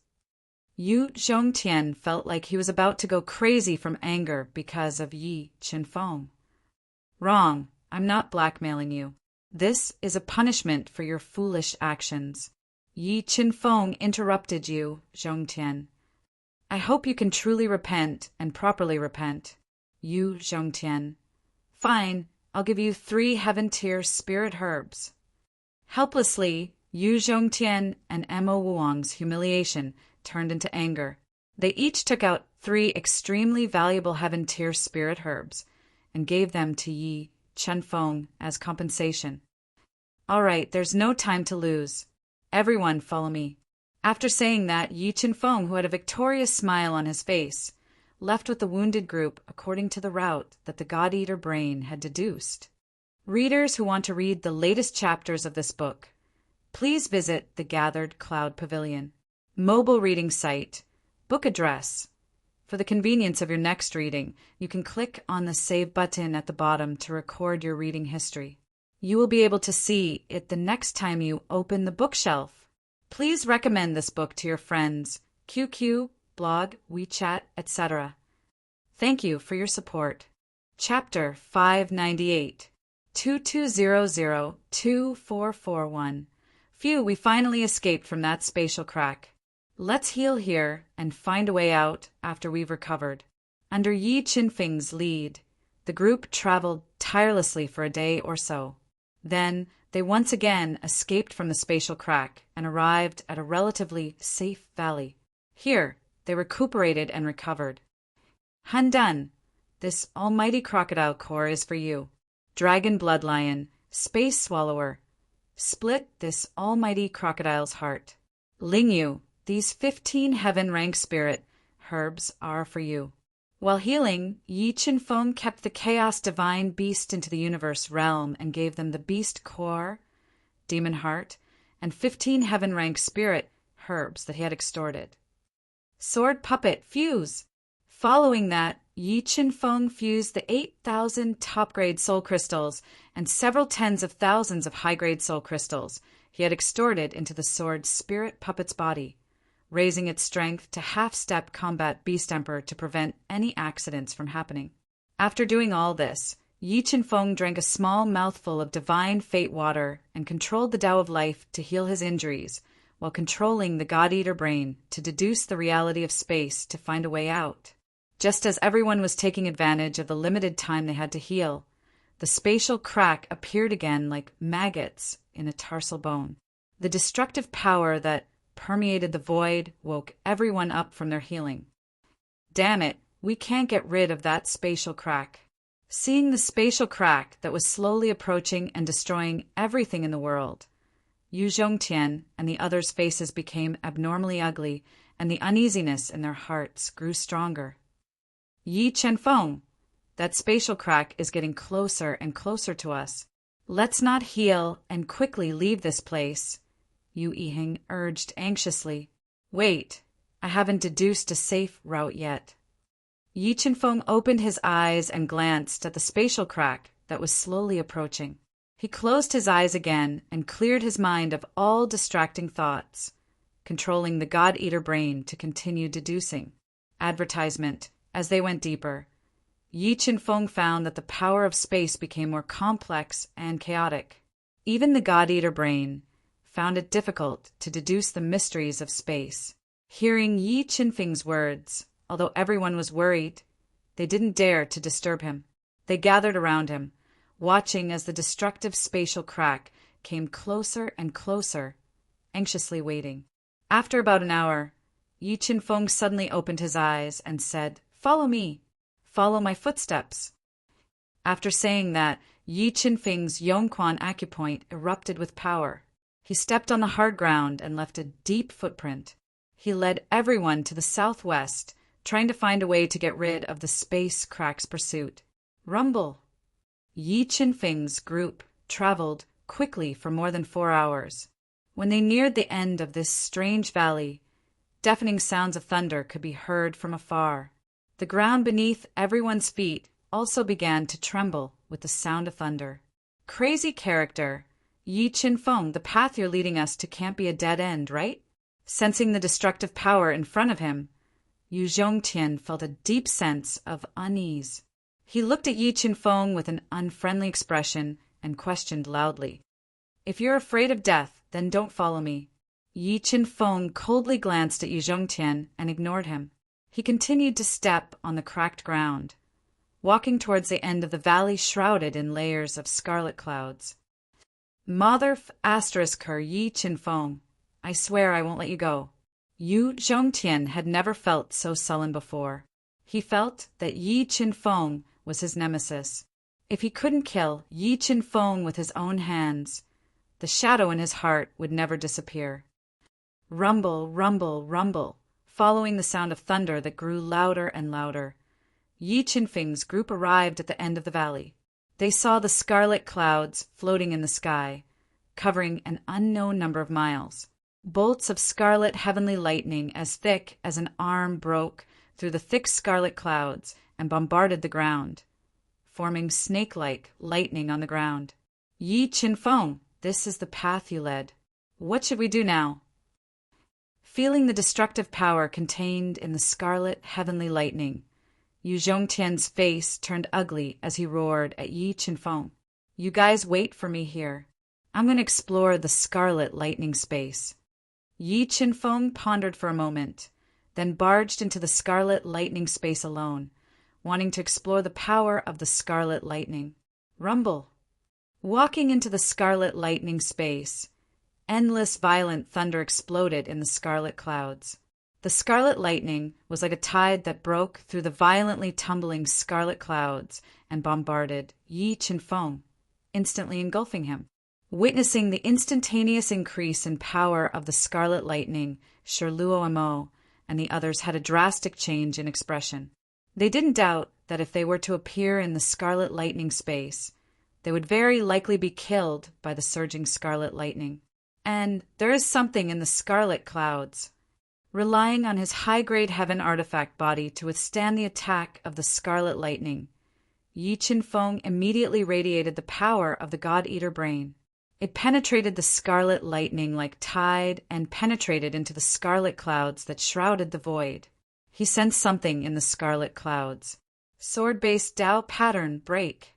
Yu Zhongtian felt like he was about to go crazy from anger because of Yi Chen-feng. Wrong, I'm not blackmailing you. This is a punishment for your foolish actions. Yi Chen-feng interrupted Yu Zhongtian. I hope you can truly repent and properly repent. Yu Zhongtian. Fine, I'll give you 3 heaven-tier spirit herbs. Helplessly, Yu Zhongtian and Mo Wang's humiliation turned into anger. They each took out 3 extremely valuable heaven-tier spirit herbs and gave them to Yi Chen-feng as compensation. All right, there's no time to lose. Everyone follow me. After saying that, Yi Chen-feng, who had a victorious smile on his face, left with the wounded group according to the route that the God-Eater brain had deduced. Readers who want to read the latest chapters of this book, please visit the Gathered Cloud Pavilion, mobile reading site, book address. For the convenience of your next reading, you can click on the Save button at the bottom to record your reading history. You will be able to see it the next time you open the bookshelf. Please recommend this book to your friends, QQ, blog, WeChat, etc. Thank you for your support. Chapter 598, 2200-2441. Phew, we finally escaped from that spatial crack. Let's heal here and find a way out after we've recovered. Under Yi Chen-feng's lead, the group traveled tirelessly for a day or so. Then they once again escaped from the spatial crack and arrived at a relatively safe valley. Here, they recuperated and recovered. Handan, this almighty crocodile core is for you. Dragon bloodlion, space swallower, split this almighty crocodile's heart. Lingyu, these 15 heaven-rank spirit herbs are for you. While healing, Yi Chen-feng kept the chaos divine beast into the universe realm and gave them the beast core, demon heart, and 15 heaven-rank spirit herbs that he had extorted. Sword puppet fuse. Following that, Yi Chen-feng fused the 8,000 top-grade soul crystals and several tens of thousands of high-grade soul crystals he had extorted into the sword spirit puppet's body, raising its strength to half-step combat beast emperor to prevent any accidents from happening. After doing all this, Yi Chen-feng drank a small mouthful of divine fate water and controlled the Tao of life to heal his injuries, while controlling the God-Eater brain to deduce the reality of space to find a way out. Just as everyone was taking advantage of the limited time they had to heal, the spatial crack appeared again like maggots in a tarsal bone. The destructive power that permeated the void woke everyone up from their healing. Damn it, we can't get rid of that spatial crack. Seeing the spatial crack that was slowly approaching and destroying everything in the world, Yu Zhongtian and the others' faces became abnormally ugly, and the uneasiness in their hearts grew stronger. Yi Chen-feng, that spatial crack is getting closer and closer to us. Let's not heal and quickly leave this place, Yu Yiheng urged anxiously. Wait, I haven't deduced a safe route yet. Yi Chenfeng opened his eyes and glanced at the spatial crack that was slowly approaching. He closed his eyes again and cleared his mind of all distracting thoughts, controlling the God-Eater brain to continue deducing. Advertisement. As they went deeper, Yi Chenfeng found that the power of space became more complex and chaotic. Even the God-Eater brain found it difficult to deduce the mysteries of space. Hearing Yi Chenfeng's words, although everyone was worried, they didn't dare to disturb him. They gathered around him, watching as the destructive spatial crack came closer and closer, anxiously waiting. After about an hour, Yi Chenfeng suddenly opened his eyes and said, "Follow me. Follow my footsteps." After saying that, Yi Chenfeng's Yongquan acupoint erupted with power. He stepped on the hard ground and left a deep footprint. He led everyone to the southwest, trying to find a way to get rid of the space crack's pursuit. Rumble. Yi Chenfeng's group traveled quickly for more than 4 hours. When they neared the end of this strange valley, deafening sounds of thunder could be heard from afar. The ground beneath everyone's feet also began to tremble with the sound of thunder. Crazy character. Yi Chenfeng, the path you're leading us to can't be a dead end, right? Sensing the destructive power in front of him, Yu Zhongtian felt a deep sense of unease. He looked at Yi Chenfeng with an unfriendly expression and questioned loudly. "If you're afraid of death, then don't follow me." Yi Chenfeng coldly glanced at Yu Zhongtian and ignored him. He continued to step on the cracked ground, walking towards the end of the valley shrouded in layers of scarlet clouds. "Mother **her Yi Chenfeng, I swear I won't let you go." Yu Zhongtian had never felt so sullen before. He felt that Yi Chenfeng was his nemesis. If he couldn't kill Yi Chenfeng with his own hands, the shadow in his heart would never disappear. Rumble, rumble, rumble. Following the sound of thunder that grew louder and louder, Yi Chenfeng's group arrived at the end of the valley. They saw the scarlet clouds floating in the sky, covering an unknown number of miles. Bolts of scarlet heavenly lightning as thick as an arm broke through the thick scarlet clouds and bombarded the ground, forming snake-like lightning on the ground. "Yi Chenfeng, this is the path you led. What should we do now?" Feeling the destructive power contained in the scarlet heavenly lightning, Yu Zhongtian's face turned ugly as he roared at Yi Chenfeng. "You guys wait for me here. I'm going to explore the scarlet lightning space." Yi Chenfeng pondered for a moment, then barged into the scarlet lightning space alone, wanting to explore the power of the scarlet lightning. Rumble. Walking into the scarlet lightning space, endless violent thunder exploded in the scarlet clouds. The scarlet lightning was like a tide that broke through the violently tumbling scarlet clouds and bombarded Yi Chenfeng, instantly engulfing him. Witnessing the instantaneous increase in power of the scarlet lightning, Luo Mo and the others had a drastic change in expression. They didn't doubt that if they were to appear in the scarlet lightning space, they would very likely be killed by the surging scarlet lightning. And there is something in the scarlet clouds. Relying on his high-grade heaven artifact body to withstand the attack of the scarlet lightning, Yi Chenfeng immediately radiated the power of the God-Eater brain. It penetrated the scarlet lightning like tide and penetrated into the scarlet clouds that shrouded the void. He sensed something in the scarlet clouds. Sword-based Dao pattern break.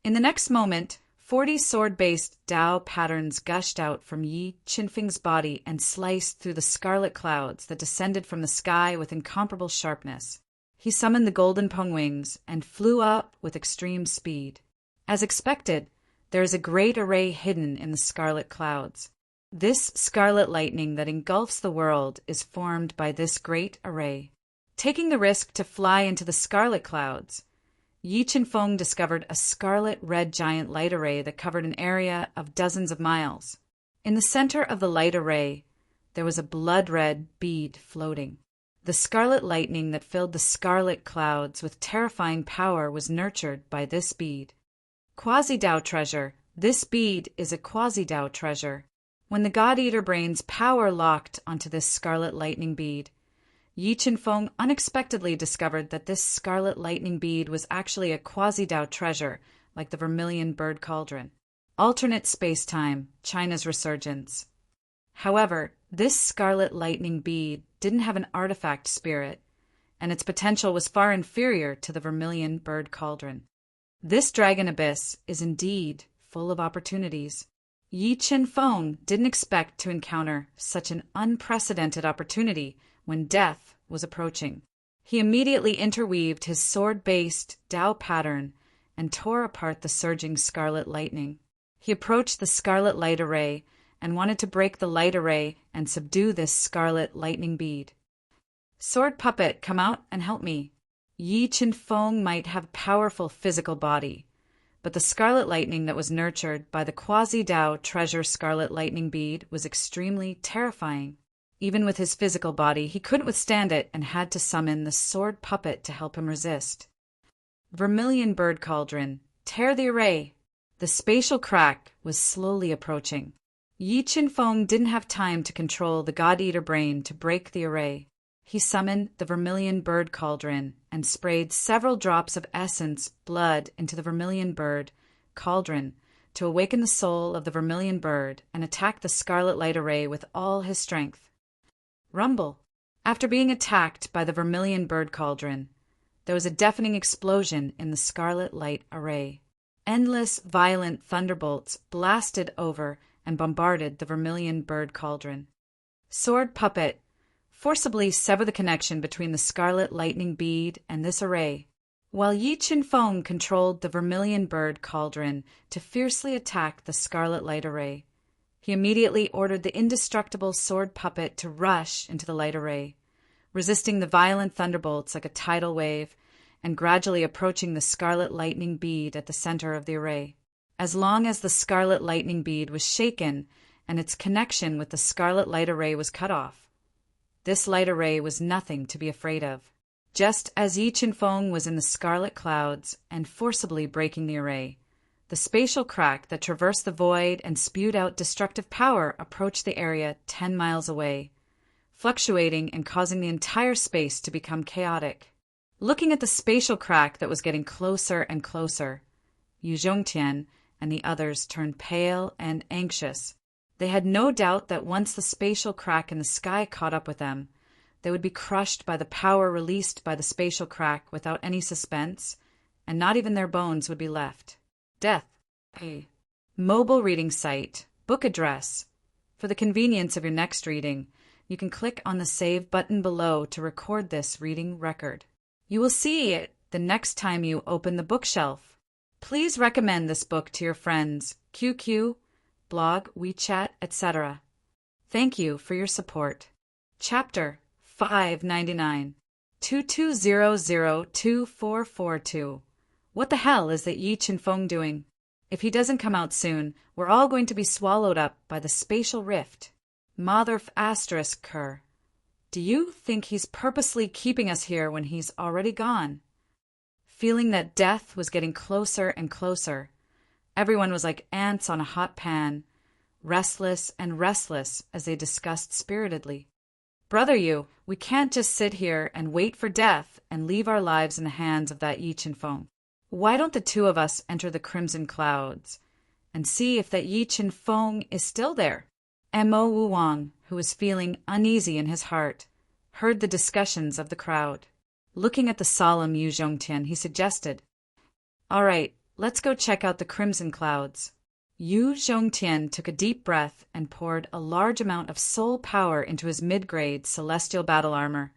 In the next moment, 40 sword-based Dao patterns gushed out from Yi Chenfeng's body and sliced through the scarlet clouds that descended from the sky with incomparable sharpness. He summoned the golden peng wings and flew up with extreme speed. As expected, there is a great array hidden in the scarlet clouds. This scarlet lightning that engulfs the world is formed by this great array. Taking the risk to fly into the scarlet clouds, Yi Chenfeng discovered a scarlet-red giant light array that covered an area of dozens of miles. In the center of the light array, there was a blood-red bead floating. The scarlet lightning that filled the scarlet clouds with terrifying power was nurtured by this bead. Quasi-Dao treasure. This bead is a quasi-Dao treasure. When the God-Eater brain's power locked onto this scarlet lightning bead, Yi Qinfeng unexpectedly discovered that this scarlet lightning bead was actually a quasi-Dao treasure, like the vermilion bird cauldron. Alternate space-time, China's resurgence. However, this scarlet lightning bead didn't have an artifact spirit, and its potential was far inferior to the vermilion bird cauldron. This dragon abyss is indeed full of opportunities. Yi Qinfeng didn't expect to encounter such an unprecedented opportunity when death was approaching. He immediately interweaved his sword-based Dao pattern and tore apart the surging scarlet lightning. He approached the scarlet light array and wanted to break the light array and subdue this scarlet lightning bead. Sword puppet, come out and help me. Yi Qinfeng might have a powerful physical body, but the scarlet lightning that was nurtured by the quasi-Dao treasure scarlet lightning bead was extremely terrifying. Even with his physical body, he couldn't withstand it and had to summon the sword puppet to help him resist. Vermilion bird cauldron, tear the array. The spatial crack was slowly approaching. Yi Qinfeng didn't have time to control the God-Eater brain to break the array. He summoned the vermilion bird cauldron and sprayed several drops of essence blood into the vermilion bird cauldron to awaken the soul of the vermilion bird and attack the scarlet light array with all his strength. Rumble. After being attacked by the vermilion bird cauldron, there was a deafening explosion in the scarlet light array. Endless, violent thunderbolts blasted over and bombarded the vermilion bird cauldron. Sword puppet, forcibly sever the connection between the scarlet lightning bead and this array, while Yi Qinfeng controlled the vermilion bird cauldron to fiercely attack the scarlet light array. He immediately ordered the indestructible sword puppet to rush into the light array, resisting the violent thunderbolts like a tidal wave and gradually approaching the scarlet lightning bead at the center of the array. As long as the scarlet lightning bead was shaken and its connection with the scarlet light array was cut off, this light array was nothing to be afraid of. Just as Yi Qinfeng was in the scarlet clouds and forcibly breaking the array, the spatial crack that traversed the void and spewed out destructive power approached the area 10 miles away, fluctuating and causing the entire space to become chaotic. Looking at the spatial crack that was getting closer and closer, Yu Zhongtian and the others turned pale and anxious. They had no doubt that once the spatial crack in the sky caught up with them, they would be crushed by the power released by the spatial crack without any suspense, and not even their bones would be left. Death. A mobile reading site. Book address. For the convenience of your next reading, you can click on the Save button below to record this reading record. You will see it the next time you open the bookshelf. Please recommend this book to your friends, QQ, blog, WeChat, etc. Thank you for your support. Chapter 599 22002442. What the hell is that Yi Qinfeng doing? If he doesn't come out soon, we're all going to be swallowed up by the spatial rift. Mother asterisk cur. Do you think he's purposely keeping us here when he's already gone? Feeling that death was getting closer and closer, everyone was like ants on a hot pan, restless and restless as they discussed spiritedly. Brother Yu, we can't just sit here and wait for death and leave our lives in the hands of that Yi Qinfeng. Why don't the two of us enter the crimson clouds and see if that Yi Qinfeng is still there? Mo Wuwang, who was feeling uneasy in his heart, heard the discussions of the crowd. Looking at the solemn Yu Zhongtian, he suggested, "All right, let's go check out the crimson clouds." Yu Zhongtian took a deep breath and poured a large amount of soul power into his mid-grade celestial battle armor,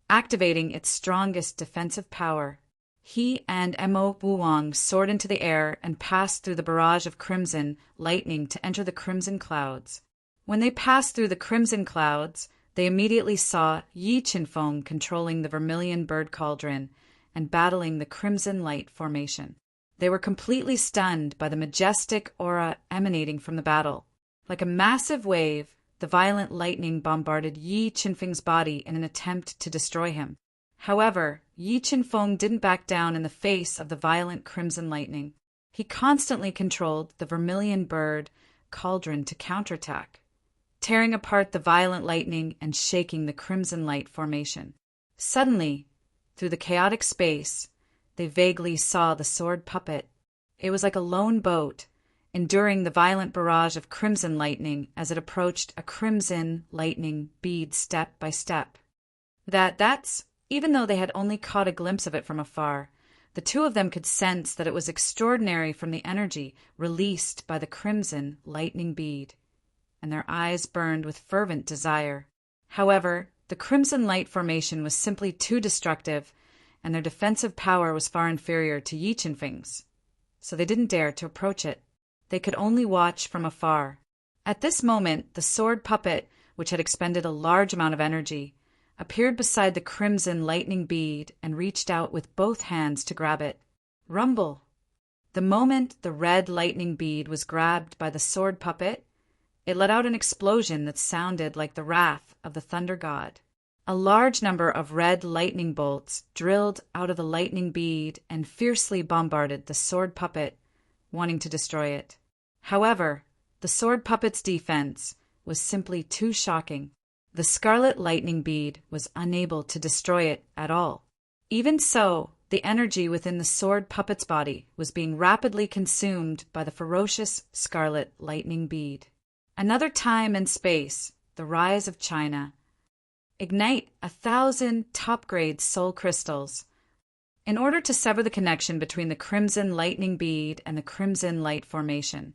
activating its strongest defensive power. He and Mo Wuwang soared into the air and passed through the barrage of crimson lightning to enter the crimson clouds. When they passed through the crimson clouds, they immediately saw Yi Qinfeng controlling the vermilion bird cauldron and battling the crimson light formation. They were completely stunned by the majestic aura emanating from the battle. Like a massive wave, the violent lightning bombarded Yi Qinfeng's body in an attempt to destroy him. However, Yi Qinfeng didn't back down in the face of the violent crimson lightning. He constantly controlled the vermilion bird cauldron to counterattack, tearing apart the violent lightning and shaking the crimson light formation. Suddenly, through the chaotic space, they vaguely saw the sword puppet. It was like a lone boat, enduring the violent barrage of crimson lightning as it approached a crimson lightning bead step by step. That's, even though they had only caught a glimpse of it from afar, the two of them could sense that it was extraordinary from the energy released by the crimson lightning bead, and their eyes burned with fervent desire. However, the crimson light formation was simply too destructive, and their defensive power was far inferior to Yi Qinfeng's, so they didn't dare to approach it. They could only watch from afar. At this moment, the sword puppet, which had expended a large amount of energy, appeared beside the crimson lightning bead and reached out with both hands to grab it. Rumble! The moment the red lightning bead was grabbed by the sword puppet, it let out an explosion that sounded like the wrath of the thunder god. A large number of red lightning bolts drilled out of the lightning bead and fiercely bombarded the sword puppet, wanting to destroy it. However, the sword puppet's defense was simply too shocking. The scarlet lightning bead was unable to destroy it at all. Even so, the energy within the sword puppet's body was being rapidly consumed by the ferocious scarlet lightning bead. Another time and space, the rise of China. Ignite 1,000 top-grade soul crystals. In order to sever the connection between the crimson lightning bead and the crimson light formation,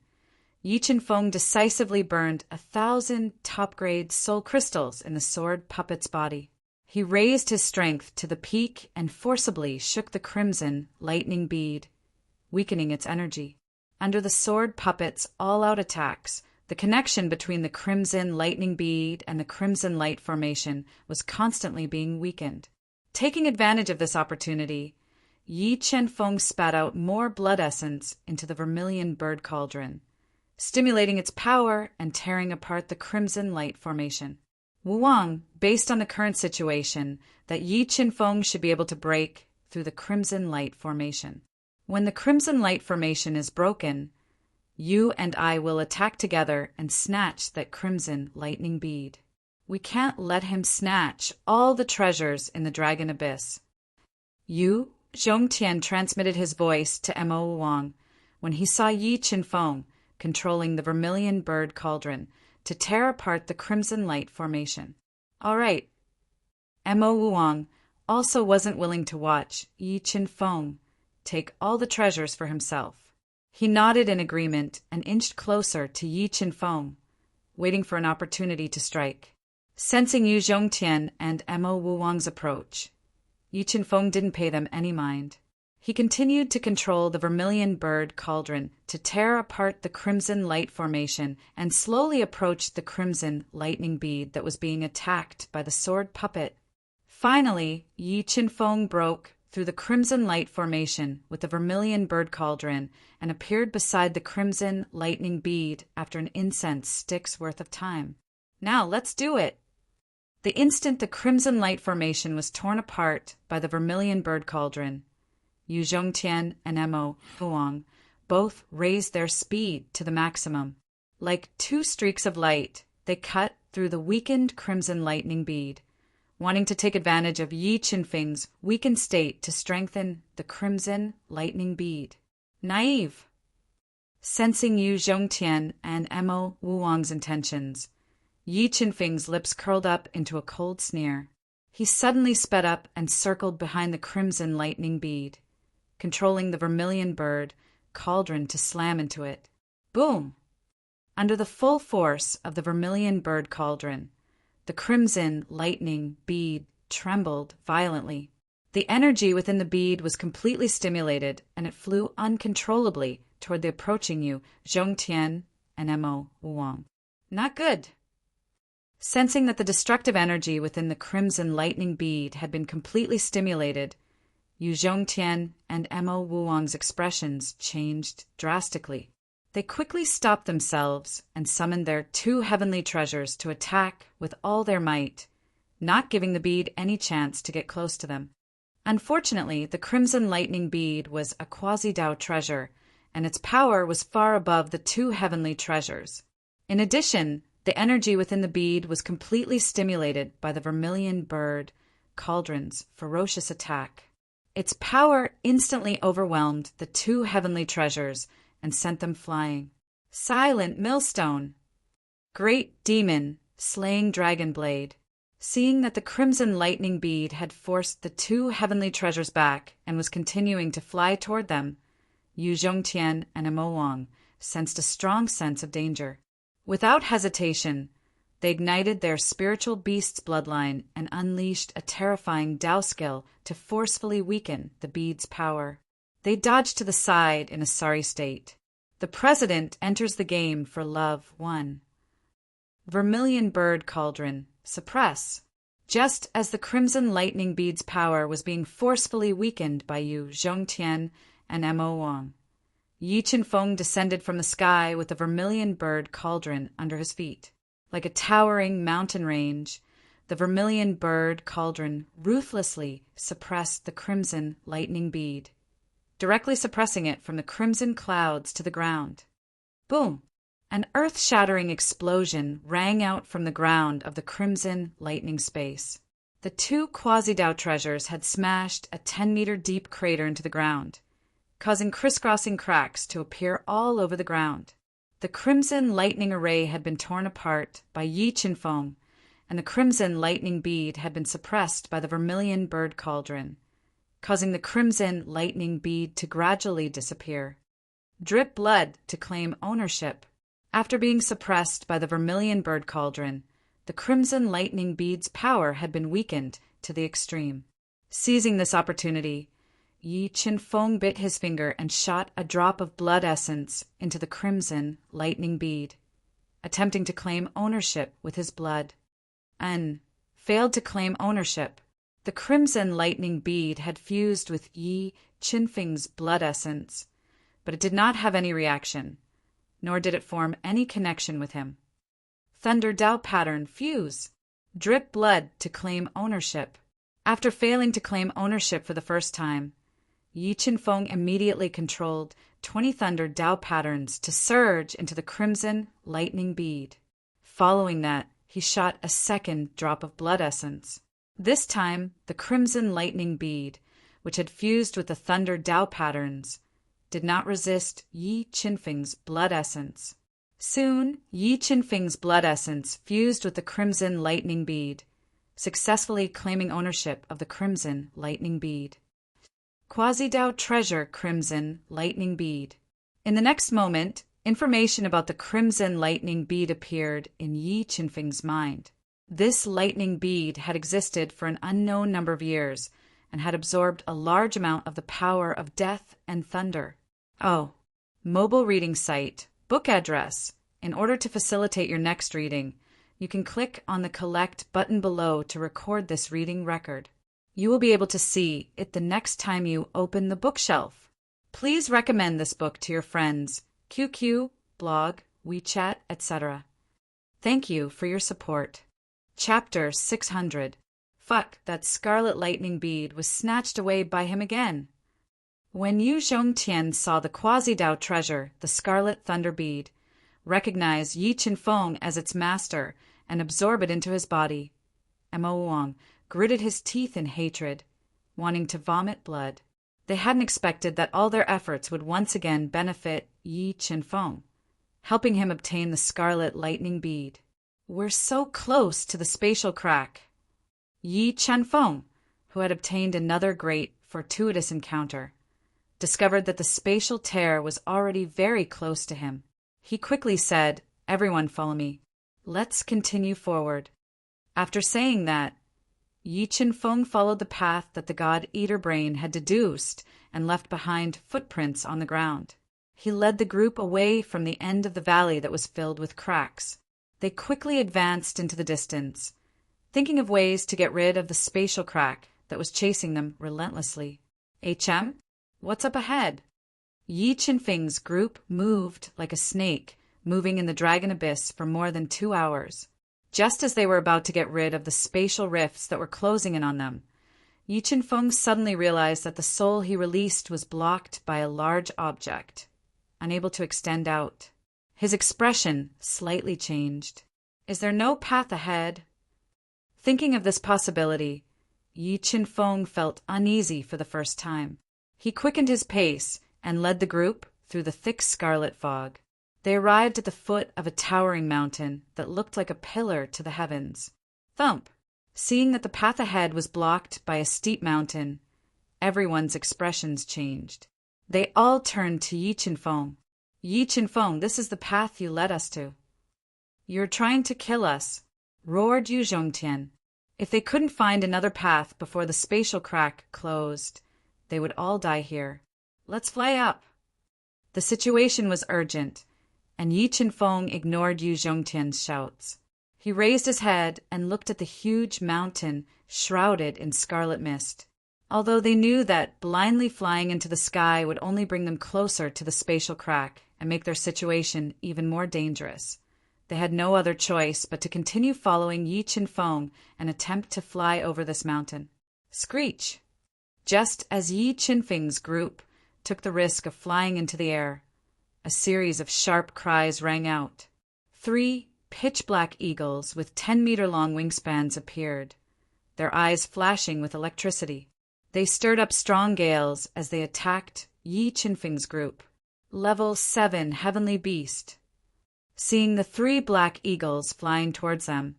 Yi Qinfeng decisively burned 1,000 top-grade soul crystals in the sword puppet's body. He raised his strength to the peak and forcibly shook the crimson lightning bead, weakening its energy. Under the sword puppet's all-out attacks, the connection between the crimson lightning bead and the crimson light formation was constantly being weakened. Taking advantage of this opportunity, Yi Qinfeng spat out more blood essence into the vermilion bird cauldron, stimulating its power and tearing apart the crimson light formation. Wu Wang based on the current situation that Yi Qinfeng should be able to break through the crimson light formation. When the crimson light formation is broken, you and I will attack together and snatch that crimson lightning bead. We can't let him snatch all the treasures in the Dragon Abyss. Yu Zhongtian transmitted his voice to Mo Wang when he saw Yi Qinfeng controlling the vermilion bird cauldron to tear apart the crimson light formation. All right. Mo Wang also wasn't willing to watch Yi Qinfeng take all the treasures for himself. He nodded in agreement and inched closer to Yi Qinfeng, waiting for an opportunity to strike. Sensing Yu Zhongtian and Mo Wang's approach, Yi Qinfeng didn't pay them any mind. He continued to control the vermilion bird cauldron to tear apart the crimson light formation and slowly approach the crimson lightning bead that was being attacked by the sword puppet. Finally, Yi Qinfeng broke through the crimson light formation with the vermilion bird cauldron and appeared beside the crimson lightning bead after an incense stick's worth of time. Now let's do it! The instant the crimson light formation was torn apart by the vermilion bird cauldron, Yu Zhongtian and Mo Wang both raised their speed to the maximum. Like two streaks of light, they cut through the weakened crimson lightning bead, wanting to take advantage of Yi Qinfeng's weakened state to strengthen the crimson lightning bead. Naive! Sensing Yu Zhongtian and Mo Wang's intentions, Yi Qinfeng's lips curled up into a cold sneer. He suddenly sped up and circled behind the crimson lightning bead, controlling the vermilion bird cauldron to slam into it. Boom! Under the full force of the vermilion bird cauldron, the crimson lightning bead trembled violently. The energy within the bead was completely stimulated, and it flew uncontrollably toward the approaching Yu Zhongtian and Mo Wang. Not good. Sensing that the destructive energy within the crimson lightning bead had been completely stimulated, Yu Zhongtian and Mo Wang's expressions changed drastically. They quickly stopped themselves and summoned their two heavenly treasures to attack with all their might, not giving the bead any chance to get close to them. Unfortunately, the crimson lightning bead was a quasi-Dao treasure, and its power was far above the two heavenly treasures. In addition, the energy within the bead was completely stimulated by the vermilion bird cauldron's ferocious attack. Its power instantly overwhelmed the two heavenly treasures and sent them flying. Silent millstone! Great demon, slaying dragon blade! Seeing that the crimson lightning bead had forced the two heavenly treasures back and was continuing to fly toward them, Yu Zhongtian and Emo Wang sensed a strong sense of danger. Without hesitation, they ignited their spiritual beast's bloodline and unleashed a terrifying Dao skill to forcefully weaken the bead's power. They dodged to the side in a sorry state. The president enters the game for love 1. Vermilion bird cauldron. Suppress. Just as the crimson lightning bead's power was being forcefully weakened by Yu Zhongtian and Emo Wang, Yi Qinfeng descended from the sky with the vermilion bird cauldron under his feet. Like a towering mountain range, the vermilion bird cauldron ruthlessly suppressed the crimson lightning bead, directly suppressing it from the crimson clouds to the ground. Boom! An earth-shattering explosion rang out from the ground of the crimson lightning space. The two quasi-Dao treasures had smashed a 10-meter-deep crater into the ground, causing crisscrossing cracks to appear all over the ground. The crimson lightning array had been torn apart by Yi Qinfeng, and the crimson lightning bead had been suppressed by the vermilion bird cauldron, causing the crimson lightning bead to gradually disappear. Drip blood to claim ownership. After being suppressed by the vermilion bird cauldron, the crimson lightning bead's power had been weakened to the extreme. Seizing this opportunity, Yi Qinfeng bit his finger and shot a drop of blood essence into the crimson lightning bead, attempting to claim ownership with his blood. Failed to claim ownership. The crimson lightning bead had fused with Yi Qinfeng's blood essence, but it did not have any reaction, nor did it form any connection with him. Thunder Dao pattern fuse. Drip blood to claim ownership. After failing to claim ownership for the first time, Yi Qinfeng immediately controlled 20 Thunder Dao patterns to surge into the crimson lightning bead. Following that, he shot a second drop of blood essence. This time, the crimson lightning bead, which had fused with the Thunder Dao patterns, did not resist Yi Qinfeng's blood essence. Soon, Yi Qinfeng's blood essence fused with the crimson lightning bead, successfully claiming ownership of the crimson lightning bead. Quasi-Dao treasure crimson lightning bead. In the next moment, information about the crimson lightning bead appeared in Yi Qinfeng's mind. This lightning bead had existed for an unknown number of years and had absorbed a large amount of the power of death and thunder. Oh, mobile reading site, book address. In order to facilitate your next reading, you can click on the Collect button below to record this reading record. You will be able to see it the next time you open the bookshelf. Please recommend this book to your friends, QQ, blog, WeChat, etc. Thank you for your support. Chapter 600. Fuck, that scarlet lightning bead was snatched away by him again. When Yu Zhongtian saw the quasi-Dao treasure, the scarlet thunder bead, recognized Yi Qinfeng as its master, and absorb it into his body, Emo Wang gritted his teeth in hatred, wanting to vomit blood. They hadn't expected that all their efforts would once again benefit Yi Qinfeng, helping him obtain the scarlet lightning bead. We're so close to the spatial crack. Yi Qinfeng, who had obtained another great fortuitous encounter, discovered that the spatial tear was already very close to him. He quickly said, "Everyone follow me. Let's continue forward." After saying that, Yi Qinfeng followed the path that the god Eater Brain had deduced and left behind footprints on the ground. He led the group away from the end of the valley that was filled with cracks. They quickly advanced into the distance, thinking of ways to get rid of the spatial crack that was chasing them relentlessly. HM, what's up ahead? Yi Qinfeng's group moved like a snake, moving in the dragon abyss for more than 2 hours. Just as they were about to get rid of the spatial rifts that were closing in on them, Yi Qinfeng suddenly realized that the soul he released was blocked by a large object, unable to extend out. His expression slightly changed. Is there no path ahead? Thinking of this possibility, Yi Qinfeng felt uneasy for the first time. He quickened his pace and led the group through the thick scarlet fog. They arrived at the foot of a towering mountain that looked like a pillar to the heavens. Thump! Seeing that the path ahead was blocked by a steep mountain, everyone's expressions changed. They all turned to Yi Qinfeng. Yi Qinfeng, this is the path you led us to. You're trying to kill us, roared Yu Zhongtian. If they couldn't find another path before the spatial crack closed, they would all die here. Let's fly up. The situation was urgent, and Yi Qinfeng ignored Yu Zhongtian's shouts. He raised his head and looked at the huge mountain shrouded in scarlet mist. Although they knew that blindly flying into the sky would only bring them closer to the spatial crack and make their situation even more dangerous, they had no other choice but to continue following Yi Qinfeng and attempt to fly over this mountain. Screech! Just as Yi Qinfeng's group took the risk of flying into the air, a series of sharp cries rang out. 3 pitch-black eagles with 10-meter-long wingspans appeared, their eyes flashing with electricity. They stirred up strong gales as they attacked Yi Qinfeng's group. Level 7 Heavenly Beast. Seeing the 3 black eagles flying towards them,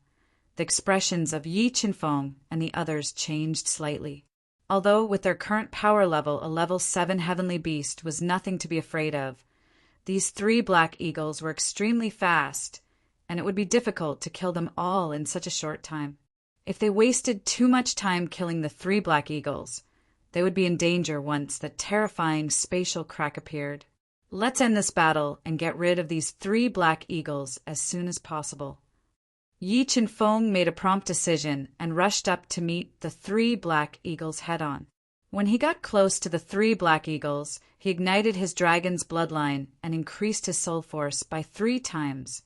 the expressions of Yi Qinfeng and the others changed slightly. Although with their current power level, a level 7 Heavenly Beast was nothing to be afraid of, these 3 black eagles were extremely fast, and it would be difficult to kill them all in such a short time. If they wasted too much time killing the 3 black eagles, they would be in danger once that terrifying spatial crack appeared. Let's end this battle and get rid of these 3 black eagles as soon as possible. Yi Qinfeng made a prompt decision and rushed up to meet the 3 black eagles head-on. When he got close to the 3 black eagles, he ignited his dragon's bloodline and increased his soul force by 3 times,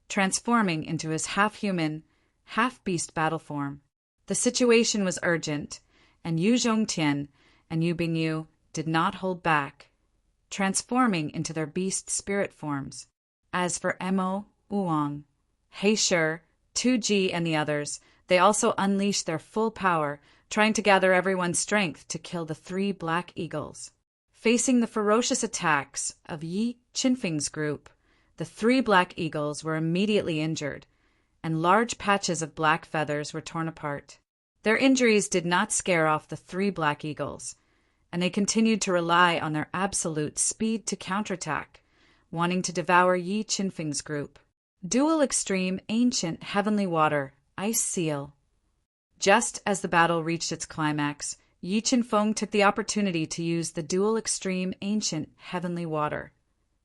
transforming into his half-human, half-beast battle form. The situation was urgent, and Yu Zhongtian and Yu Bingyu did not hold back, transforming into their beast spirit forms. As for Mo, Wuang, He Shi, 2G, and the others, they also unleashed their full power, trying to gather everyone's strength to kill the 3 black eagles. Facing the ferocious attacks of Yi Qinfeng's group, the 3 black eagles were immediately injured, and large patches of black feathers were torn apart. Their injuries did not scare off the 3 black eagles, and they continued to rely on their absolute speed to counterattack, wanting to devour Yi Qinfeng's group. Dual Extreme Ancient Heavenly Water, Ice Seal. Just as the battle reached its climax, Yi Qinfeng took the opportunity to use the Dual Extreme Ancient Heavenly Water,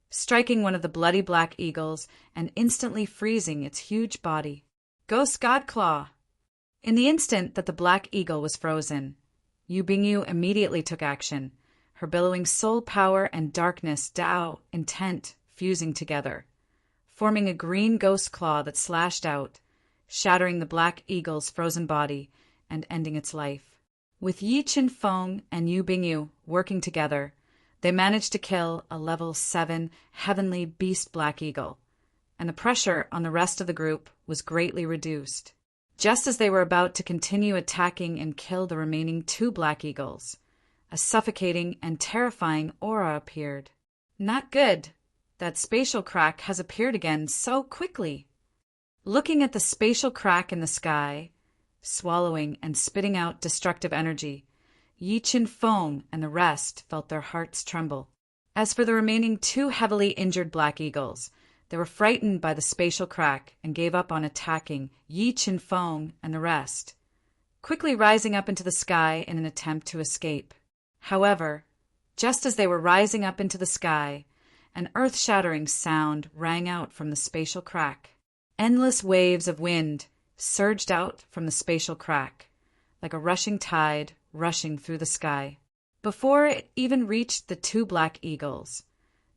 striking one of the bloody black eagles and instantly freezing its huge body. Ghost Godclaw! In the instant that the black eagle was frozen, Yu Bingyu immediately took action, her billowing soul power and darkness Dao intent fusing together, forming a green ghost claw that slashed out, shattering the black eagle's frozen body and ending its life. With Yi Qinfeng and Yu Bingyu working together, they managed to kill a level 7 heavenly beast black eagle, and the pressure on the rest of the group was greatly reduced. Just as they were about to continue attacking and kill the remaining 2 black eagles, a suffocating and terrifying aura appeared. Not good. That spatial crack has appeared again so quickly. Looking at the spatial crack in the sky, swallowing and spitting out destructive energy, Yi Qinfeng and the rest felt their hearts tremble. As for the remaining 2 heavily injured black eagles, they were frightened by the spatial crack and gave up on attacking Yi Qinfeng and the rest, quickly rising up into the sky in an attempt to escape. However, just as they were rising up into the sky, an earth-shattering sound rang out from the spatial crack. Endless waves of wind surged out from the spatial crack, like a rushing tide rushing through the sky. Before it even reached the 2 black eagles,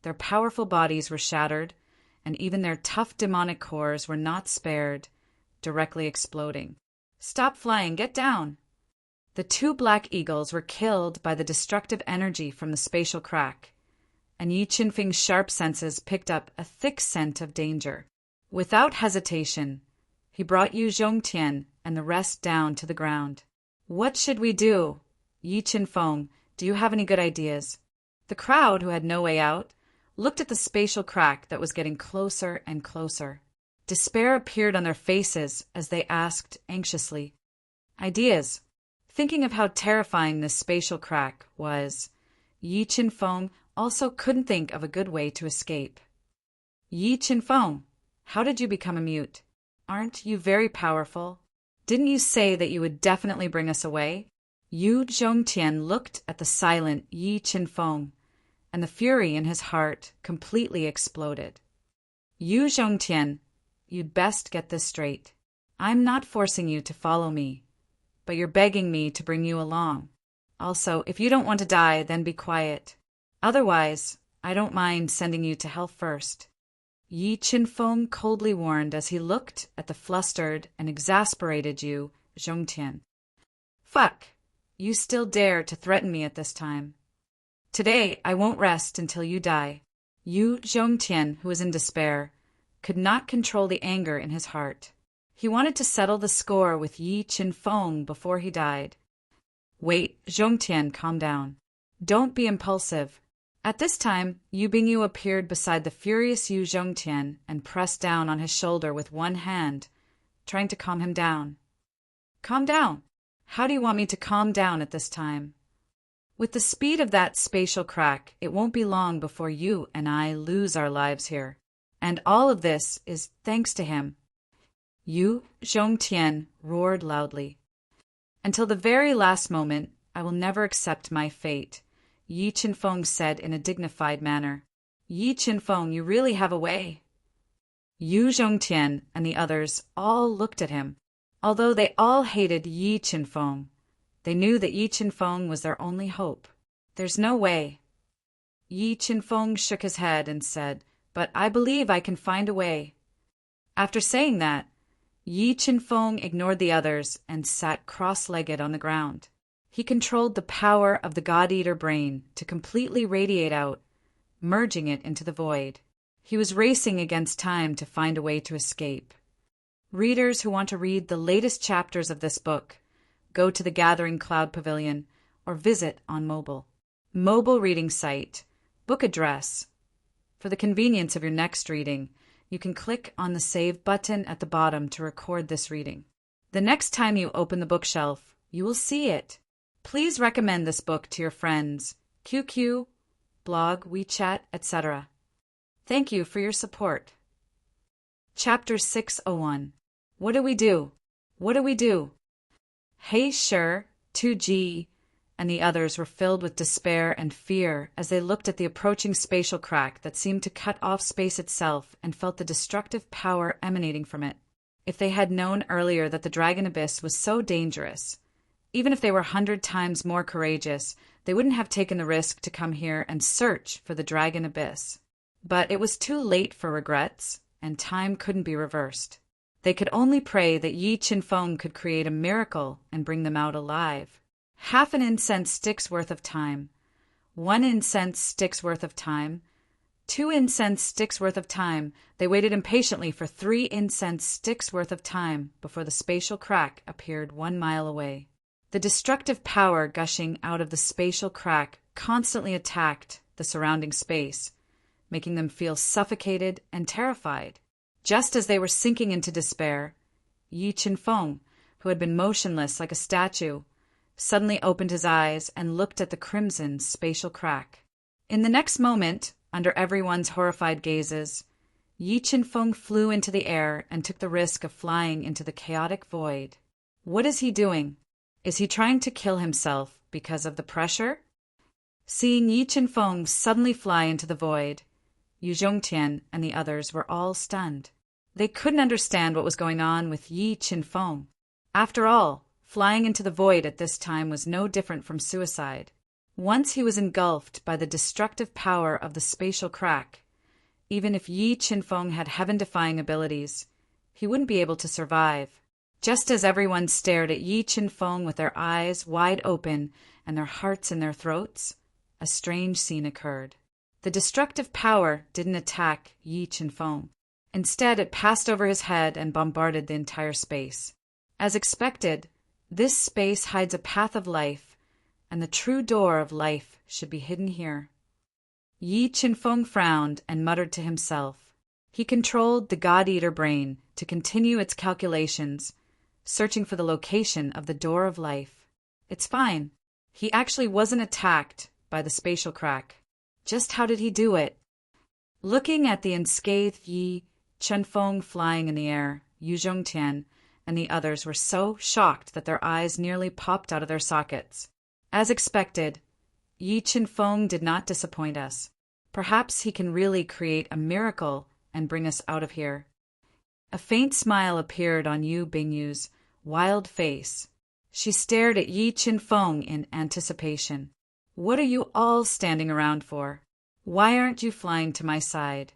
their powerful bodies were shattered, and even their tough demonic cores were not spared, directly exploding. Stop flying, get down! The 2 black eagles were killed by the destructive energy from the spatial crack, and Yi Qinfeng's sharp senses picked up a thick scent of danger. Without hesitation, he brought Yu Zhongtian and the rest down to the ground. What should we do? Yi Qinfeng, do you have any good ideas? The crowd, who had no way out, looked at the spatial crack that was getting closer and closer. Despair appeared on their faces as they asked anxiously. Ideas. Thinking of how terrifying this spatial crack was, Yi Qinfeng also couldn't think of a good way to escape. Yi Qinfeng, how did you become a mute? Aren't you very powerful? Didn't you say that you would definitely bring us away? Yu Zhongtian looked at the silent Yi Qinfeng, and the fury in his heart completely exploded. Yu Zhongtian, you'd best get this straight. I'm not forcing you to follow me, but you're begging me to bring you along. Also, if you don't want to die, then be quiet. Otherwise, I don't mind sending you to hell first. Yi Qinfeng coldly warned as he looked at the flustered and exasperated Yu Zhongtian. Fuck! You still dare to threaten me at this time. Today, I won't rest until you die. Yu Zhongtian, who was in despair, could not control the anger in his heart. He wanted to settle the score with Yi Qinfeng before he died. Wait, Zhongtian, calm down. Don't be impulsive. At this time, Yu Bingyu appeared beside the furious Yu Zhongtian and pressed down on his shoulder with one hand, trying to calm him down. Calm down? How do you want me to calm down at this time? With the speed of that spatial crack, it won't be long before you and I lose our lives here. And all of this is thanks to him. Yu Zhongtian roared loudly. Until the very last moment, I will never accept my fate, Yi Qinfeng said in a dignified manner. Yi Qinfeng, you really have a way. Yu Zhongtian and the others all looked at him. Although they all hated Yi Qinfeng, they knew that Yi Qinfeng was their only hope. There's no way. Yi Qinfeng shook his head and said, but I believe I can find a way. After saying that, Yi Qinfeng ignored the others and sat cross-legged on the ground. He controlled the power of the God-Eater brain to completely radiate out, merging it into the void. He was racing against time to find a way to escape. Readers who want to read the latest chapters of this book, go to the Gathering Cloud Pavilion or visit on mobile. Mobile reading site, book address. For the convenience of your next reading, you can click on the Save button at the bottom to record this reading. The next time you open the bookshelf, you will see it. Please recommend this book to your friends, QQ, blog, WeChat, etc. Thank you for your support. Chapter 601. What do we do? What do we do? Hey, sure, 2G, and the others were filled with despair and fear as they looked at the approaching spatial crack that seemed to cut off space itself and felt the destructive power emanating from it. If they had known earlier that the Dragon Abyss was so dangerous, even if they were 100 times more courageous, they wouldn't have taken the risk to come here and search for the Dragon Abyss. But it was too late for regrets, and time couldn't be reversed. They could only pray that Yi Qinfeng could create a miracle and bring them out alive. Half an incense stick's worth of time. 1 incense stick's worth of time. 2 incense sticks worth of time. They waited impatiently for 3 incense sticks worth of time before the spatial crack appeared 1 mile away. The destructive power gushing out of the spatial crack constantly attacked the surrounding space, making them feel suffocated and terrified. Just as they were sinking into despair, Yi Qinfeng, who had been motionless like a statue, suddenly opened his eyes and looked at the crimson spatial crack. In the next moment, under everyone's horrified gazes, Yi Qinfeng flew into the air and took the risk of flying into the chaotic void. What is he doing? Is he trying to kill himself because of the pressure? Seeing Yi Qinfeng suddenly fly into the void, Yu Zhongtian and the others were all stunned. They couldn't understand what was going on with Yi Qinfeng. After all, flying into the void at this time was no different from suicide. Once he was engulfed by the destructive power of the spatial crack, even if Yi Qinfeng had heaven-defying abilities, he wouldn't be able to survive. Just as everyone stared at Yi Qinfeng with their eyes wide open and their hearts in their throats, a strange scene occurred. The destructive power didn't attack Yi Qinfeng. Instead, it passed over his head and bombarded the entire space. As expected, This space hides a path of life, and the true door of life should be hidden here. Yi Qinfeng frowned and muttered to himself. He controlled the God-Eater brain to continue its calculations, searching for the location of the door of life. It's fine. He actually wasn't attacked by the spatial crack. Just how did he do it? Looking at the unscathed Yi Qinfeng flying in the air, Yu Zhongtian and the others were so shocked that their eyes nearly popped out of their sockets. As expected, Yi Qinfeng did not disappoint us. Perhaps he can really create a miracle and bring us out of here. A faint smile appeared on Yu Bingyu's wild face. She stared at Yi Qinfeng in anticipation. What are you all standing around for? Why aren't you flying to my side?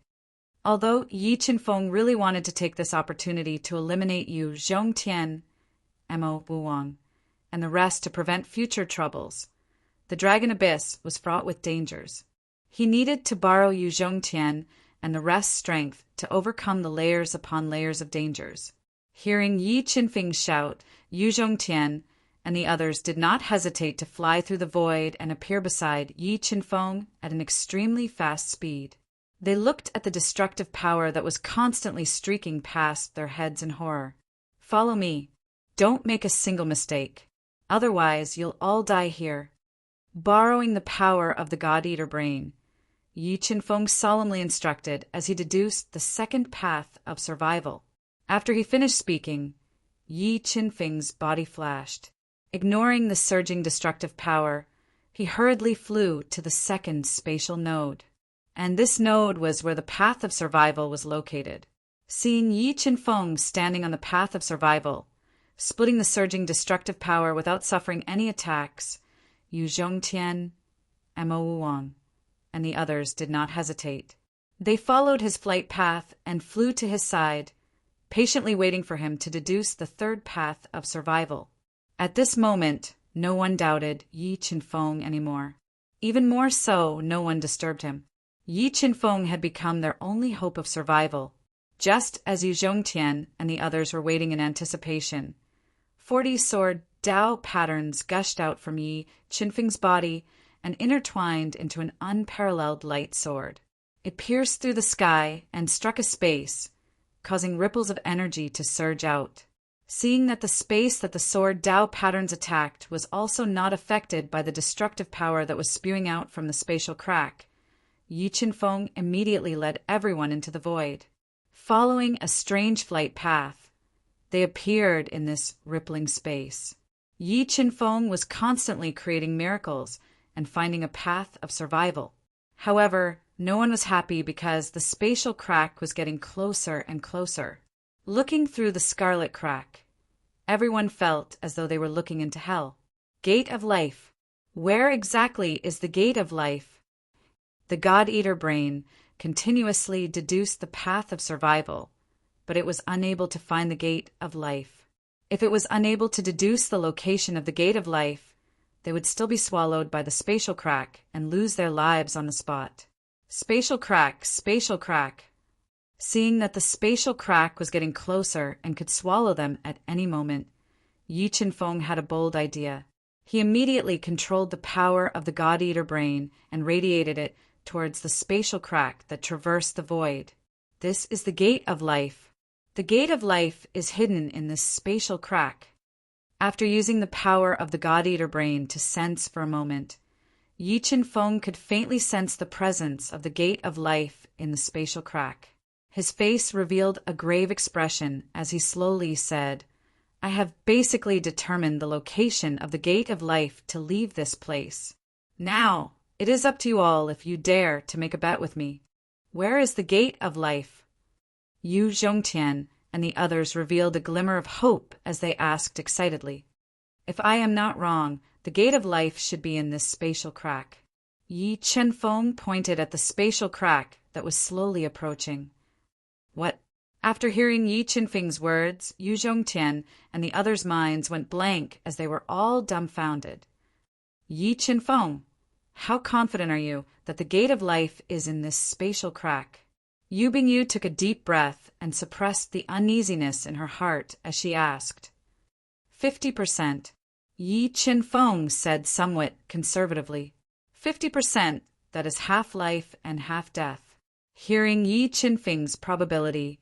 Although Yi Qinfeng really wanted to take this opportunity to eliminate Yu Zhongtian, Mo Wuwang, and the rest to prevent future troubles, the Dragon Abyss was fraught with dangers. He needed to borrow Yu Zhongtian and the rest's strength to overcome the layers upon layers of dangers. Hearing Yi Qinfeng shout, Yu Zhongtian and the others did not hesitate to fly through the void and appear beside Yi Qinfeng at an extremely fast speed. They looked at the destructive power that was constantly streaking past their heads in horror. Follow me. Don't make a single mistake. Otherwise, you'll all die here. Borrowing the power of the God-Eater brain, Yi Qinfeng solemnly instructed as he deduced the second path of survival. After he finished speaking, Yi Qinfeng's body flashed. Ignoring the surging destructive power, he hurriedly flew to the second spatial node. And this node was where the path of survival was located. Seeing Yi Qinfeng standing on the path of survival, splitting the surging destructive power without suffering any attacks, Yu Zhongtian, Mo Wuwang, and the others did not hesitate. They followed his flight path and flew to his side, patiently waiting for him to deduce the third path of survival. At this moment, no one doubted Yi Qinfeng anymore. Even more so, no one disturbed him. Yi Qinfeng had become their only hope of survival, just as Yu Zhongtian and the others were waiting in anticipation. 40 sword Dao patterns gushed out from Yi Qinfeng's body and intertwined into an unparalleled light sword. It pierced through the sky and struck a space, causing ripples of energy to surge out. Seeing that the space that the sword Dao patterns attacked was also not affected by the destructive power that was spewing out from the spatial crack, Yi Qinfeng immediately led everyone into the void. Following a strange flight path, they appeared in this rippling space. Yi Qinfeng was constantly creating miracles and finding a path of survival. However, no one was happy because the spatial crack was getting closer and closer. Looking through the scarlet crack, everyone felt as though they were looking into hell. Gate of Life. Where exactly is the Gate of Life? The God-Eater brain continuously deduced the path of survival, but it was unable to find the Gate of Life. If it was unable to deduce the location of the Gate of Life, they would still be swallowed by the spatial crack and lose their lives on the spot. Spatial crack, spatial crack. Seeing that the spatial crack was getting closer and could swallow them at any moment, Yi Qinfeng had a bold idea. He immediately controlled the power of the God-Eater brain and radiated it towards the spatial crack that traversed the void. This is the Gate of Life. The Gate of Life is hidden in this spatial crack. After using the power of the God-Eater brain to sense for a moment, Yi Qinfeng could faintly sense the presence of the Gate of Life in the spatial crack. His face revealed a grave expression as he slowly said, I have basically determined the location of the Gate of Life to leave this place. Now, it is up to you all if you dare to make a bet with me. Where is the Gate of Life? Yu Zhongtian and the others revealed a glimmer of hope as they asked excitedly. If I am not wrong, the Gate of Life should be in this spatial crack. Yi Qinfeng pointed at the spatial crack that was slowly approaching. What? After hearing Yi Qinfeng's words, Yu Zhongtian and the others' minds went blank as they were all dumbfounded. Yi Qinfeng, how confident are you that the Gate of Life is in this spatial crack? Yu Bingyu took a deep breath and suppressed the uneasiness in her heart as she asked. 50%. Yi Qinfeng said somewhat conservatively. 50%, that is half life and half death. Hearing Yi Qinfeng's probability,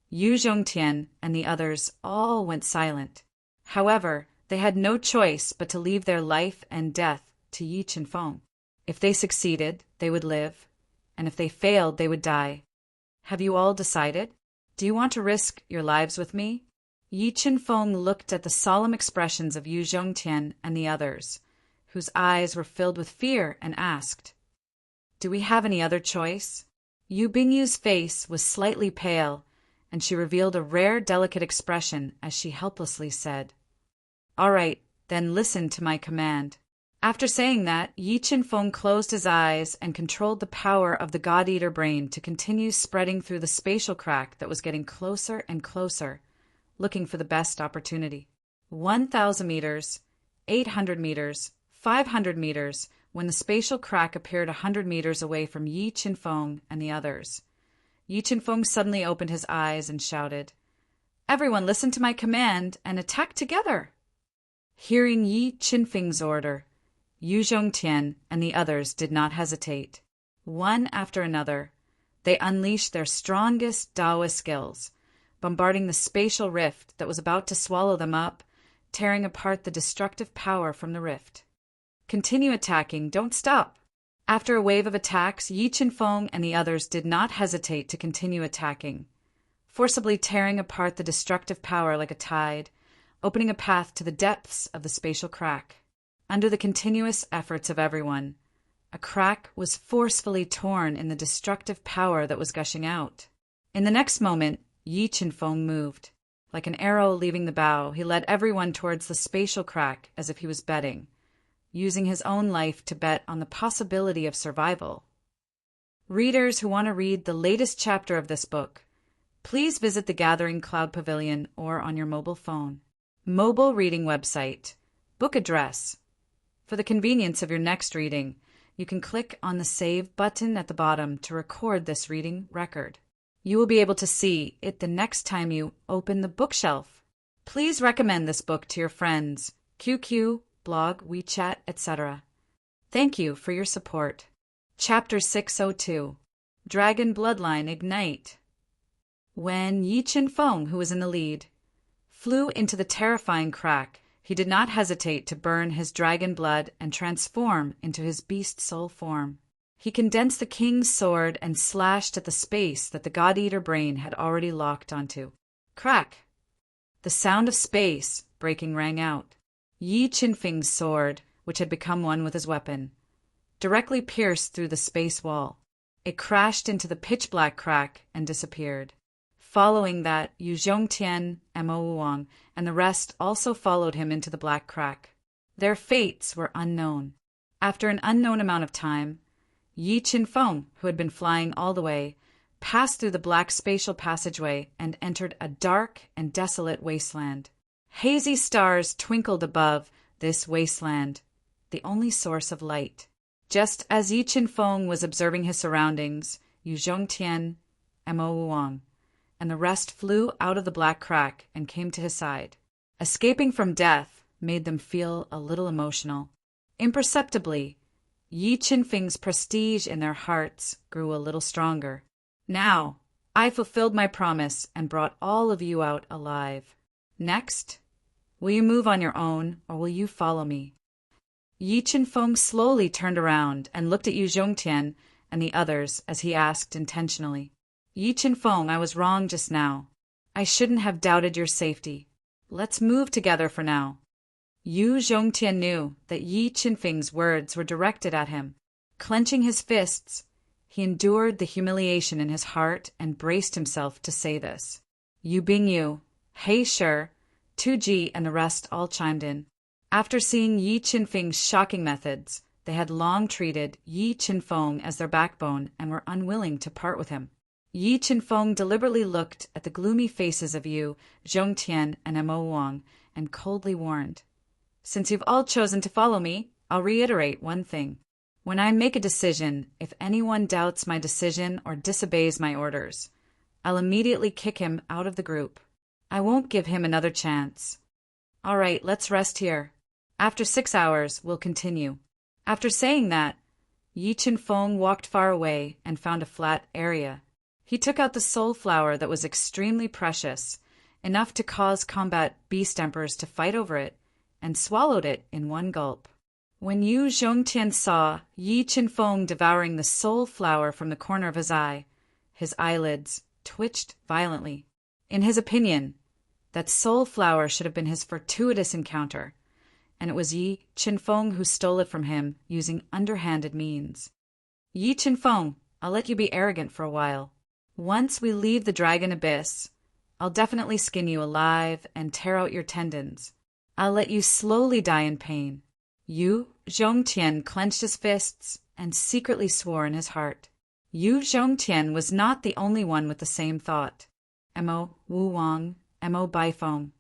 Yu Zhongtian and the others all went silent. However, they had no choice but to leave their life and death to Yi Qinfeng. If they succeeded, they would live, and if they failed, they would die. Have you all decided? Do you want to risk your lives with me? Yi Qinfeng looked at the solemn expressions of Yu Zhongtian and the others, whose eyes were filled with fear, and asked, "Do we have any other choice?" Yu Bingyu's face was slightly pale, and she revealed a rare delicate expression as she helplessly said, "All right, then listen to my command." After saying that, Yi Qinfeng closed his eyes and controlled the power of the God-Eater brain to continue spreading through the spatial crack that was getting closer and closer, looking for the best opportunity. 1,000 meters, 800 meters, 500 meters, when the spatial crack appeared 100 meters away from Yi Qinfeng and the others. Yi Qinfeng suddenly opened his eyes and shouted, "Everyone listen to my command and attack together!" Hearing Yi Qinfeng's order, Yu Zhongtian and the others did not hesitate. One after another, they unleashed their strongest Daoist skills, bombarding the spatial rift that was about to swallow them up, tearing apart the destructive power from the rift. Continue attacking, don't stop. After a wave of attacks, Yi Qinfeng and the others did not hesitate to continue attacking, forcibly tearing apart the destructive power like a tide, opening a path to the depths of the spatial crack. Under the continuous efforts of everyone, a crack was forcefully torn in the destructive power that was gushing out. In the next moment, Yi Qinfeng moved. Like an arrow leaving the bow, he led everyone towards the spatial crack as if he was betting, using his own life to bet on the possibility of survival. Readers who want to read the latest chapter of this book, please visit the Gathering Cloud Pavilion or on your mobile phone. Mobile reading website. Book address. For the convenience of your next reading, you can click on the Save button at the bottom to record this reading record. You will be able to see it the next time you open the bookshelf. Please recommend this book to your friends, QQ, blog, WeChat, etc. Thank you for your support. Chapter 602, Dragon Bloodline Ignite. When Yi Qinfeng, who was in the lead, flew into the terrifying crack, he did not hesitate to burn his dragon blood and transform into his beast soul form. He condensed the king's sword and slashed at the space that the God-Eater brain had already locked onto. Crack! The sound of space breaking rang out. Yi Qinfeng's sword, which had become one with his weapon, directly pierced through the space wall. It crashed into the pitch-black crack and disappeared. Following that, Yu Zhongtian, Mo Wang, and the rest also followed him into the black crack. Their fates were unknown. After an unknown amount of time, Yi Qinfeng, who had been flying all the way, passed through the black spatial passageway and entered a dark and desolate wasteland. Hazy stars twinkled above this wasteland, the only source of light. Just as Yi Qinfeng was observing his surroundings, Yu Zhongtian, Mo Wang, and the rest flew out of the black crack and came to his side. Escaping from death made them feel a little emotional. Imperceptibly, Yi Qinfeng's prestige in their hearts grew a little stronger. Now, I fulfilled my promise and brought all of you out alive. Next, will you move on your own, or will you follow me? Yi Qinfeng slowly turned around and looked at Yu Zhongtian and the others as he asked intentionally, "Yi Qinfeng, I was wrong just now. I shouldn't have doubted your safety. Let's move together for now." Yu Zhongtian knew that Yi Qinfeng's words were directed at him. Clenching his fists, he endured the humiliation in his heart and braced himself to say this. Yu Bingyu, He Shi, Tu Ji, and the rest all chimed in. After seeing Yi Qinfeng's shocking methods, they had long treated Yi Qinfeng as their backbone and were unwilling to part with him. Yi Qinfeng deliberately looked at the gloomy faces of Yu Zhongtian and Mo Wang and coldly warned, "Since you've all chosen to follow me, I'll reiterate one thing. When I make a decision, if anyone doubts my decision or disobeys my orders, I'll immediately kick him out of the group. I won't give him another chance. All right, let's rest here. After 6 hours, we'll continue. After saying that, Yi Qinfeng walked far away and found a flat area. He took out the soul flower that was extremely precious, enough to cause combat beast emperors to fight over it, and swallowed it in one gulp. When Yu Zhongtian saw Yi Qinfeng devouring the soul flower from the corner of his eye, his eyelids twitched violently. In his opinion, that soul flower should have been his fortuitous encounter, and it was Yi Qinfeng who stole it from him using underhanded means. Yi Qinfeng, I'll let you be arrogant for a while. Once we leave the dragon abyss, I'll definitely skin you alive and tear out your tendons. I'll let you slowly die in pain. Yu Zhongtian clenched his fists and secretly swore in his heart. Yu Zhongtian was not the only one with the same thought. Mo Wu Wang, Mo Baifeng,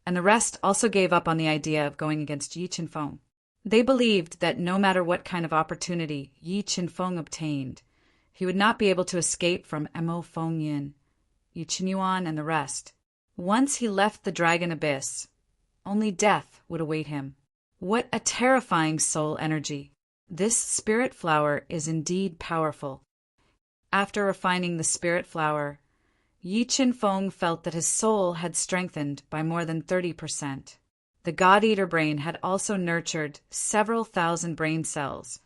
and the rest also gave up on the idea of going against Yi Qinfeng. They believed that no matter what kind of opportunity Yi Qinfeng obtained, he would not be able to escape from Mo Fengyin, Yu Qinyuan, and the rest. Once he left the dragon abyss, only death would await him. What a terrifying soul energy! This spirit flower is indeed powerful. After refining the spirit flower, Yi Qinfeng felt that his soul had strengthened by more than 30%. The God-Eater brain had also nurtured several thousand brain cells.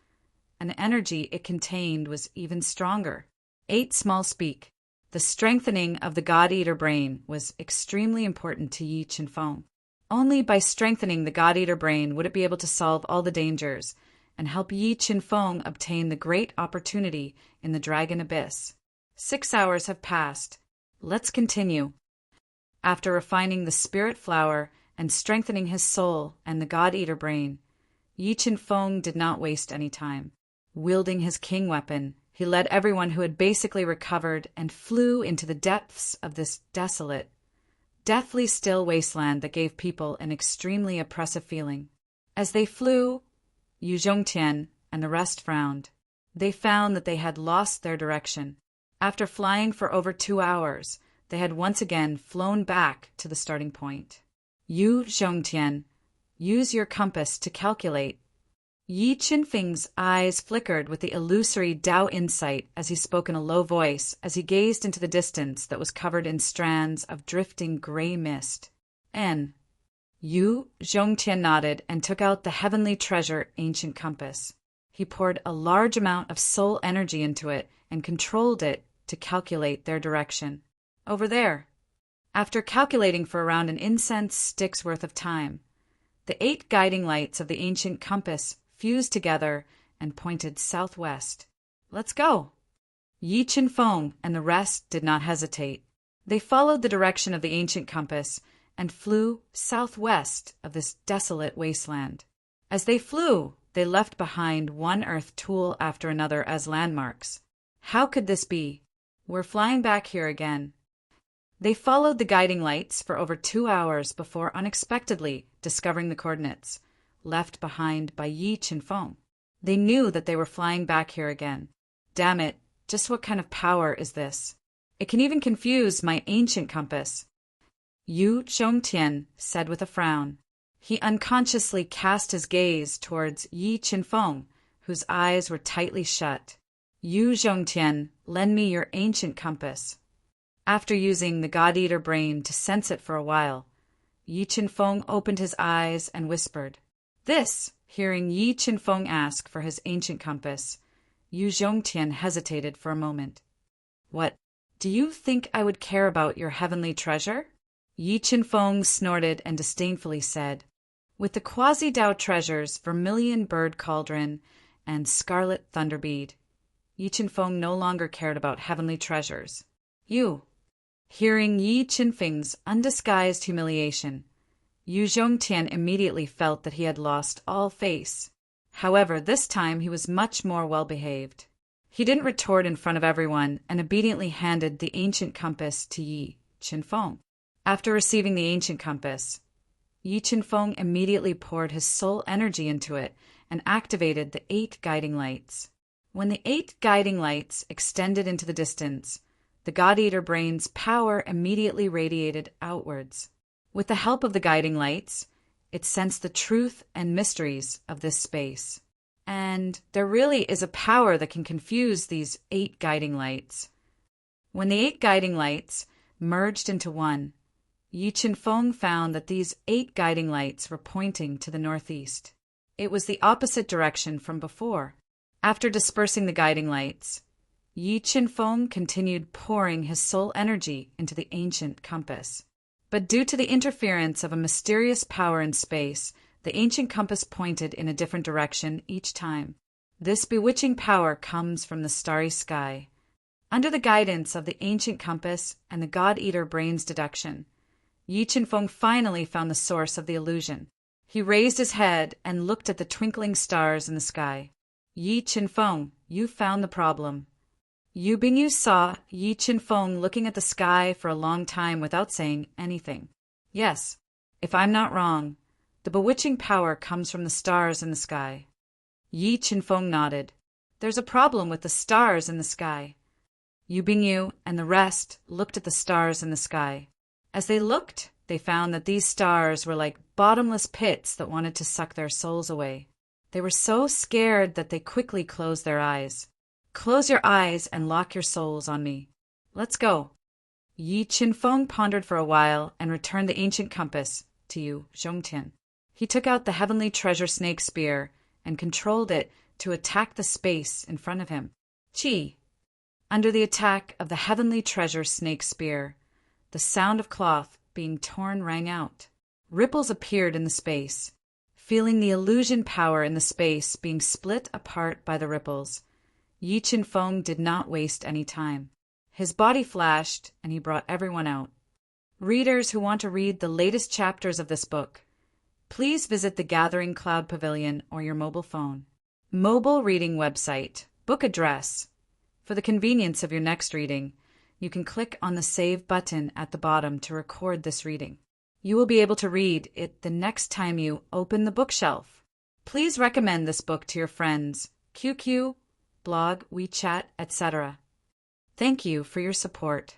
An energy it contained was even stronger. 8 small speak. The strengthening of the God-Eater brain was extremely important to Yi Qinfeng. Only by strengthening the God-Eater brain would it be able to solve all the dangers and help Yi Qinfeng obtain the great opportunity in the Dragon Abyss. 6 hours have passed. Let's continue. After refining the spirit flower and strengthening his soul and the God-Eater brain, Yi Qinfeng did not waste any time. Wielding his king weapon, he led everyone who had basically recovered and flew into the depths of this desolate, deathly still wasteland that gave people an extremely oppressive feeling. As they flew, Yu Zhongtian and the rest frowned. They found that they had lost their direction. After flying for over 2 hours, they had once again flown back to the starting point. Yu Zhongtian, use your compass to calculate. Yi Qinfeng's eyes flickered with the illusory Tao insight as he spoke in a low voice as he gazed into the distance that was covered in strands of drifting gray mist. N. Yu Zhongtian nodded and took out the heavenly treasure ancient compass. He poured a large amount of soul energy into it and controlled it to calculate their direction. Over there. After calculating for around an incense stick's worth of time, the 8 guiding lights of the ancient compass fused together and pointed southwest. Let's go! Yi Qinfeng and the rest did not hesitate. They followed the direction of the ancient compass and flew southwest of this desolate wasteland. As they flew, they left behind one earth tool after another as landmarks. How could this be? We're flying back here again. They followed the guiding lights for over 2 hours before unexpectedly discovering the coordinates left behind by Yi Qinfeng. They knew that they were flying back here again. Damn it, just what kind of power is this? It can even confuse my ancient compass. Yu Zhongtian said with a frown. He unconsciously cast his gaze towards Yi Qinfeng, whose eyes were tightly shut. Yu Zhongtian, lend me your ancient compass. After using the God-Eater brain to sense it for a while, Yi Qinfeng opened his eyes and whispered. This, hearing Yi Qinfeng ask for his ancient compass, Yu Zhongtian hesitated for a moment. What, do you think I would care about your heavenly treasure? Yi Qinfeng snorted and disdainfully said, with the quasi-Tao treasures Vermilion Bird Cauldron and Scarlet Thunderbead, Yi Qinfeng no longer cared about heavenly treasures. You. Hearing Yi Qinfeng's undisguised humiliation, Yu Zhongtian immediately felt that he had lost all face. However, this time he was much more well-behaved. He didn't retort in front of everyone and obediently handed the ancient compass to Yi Qinfeng. After receiving the ancient compass, Yi Qinfeng immediately poured his soul energy into it and activated the 8 guiding lights. When the 8 guiding lights extended into the distance, the God-Eater brain's power immediately radiated outwards. With the help of the guiding lights, It sensed the truth and mysteries of this space. And there really is a power that can confuse these 8 guiding lights. When the 8 guiding lights merged into one, Yi Qinfeng found that these 8 guiding lights were pointing to the northeast. It was the opposite direction from before. After dispersing the guiding lights, Yi Qinfeng continued pouring his soul energy into the ancient compass. But due to the interference of a mysterious power in space, the ancient compass pointed in a different direction each time. This bewitching power comes from the starry sky. Under the guidance of the ancient compass and the God-Eater brain's deduction, Yi Qinfeng finally found the source of the illusion. He raised his head and looked at the twinkling stars in the sky. Yi Qinfeng, you found the problem. Yu Bingyu saw Yi Qinfeng looking at the sky for a long time without saying anything. Yes, if I'm not wrong, the bewitching power comes from the stars in the sky. Yi Qinfeng nodded. There's a problem with the stars in the sky. Yu Bingyu and the rest looked at the stars in the sky. As they looked, they found that these stars were like bottomless pits that wanted to suck their souls away. They were so scared that they quickly closed their eyes. Close your eyes and lock your souls on me. Let's go. Yi Qinfeng pondered for a while and returned the ancient compass to Yu Zhongtian. He took out the heavenly treasure snake spear and controlled it to attack the space in front of him. Chi. Under the attack of the heavenly treasure snake spear, the sound of cloth being torn rang out. Ripples appeared in the space. Feeling the illusion power in the space being split apart by the ripples, Yi Qinfeng did not waste any time. His body flashed, and he brought everyone out. Readers who want to read the latest chapters of this book, please visit the Gathering Cloud Pavilion or your mobile phone. Mobile reading website, book address. For the convenience of your next reading, you can click on the Save button at the bottom to record this reading. You will be able to read it the next time you open the bookshelf. Please recommend this book to your friends, QQ, blog, WeChat, etc. Thank you for your support.